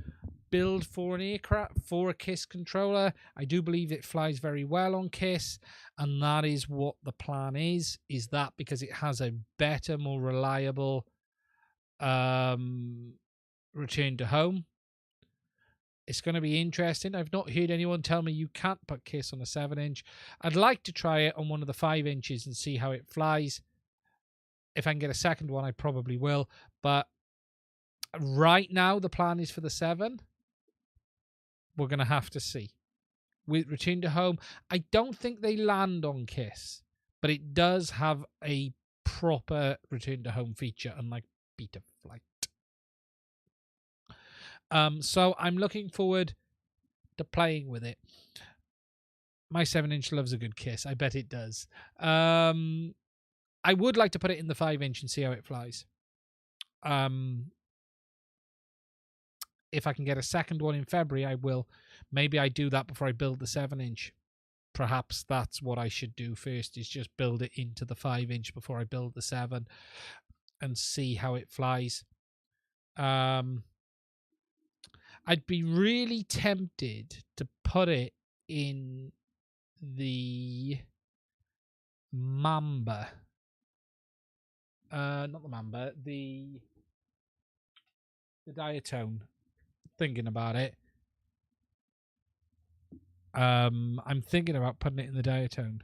build for an aircraft, for a KISS controller, I do believe it flies very well on KISS, and that is what the plan is that because it has a better, more reliable return to home. It's going to be interesting. I've not heard anyone tell me you can't put KISS on a 7-inch. I'd like to try it on one of the 5 inches and see how it flies. If I can get a second one, I probably will, but Right now, the plan is for the 7. We're going to have to see. With Return to Home, I don't think they land on KISS, but it does have a proper Return to Home feature, unlike Beta Flight. So I'm looking forward to playing with it. My 7-inch loves a good KISS. I bet it does. I would like to put it in the 5-inch and see how it flies. If I can get a second one in February, I will. Maybe I do that before I build the 7-inch. Perhaps that's what I should do first, is just build it into the 5-inch before I build the 7 and see how it flies. I'd be really tempted to put it in the Mamba. Not the Mamba, the Diatone. Thinking about it. I'm thinking about putting it in the Diatone.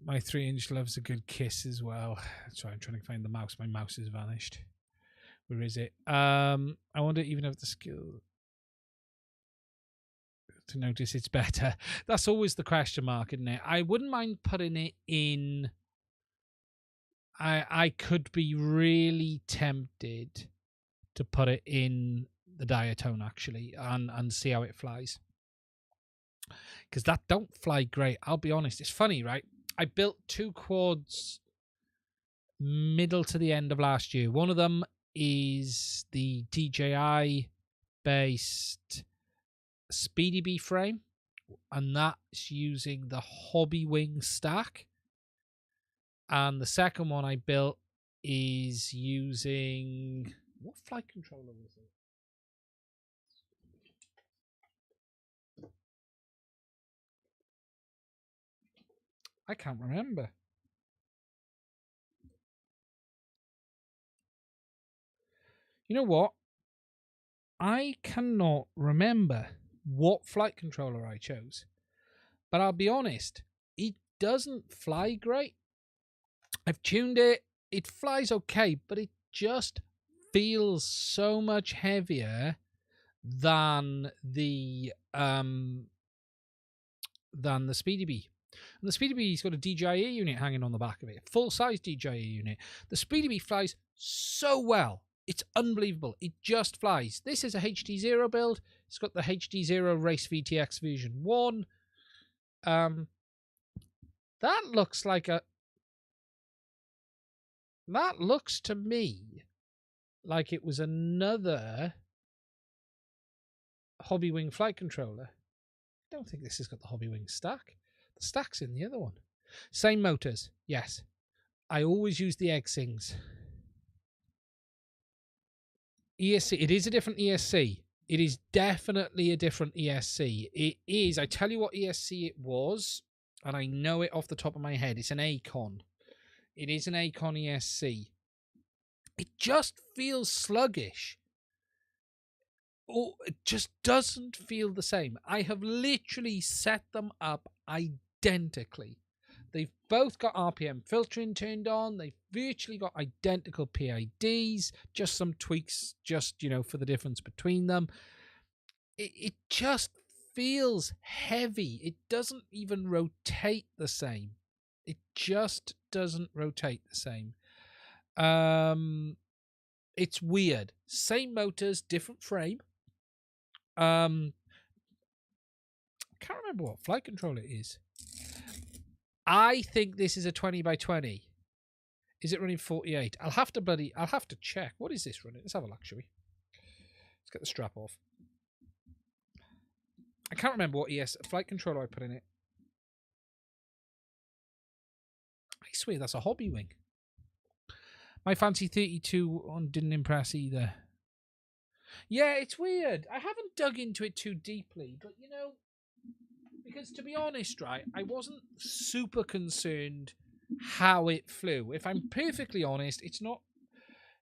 My 3-inch loves a good KISS as well. Sorry, I'm trying to find the mouse. My mouse has vanished. Where is it? I wonder even have the skill to notice it's better. That's always the question mark, isn't it? I wouldn't mind putting it in. I could be really tempted to put it in the Diatone actually and see how it flies. Because that don't fly great. I'll be honest. It's funny, right? I built 2 quads middle to the end of last year. One of them is the DJI based Speedy Bee frame, and that's using the Hobby Wing stack. And the second one I built is using, what flight controller was it? I can't remember. You know what? I cannot remember what flight controller I chose. But I'll be honest, it doesn't fly great. I've tuned it. It flies okay, but it just feels so much heavier than the Speedy Bee. And the Speedy Bee's got a DJI unit hanging on the back of it, full size DJI unit. The Speedy Bee flies so well. It's unbelievable. It just flies. This is a HDZero build. It's got the HDZero Race VTX version 1. That looks like a. That looks to me like it was another Hobby Wing flight controller. I don't think this has got the Hobby Wing stack. The stack's in the other one. Same motors, yes. I always use the Eggsings. ESC, it is a different ESC. It is definitely a different ESC. It is, I tell you what ESC it was, and I know it off the top of my head. It's an Acon. It is an Acon ESC. It just feels sluggish. Oh, it just doesn't feel the same. I have literally set them up identically. They've both got RPM filtering turned on. They've virtually got identical PIDs, just some tweaks, just, for the difference between them. It just feels heavy. It doesn't even rotate the same. It just doesn't rotate the same. It's weird. Same motors, different frame. I can't remember what flight controller it is. I think this is a 20x20. Is it running 48? I'll have to check. What is this running? Let's have a look, shall we? Let's get the strap off. I can't remember what flight controller I put in it. I swear that's a Hobby Wing. My Fancy 32 one didn't impress either. Yeah, it's weird. I haven't dug into it too deeply, but because to be honest, right, I wasn't super concerned how it flew. If I'm perfectly honest, it's not.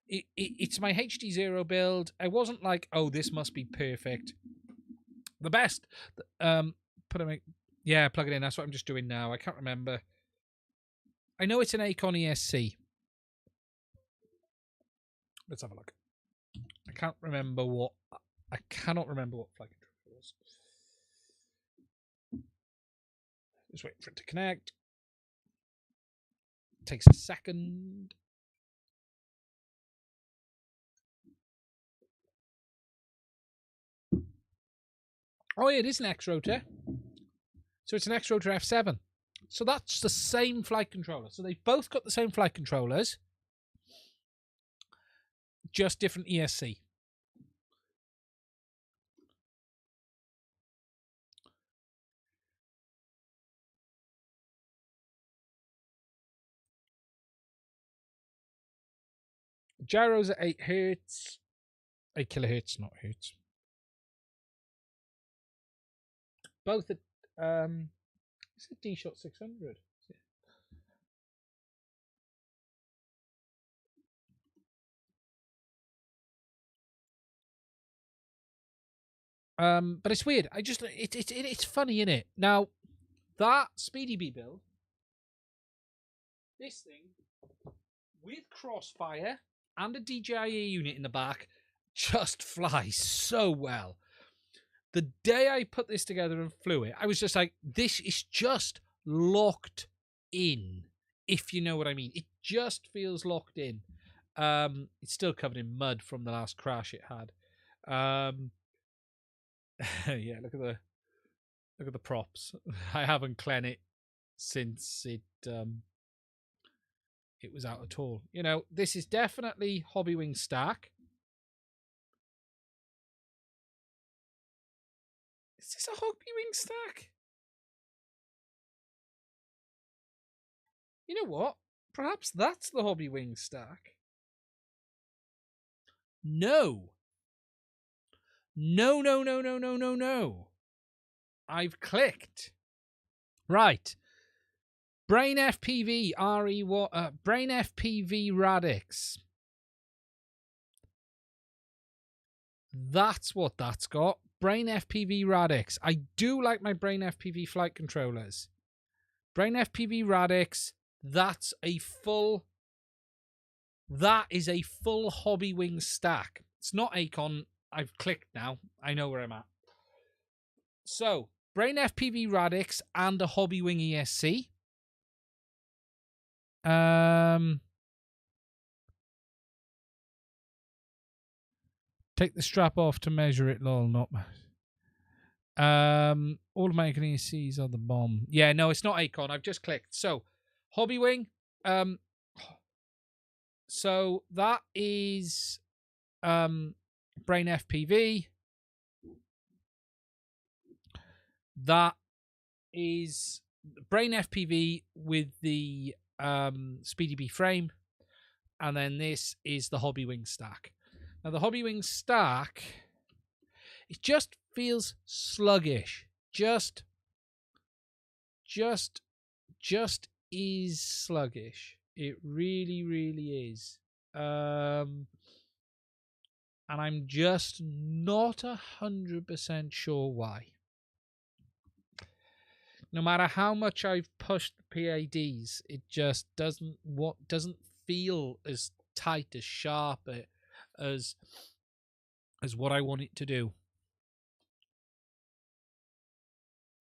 It's my HDZero build. I wasn't like, oh, this must be perfect. The best. Plug it in. That's what I'm just doing now. I can't remember. I know it's an Acorn ESC. Let's have a look. I cannot remember what flight control was. Just wait for it to connect. Takes a second. Oh, yeah, it is an X-Rotor. So it's an X-Rotor F7. So that's the same flight controller. So they've both got the same flight controllers, just different ESC. Gyros at 8 hertz. 8 kilohertz, not hertz. Both at it's a D-Shot 600. But it's weird. It's funny, innit? Now, that Speedy B build, this thing with crossfire and a DJI unit in the back just flies so well. The day I put this together and flew it, I was just like, this is just locked in, if you know what I mean. It just feels locked in. It's still covered in mud from the last crash it had. Yeah, look at the props. I haven't cleaned it since it was out at all. You know, this is definitely Hobbywing stack. Is this a Hobbywing stack? You know what? Perhaps that's the Hobbywing stack. No. No. I've clicked. Right. Brain FPV Brain FPV Radix. That's what that's got. Brain FPV Radix. I do like my Brain FPV flight controllers. Brain FPV Radix. That is a full Hobbywing stack. It's not Acorn. I've clicked now. I know where I'm at. So, Brain FPV Radix and a Hobbywing ESC. Take the strap off to measure it, lol, not... all American ESCs are the bomb. Yeah, no, it's not Acorn. I've just clicked. So, Hobbywing. So, that is Brain FPV. That is Brain FPV with the Speedy B frame. And then this is the Hobbywing stack. Now, the Hobbywing stack, it just feels sluggish. Just is sluggish. It really, really is. And I'm just not 100% sure why. No matter how much I've pushed the PADs, it just doesn't feel as tight, as sharp, as what I want it to do.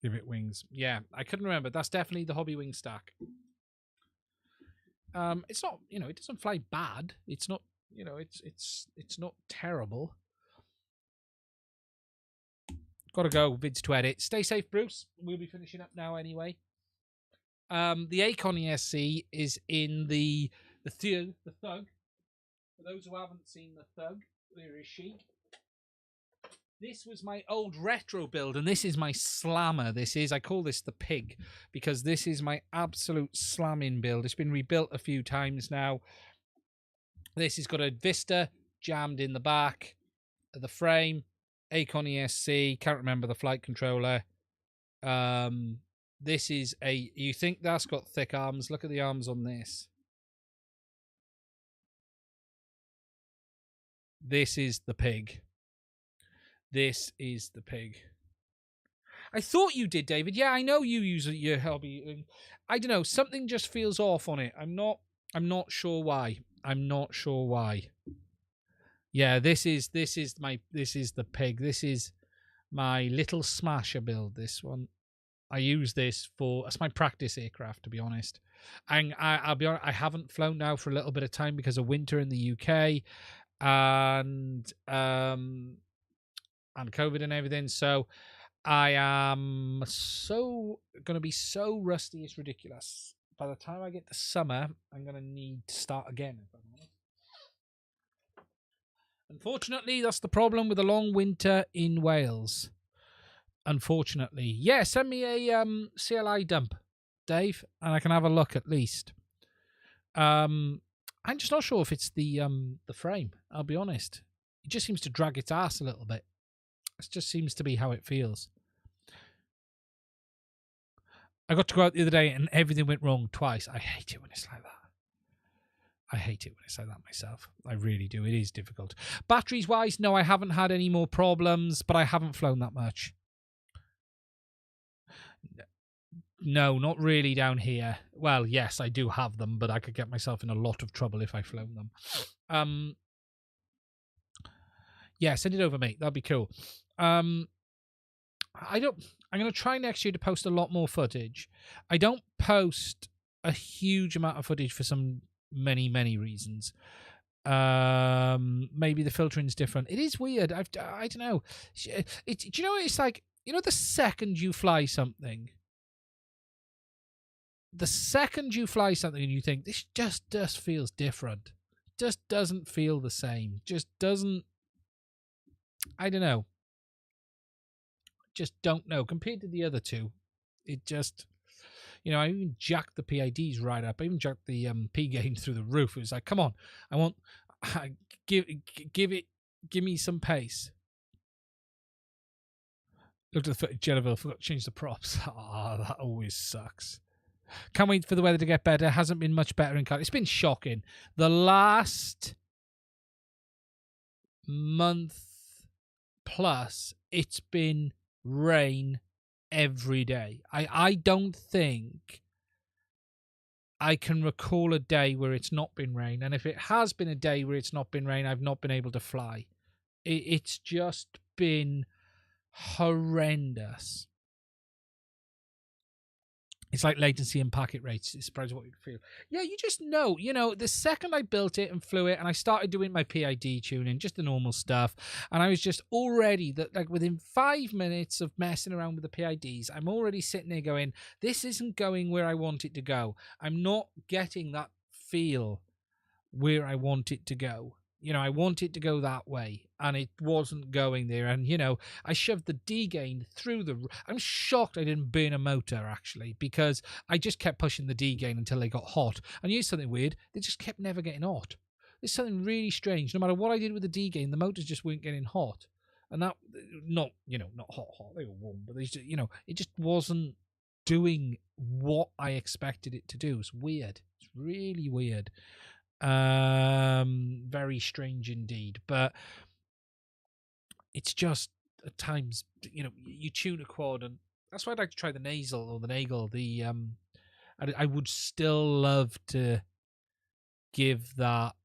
Give it wings. Yeah, I couldn't remember. That's definitely the Hobbywing stack. It's not, it doesn't fly bad. It's not, it's not terrible. Gotta go, vids to edit. Stay safe, Bruce. We'll be finishing up now anyway. The Acorn ESC is in the Thug. For those who haven't seen the Thug, where is she? This was my old retro build, and this is my slammer. I call this the pig, because this is my absolute slamming build. It's been rebuilt a few times now. This has got a Vista jammed in the back of the frame. Acorn ESC, can't remember the flight controller. This is you think that's got thick arms? Look at the arms on this. This is the pig. This is the pig. I thought you did, David. Yeah, I know you use your hobby. I don't know. Something just feels off on it. I'm not sure why. I'm not sure why. Yeah, this is the pig. This is my little smasher build. This one. I use this as my practice aircraft, to be honest. And I'll be honest, I haven't flown now for a little bit of time because of winter in the UK and COVID and everything. So I am going to be so rusty, it's ridiculous. By the time I get to summer, I'm going to need to start again. If I'm honest. Unfortunately, that's the problem with a long winter in Wales. Unfortunately. Yeah, send me a CLI dump, Dave, and I can have a look at least. I'm just not sure if it's the frame, I'll be honest. It just seems to drag its ass a little bit. It just seems to be how it feels. I got to go out the other day and everything went wrong twice. I hate it when it's like that. I hate it when it's like that myself. I really do. It is difficult. Batteries wise, no, I haven't had any more problems, but I haven't flown that much. No, not really down here. Well, yes, I do have them, but I could get myself in a lot of trouble if I flown them. Yeah, send it over, mate. That'd be cool. I'm going to try next year to post a lot more footage. I don't post a huge amount of footage for some many reasons. Maybe the filtering's different. It is weird. I don't know. Do you know what it's like? You know, the second you fly something and you think this just feels different, just doesn't feel the same, just doesn't, I don't know, just don't know compared to the other two. It just, I even jacked the PIDs right up. I even jacked the P gain through the roof. It was like, come on, I want give me some pace. Looked at the footage, Jennifer, forgot to change the props. That always sucks. Can't wait for the weather to get better. Hasn't been much better in Cardiff. It's been shocking. The last month plus, it's been rain every day. I don't think I can recall a day where it's not been rain. And if it has been a day where it's not been rain, I've not been able to fly. It's just been horrendous. It's like latency and packet rates. It's surprising what you feel. Yeah, you just know. The second I built it and flew it and I started doing my PID tuning, just the normal stuff, and I was just already, within 5 minutes of messing around with the PIDs, I'm already sitting there going, this isn't going where I want it to go. I'm not getting that feel where I want it to go. I want it to go that way, and it wasn't going there. And, I shoved the D gain through I'm shocked I didn't burn a motor, actually, because I just kept pushing the D gain until they got hot. And here's something weird. They just kept never getting hot. There's something really strange. No matter what I did with the D gain, the motors just weren't getting hot. And that, not hot. They were warm, but they just, it just wasn't doing what I expected it to do. It's weird. It's really weird. Very strange indeed, but it's just at times, you tune a quad, and that's why I'd like to try the nasal or the nagal. I would still love to give that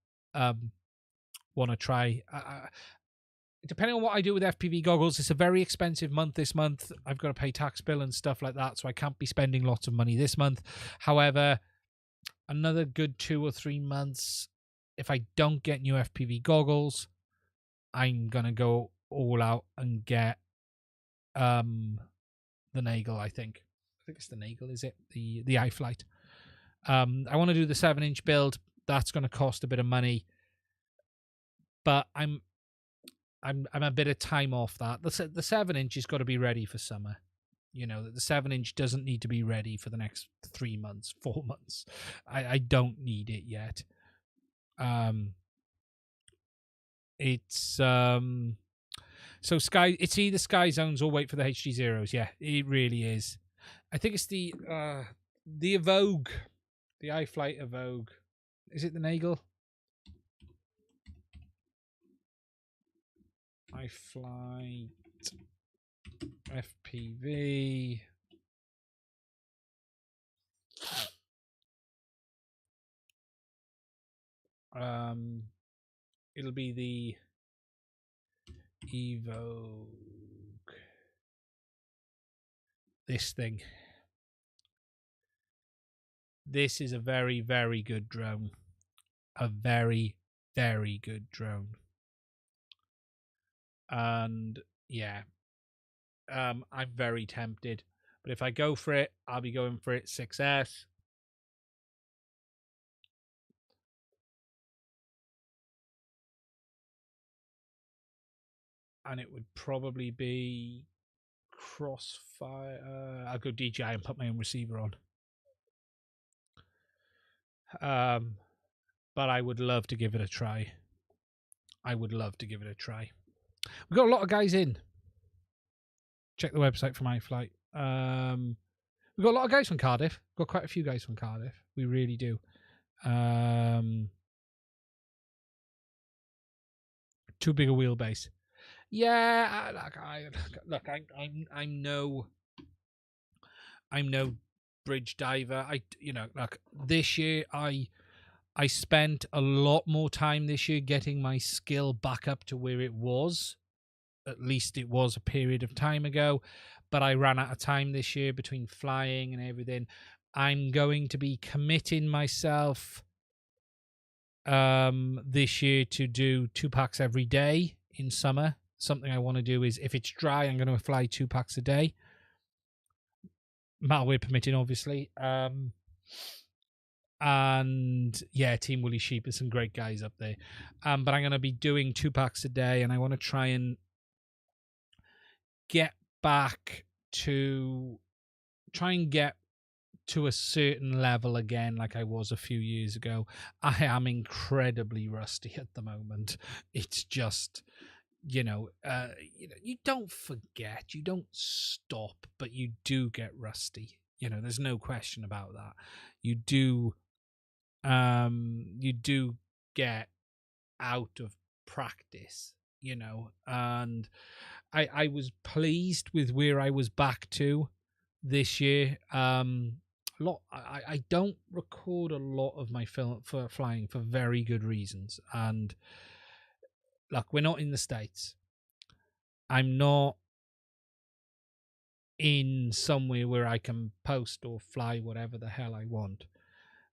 one a try. Depending on what I do with FPV goggles, it's a very expensive month this month. I've got to pay tax bill and stuff like that, so I can't be spending lots of money this month. However, another good 2 or 3 months, if I don't get new FPV goggles, I'm going to go all out and get the Nagel, I think. I think it's the Nagel, is it? The iFlight. I want to do the 7-inch build. That's going to cost a bit of money. But I'm a bit of time off that. The 7-inch has got to be ready for summer. The 7-inch doesn't need to be ready for the next 3 months, 4 months. I don't need it yet. It's it's either Skyzones or wait for the HDZeros. Yeah, it really is. I think it's the Evogue, the iFlight Evogue. Is it the Nagel? iFlight FPV. It'll be the Evoke. This thing. This is a very, very good drone. A very, very good drone. And yeah, I'm very tempted. But if I go for it, I'll be going for it 6S. And it would probably be Crossfire. I'll go DJI and put my own receiver on. But I would love to give it a try. I would love to give it a try. We've got a lot of guys in. Check the website for my flight. We've got a lot of guys from Cardiff. We've got quite a few guys from Cardiff. We really do. Too big a wheelbase. Yeah, I'm no bridge diver. This year I spent a lot more time this year getting my skill back up to where it was. At least it was a period of time ago, but I ran out of time this year between flying and everything. I'm going to be committing myself this year to do 2 packs every day in summer. Something I want to do is, if it's dry, I'm going to fly 2 packs a day. Malware permitting, obviously. And yeah, Team Woolly Sheep is some great guys up there. But I'm going to be doing 2 packs a day, and I want to try and get to a certain level again, like I was a few years ago. I am incredibly rusty at the moment. It's just, you don't forget, you don't stop, but you do get rusty. There's no question about that. You do get out of practice, and I was pleased with where I was back to this year. I don't record a lot of my film for flying for very good reasons, and look, we're not in the States. I'm not in somewhere where I can post or fly whatever the hell I want.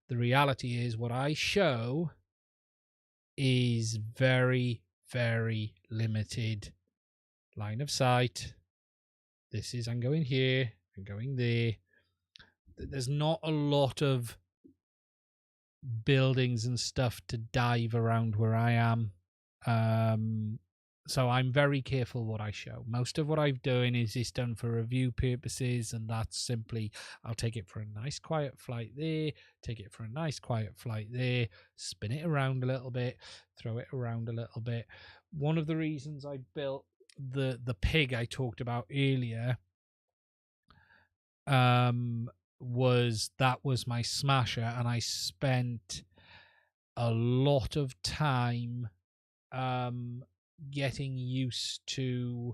The reality is, what I show is very, very limited line of sight. This is, I'm going here, I'm going there. There's not a lot of buildings and stuff to dive around where I am. So I'm very careful what I show. Most of what I'm doing is done for review purposes, and that's simply, I'll take it for a nice quiet flight there, take it for a nice quiet flight there, spin it around a little bit, throw it around a little bit. One of the reasons I built the pig I talked about earlier was my smasher, and I spent a lot of time getting used to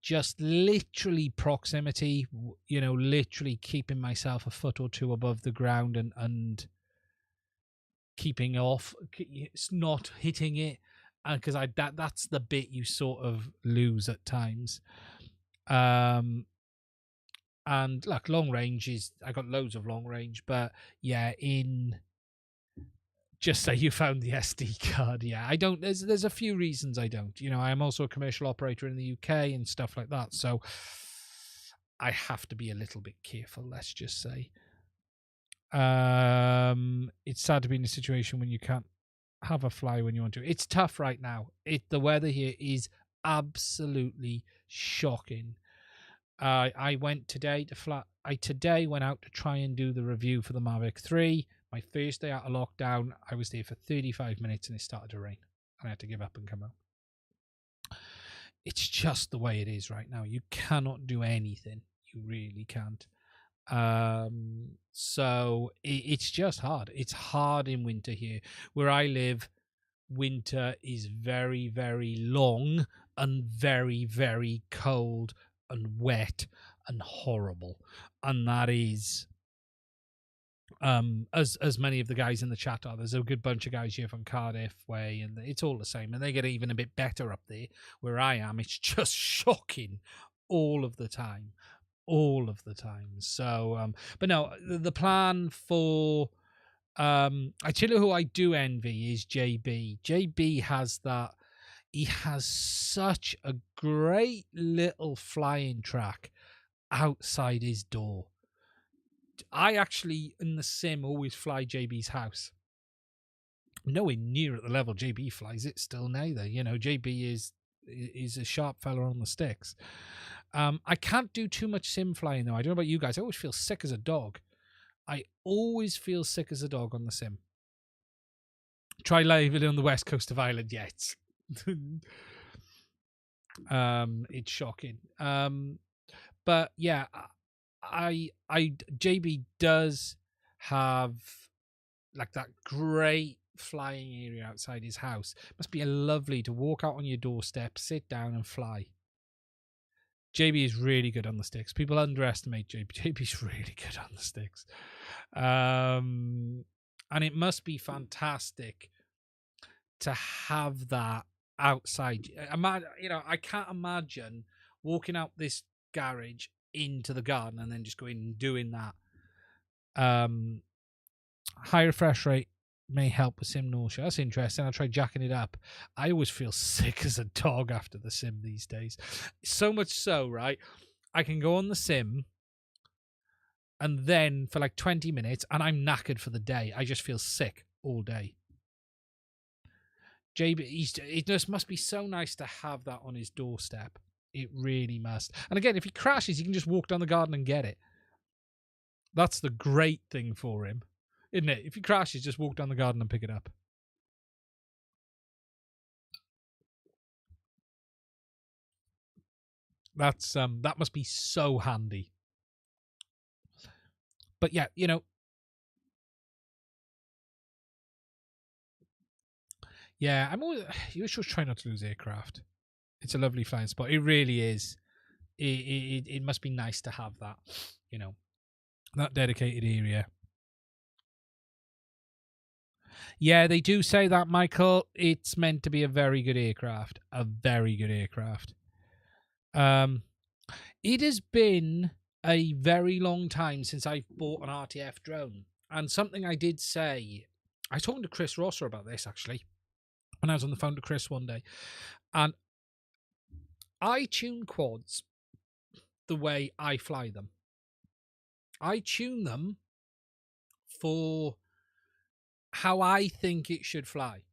just literally proximity, literally keeping myself a foot or two above the ground and keeping off. It's not hitting it, because that's the bit you sort of lose at times. And like long range I got loads of long range, but yeah, just say you found the SD card. Yeah, I don't. There's a few reasons I don't. I'm also a commercial operator in the UK and stuff like that, so I have to be a little bit careful. Let's just say. It's sad to be in a situation when you can't have a fly when you want to. It's tough right now. The weather here is absolutely shocking. I went today to fly. I today went out to try and do the review for the Mavic 3. My first day out of lockdown, I was there for 35 minutes and it started to rain. And I had to give up and come home. It's just the way it is right now. You cannot do anything. You really can't. So it's just hard. It's hard in winter here. Where I live, winter is very, very long and very, very cold and wet and horrible. And that is, as many of the guys in the chat are, there's a good bunch of guys here from Cardiff way, and it's all the same, and they get even a bit better up there. Where I am, it's just shocking all of the time. So but no, the plan for I tell you who I do envy is JB has that. He has such a great little flying track outside his door. I actually, in the sim, always fly JB's house. Nowhere near at the level JB flies it still neither. You know, JB is a sharp fella on the sticks. I can't do too much sim flying though. I don't know about you guys. I always feel sick as a dog. I always feel sick as a dog on the sim. Try living on the west coast of Ireland yet. It's shocking. But yeah, JB does have like that great flying area outside his house. Must be lovely to walk out on your doorstep, sit down and fly. JB is really good on the sticks. People underestimate JB. JB's really good on the sticks. And it must be fantastic to have that outside. You know, I can't imagine walking out this garage into the garden and then just going and doing that. High refresh rate may help with sim nausea. That's interesting. I'll try jacking it up. I always feel sick as a dog after the sim these days. So much so, right? I can go on the sim and then for like 20 minutes and I'm knackered for the day. I just feel sick all day. JB, it just must be so nice to have that on his doorstep. It really must. And again, if he crashes, he can just walk down the garden and get it. That's the great thing for him, isn't it? If he crashes, just walk down the garden and pick it up. That's that must be so handy. But yeah, you know. Yeah, you should try not to lose aircraft. It's a lovely flying spot. It really is. It must be nice to have that, you know, that dedicated area. Yeah, they do say that, Michael. It's meant to be a very good aircraft. A very good aircraft. It has been a very long time since I've bought an RTF drone. And something I did say, I was talking to Chris Rosser about this, actually, when I was on the phone to Chris one day. And I tune quads the way I fly them. I tune them for how I think it should fly.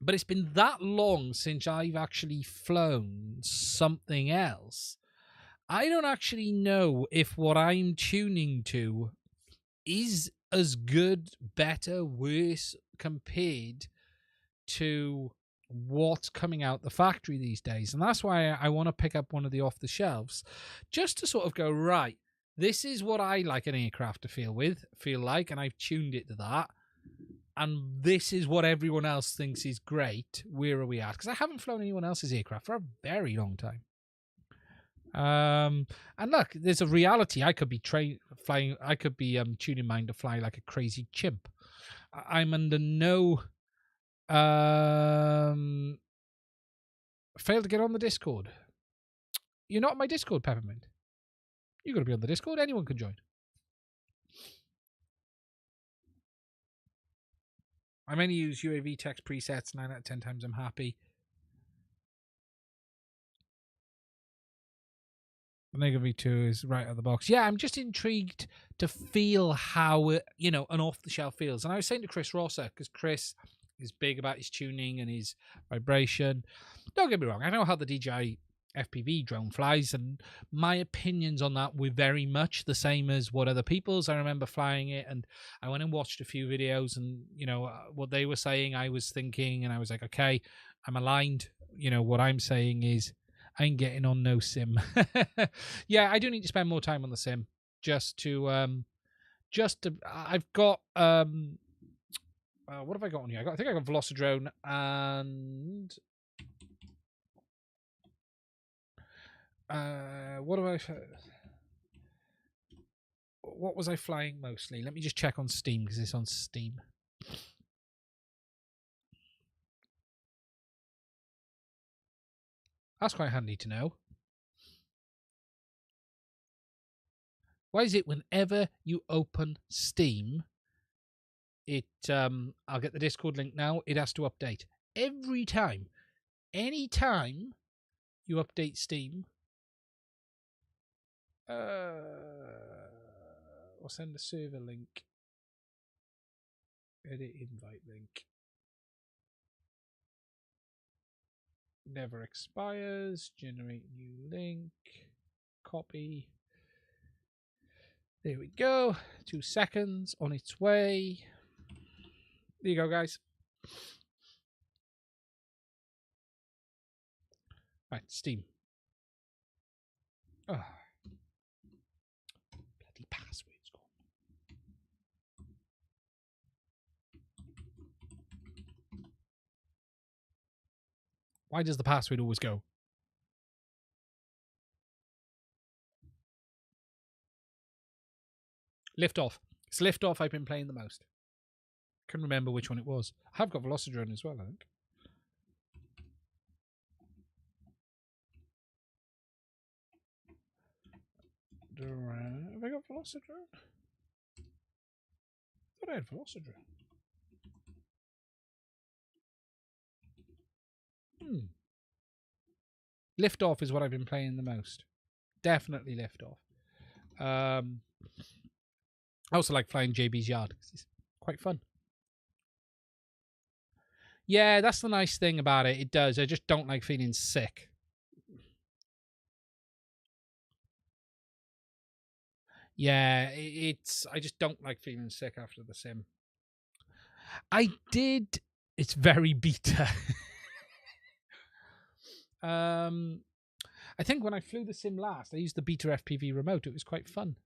But it's been that long since I've actually flown something else. I don't actually know if what I'm tuning to is as good, better, worse compared to what's coming out the factory these days. And that's why I want to pick up one of the off the shelves, just to sort of go, right, this is what I like an aircraft to feel like, and I've tuned it to that. And this is what everyone else thinks is great. Where are we at? Because I haven't flown anyone else's aircraft for a very long time. And look, there's a reality. I could be flying. I could be tuning mine to fly like a crazy chimp. I'm under no. Failed to get on the Discord. You're not on my Discord, Peppermint. You got to be on the Discord. Anyone can join. I mainly use UAV text presets. 9 out of 10 times I'm happy. Omega V2 is right out of the box. Yeah, I'm just intrigued to feel how, an off-the-shelf feels. And I was saying to Chris Rosser, because Chris is big about his tuning and his vibration. Don't get me wrong, I know how the DJI FPV drone flies, and my opinions on that were very much the same as what other people's. I remember flying it, and I went and watched a few videos, and what they were saying, I was thinking, and I was like, okay, I'm aligned. What I'm saying is I ain't getting on no sim. Yeah, I do need to spend more time on the sim I've got What have I got on here? I think I got Velocidrone and what have I? What was I flying mostly? Let me just check on Steam because it's on Steam. That's quite handy to know. Why is it whenever you open Steam, I'll get the Discord link now, it has to update. Every time. Any time you update Steam, or send a server link. Edit invite link. Never expires. Generate new link. Copy. There we go. 2 seconds. On its way. There you go, guys. Right, Steam. Oh. Bloody password's gone. Why does the password always go? Liftoff. It's Liftoff I've been playing the most. Couldn't remember which one it was. I have got Velocidrone as well, I think. Have I got Velocidrone? I thought I had Velocidrone. Liftoff is what I've been playing the most. Definitely Liftoff. I also like flying JB's Yard. It's quite fun. Yeah, that's the nice thing about it. It does. I just don't like feeling sick. Yeah, I just don't like feeling sick after the sim. I did. It's very beta. I think when I flew the sim last, I used the beta FPV remote. It was quite fun.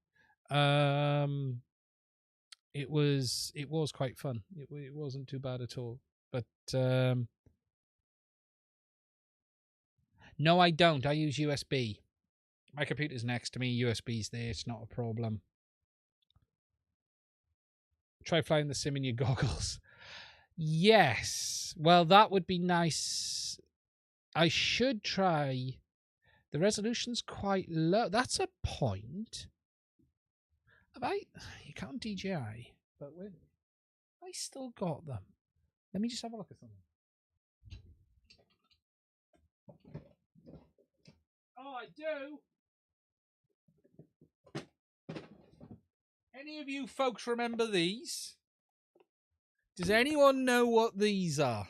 It was quite fun. It wasn't too bad at all. But no, I don't. I use USB. My computer's next to me. USB's there. It's not a problem. Try flying the sim in your goggles. Yes. Well, that would be nice. I should try. The resolution's quite low. That's a point. You can't DJI, but when I still got them. Let me just have a look at something. Oh, I do. Any of you folks remember these? Does anyone know what these are?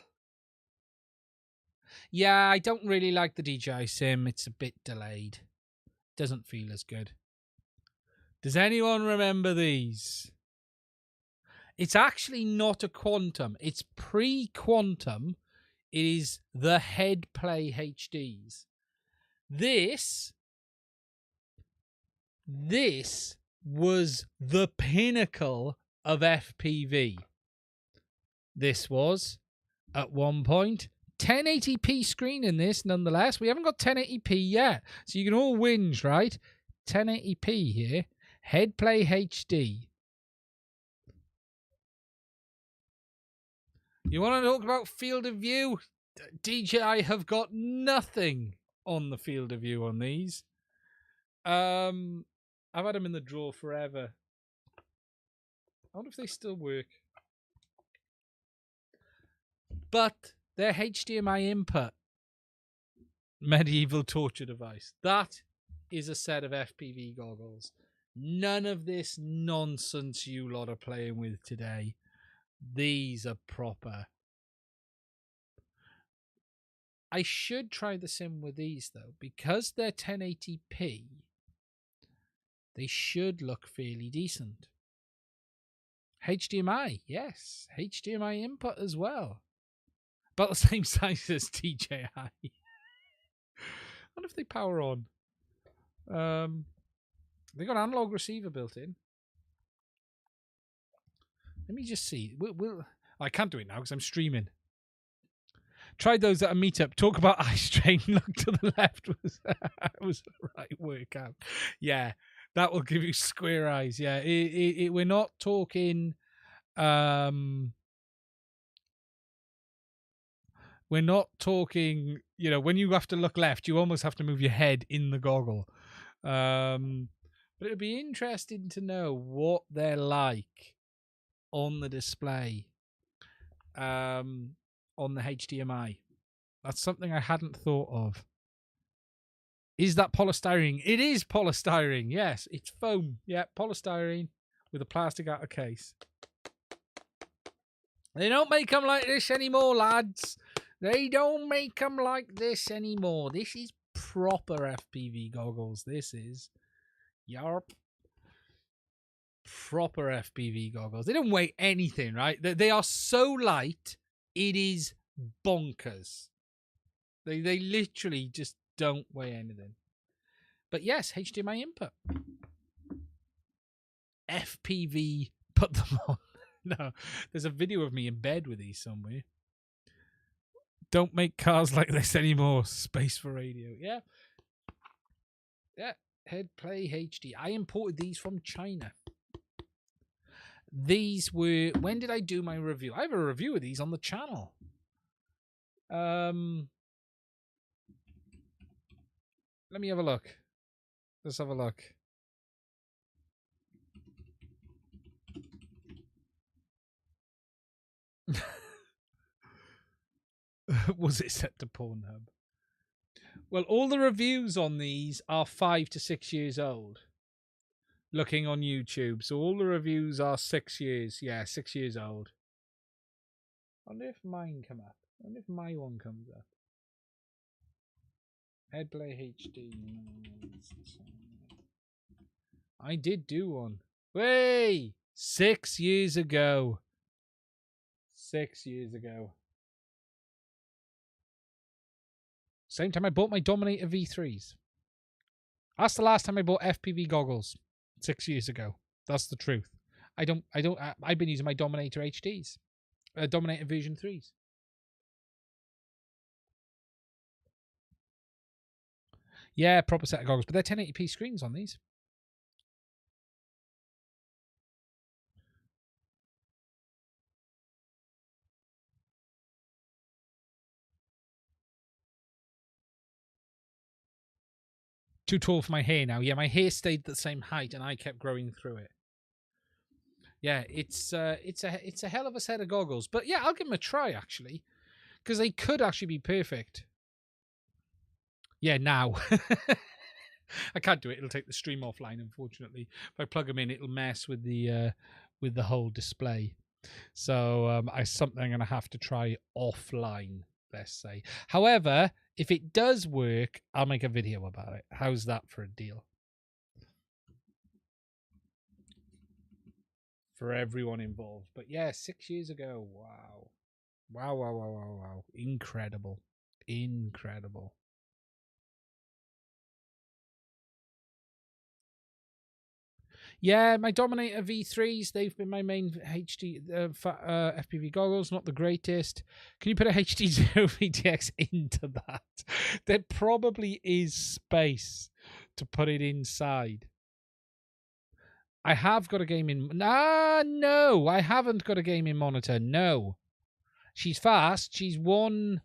Yeah, I don't really like the DJI sim. It's a bit delayed. Doesn't feel as good. Does anyone remember these? It's actually not a Quantum. It's pre-Quantum. It is the Headplay HDs. This was the pinnacle of FPV. This was, at one point, 1080p screen in this, nonetheless. We haven't got 1080p yet, so you can all whinge, right? 1080p here. Headplay HD. You want to talk about field of view? DJI have got nothing on the field of view on these. I've had them in the drawer forever. I wonder if they still work. But their HDMI input medieval torture device. That is a set of FPV goggles. None of this nonsense you lot are playing with today. These are proper. I should try the sim with these though, because they're 1080p. They should look fairly decent. HDMI, yes. HDMI input as well. About the same size as DJI. I wonder if they power on. They got analog receiver built in. Let me just see. I can't do it now because I'm streaming. Tried those at a meetup. Talk about eye strain. Look to the left was the right workout. Yeah, that will give you square eyes. Yeah, we're not talking. We're not talking. You know, when you have to look left, you almost have to move your head in the goggle. But it'd be interesting to know what they're like on the display. On the HDMI. That's something I hadn't thought of. Is that polystyrene? It is polystyrene. Yes, it's foam. Yeah, polystyrene with a plastic outer case. They don't make them like this anymore, lads. They don't make them like this anymore. This is proper FPV goggles. This is. Yarp. Proper FPV goggles. They don't weigh anything, right? They are so light, it is bonkers. They literally just don't weigh anything. But yes, HDMI input. FPV, put them on. No, there's a video of me in bed with these somewhere. Don't make cars like this anymore. Space for radio. Yeah. Yeah. Headplay HD. I imported these from China. These were... When did I do my review? I have a review of these on the channel. Let me have a look. Let's have a look. Was it set to Pornhub? Well, all the reviews on these are 5 to 6 years old. Looking on YouTube. So all the reviews are 6 years. Yeah, 6 years old. I wonder if mine come up. I wonder if my one comes up. Headplay HD. I did do one. Way! 6 years ago. 6 years ago. Same time I bought my Dominator V3s. That's the last time I bought FPV goggles. 6 years ago. That's the truth. I've been using my Dominator HDs. Dominator version 3s. Yeah, proper set of goggles. But they're 1080p screens on these. Too tall for my hair now. Yeah, my hair stayed the same height and I kept growing through it. Yeah, it's a hell of a set of goggles. But yeah, I'll give them a try actually. Because they could actually be perfect. Yeah, now. I can't do it. It'll take the stream offline, unfortunately. If I plug them in, it'll mess with the whole display. So something I'm going to have to try offline, let's say. However, if it does work, I'll make a video about it. How's that for a deal? For everyone involved. But yeah, 6 years ago. Wow. Wow, wow, wow, wow, wow. Incredible. Incredible. Yeah, my Dominator V3s, they've been my main FPV goggles, not the greatest. Can you put a HDZero VTX into that? There probably is space to put it inside. I have got a gaming... no, I haven't got a gaming monitor, no. She's fast, she's 1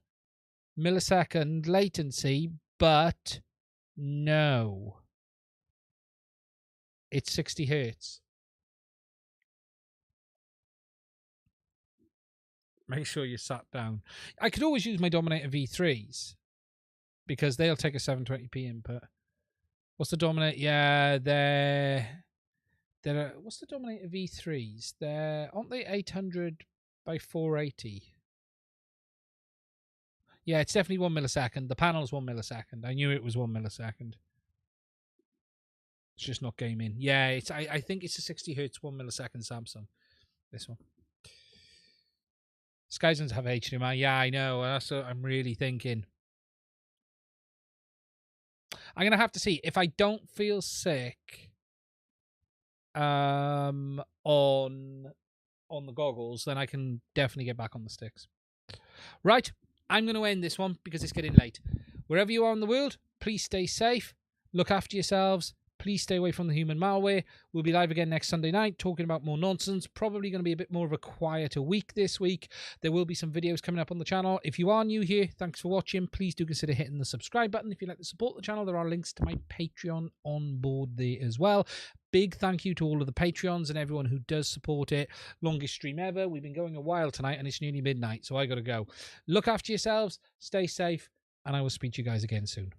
millisecond latency, but no. It's 60 hertz. Make sure you're sat down. I could always use my Dominator V3s because they'll take a 720p input. What's the Dominator? Yeah, they're what's the Dominator V3s? Aren't they 800 by 480? Yeah, it's definitely 1 millisecond. The panel's 1 millisecond. I knew it was 1 millisecond. It's just not gaming. Yeah, it's I think it's a 60 hertz 1 millisecond Samsung. This one. Skyzones have HDMI. Yeah, I know. That's what I'm really thinking. I'm gonna have to see if I don't feel sick. On on the goggles, then I can definitely get back on the sticks. Right, I'm going to end this one because it's getting late. Wherever you are in the world, please stay safe, look after yourselves, please stay away from the human malware. We'll be live again next Sunday night talking about more nonsense. Probably going to be a bit more of a quieter week this week. There will be some videos coming up on the channel. If you are new here, thanks for watching. Please do consider hitting the subscribe button. If you'd like to support the channel, there are links to my Patreon on board there as well. Big thank you to all of the Patreons and everyone who does support it. Longest stream ever. We've been going a while tonight and it's nearly midnight, so I got to go. Look after yourselves, stay safe, and I will speak to you guys again soon.